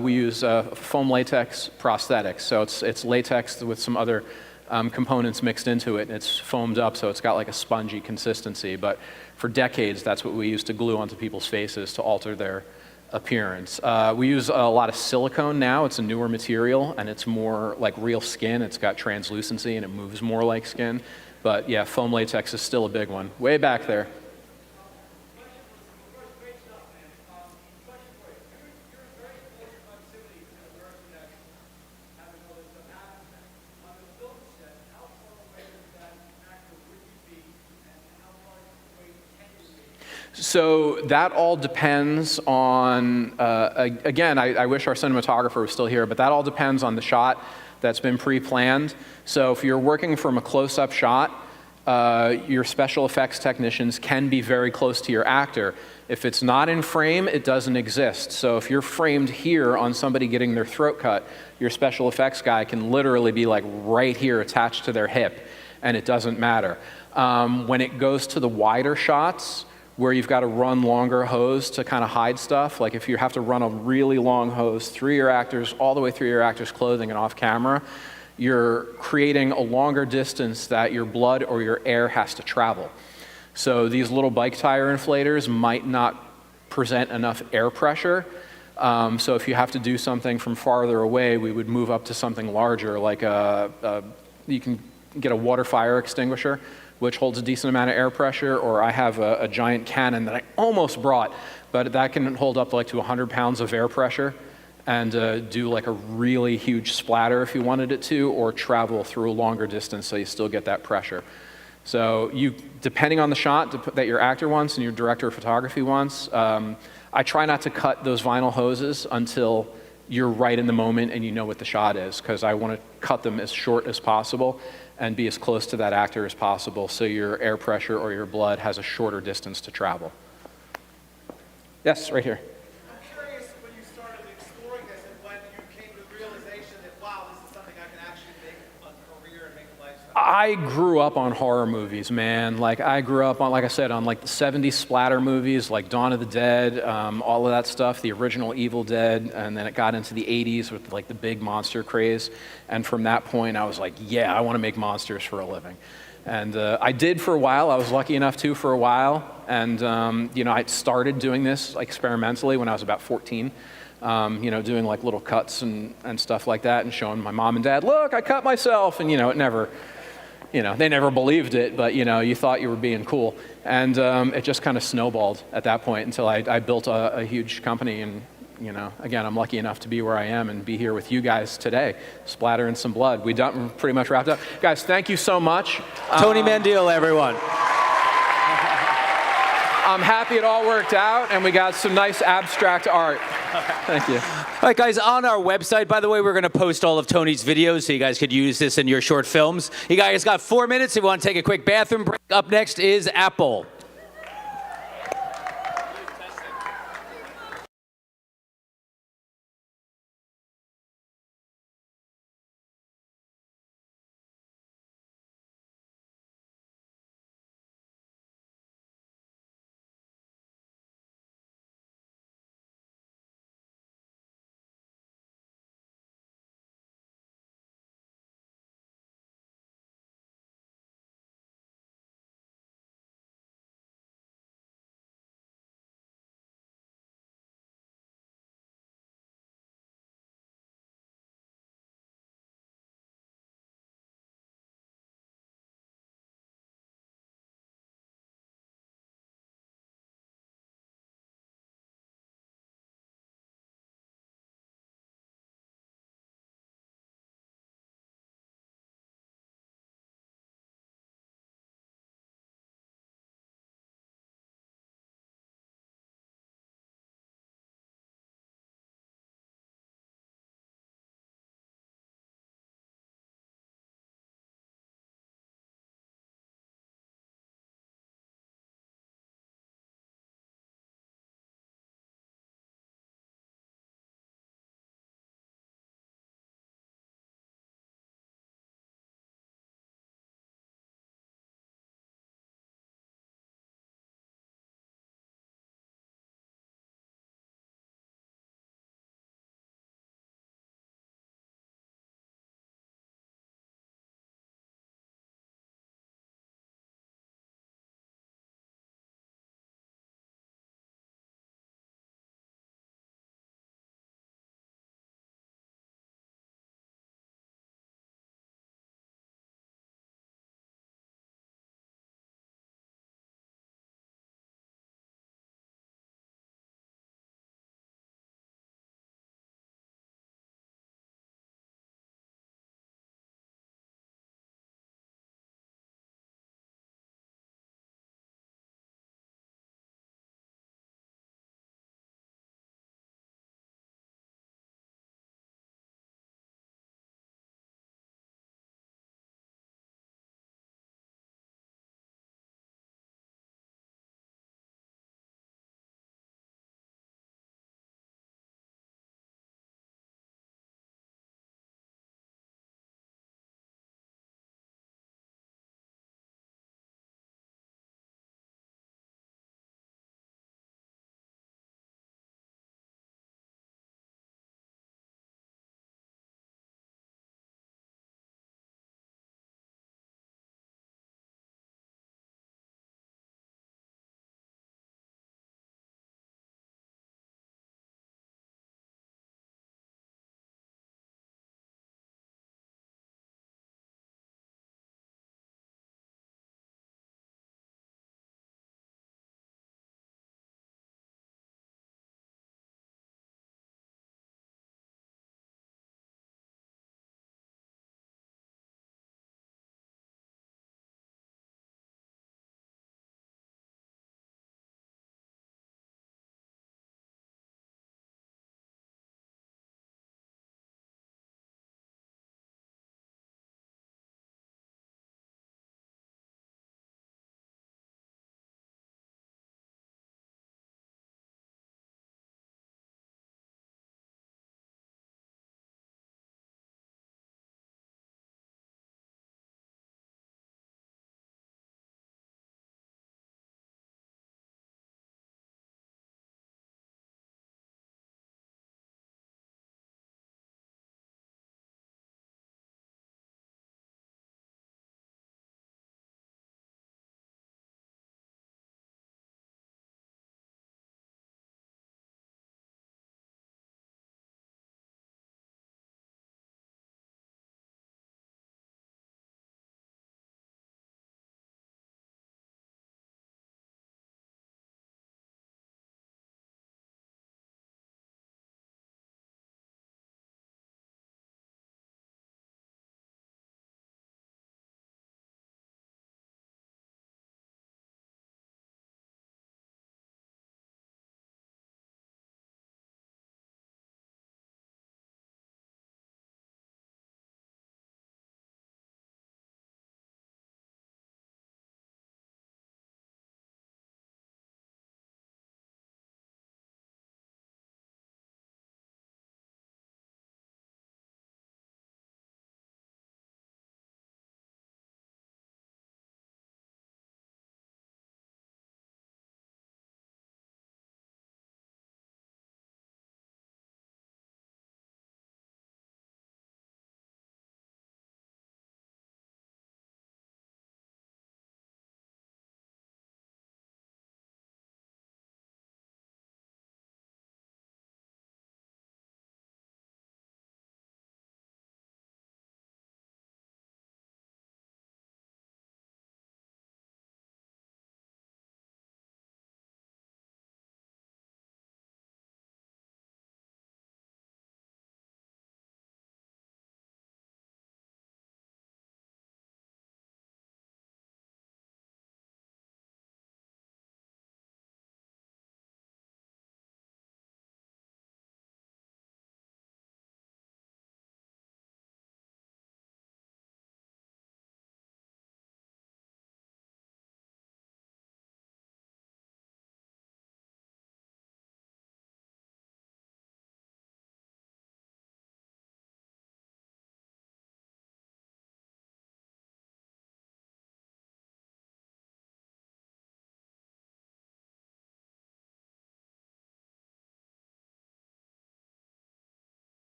We use foam latex prosthetics. So it's latex with some other components mixed into it, and it's foamed up, so it's got like a spongy consistency. But for decades, that's what we used to glue onto people's faces to alter their appearance. We use a lot of silicone now. It's a newer material, and it's more like real skin. It's got translucency, and it moves more like skin. But yeah, foam latex is still a big one. Way back there. So that all depends on, again, I wish our cinematographer was still here, but that all depends on the shot that's been pre-planned. So if you're working from a close-up shot, your special effects technicians can be very close to your actor. If it's not in frame, it doesn't exist. So if you're framed here on somebody getting their throat cut, your special effects guy can literally be like right here attached to their hip. and it doesn't matter. When it goes to the wider shots, where you've got to run longer hose to kind of hide stuff, like if you have to run a really long hose through your actors, all the way through your actors' clothing and off camera, you're creating a longer distance that your blood or your air has to travel. So these little bike tire inflators might not present enough air pressure. So if you have to do something from farther away, we would move up to something larger, like you can get a water fire extinguisher, which holds a decent amount of air pressure, or I have a giant cannon that I almost brought, but that can hold up like to 100 pounds of air pressure and do like a really huge splatter if you wanted it to, or travel through a longer distance so you still get that pressure. So depending on the shot that your actor wants and your director of photography wants, I try not to cut those vinyl hoses until you're right in the moment and you know what the shot is, because I want to cut them as short as possible and be as close to that actor as possible so your air pressure or your blood has a shorter distance to travel. Yes, right here. I'm curious when you started exploring this and when you came to the realization that, wow, this is something I can actually make a career and make a lifestyle. I grew up on horror movies, man. Like I grew up on, like I said, on like the 70s splatter movies, like Dawn of the Dead, all of that stuff, the original Evil Dead, and then it got into the 80s with like the big monster craze. And from that point, I was like, yeah, I want to make monsters for a living. And I did for a while. I was lucky enough to for a while. And you know, I started doing this experimentally when I was about 14. You know, doing like little cuts and stuff like that, and showing my mom and dad, look, I cut myself. And you know, it never. You know, they never believed it, but you know, you thought you were being cool. And it just kind of snowballed at that point until I built a huge company. And you know, again, I'm lucky enough to be where I am and be here with you guys today, splattering some blood. We're pretty much wrapped up. Guys, thank you so much. Tony Mandiel, everyone. I'm happy it all worked out, and we got some nice abstract art. Thank you. All right, guys, on our website, by the way, we're going to post all of Tony's videos so you guys could use this in your short films. You guys got 4 minutes if you want to take a quick bathroom break. Up next is Apple.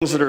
that are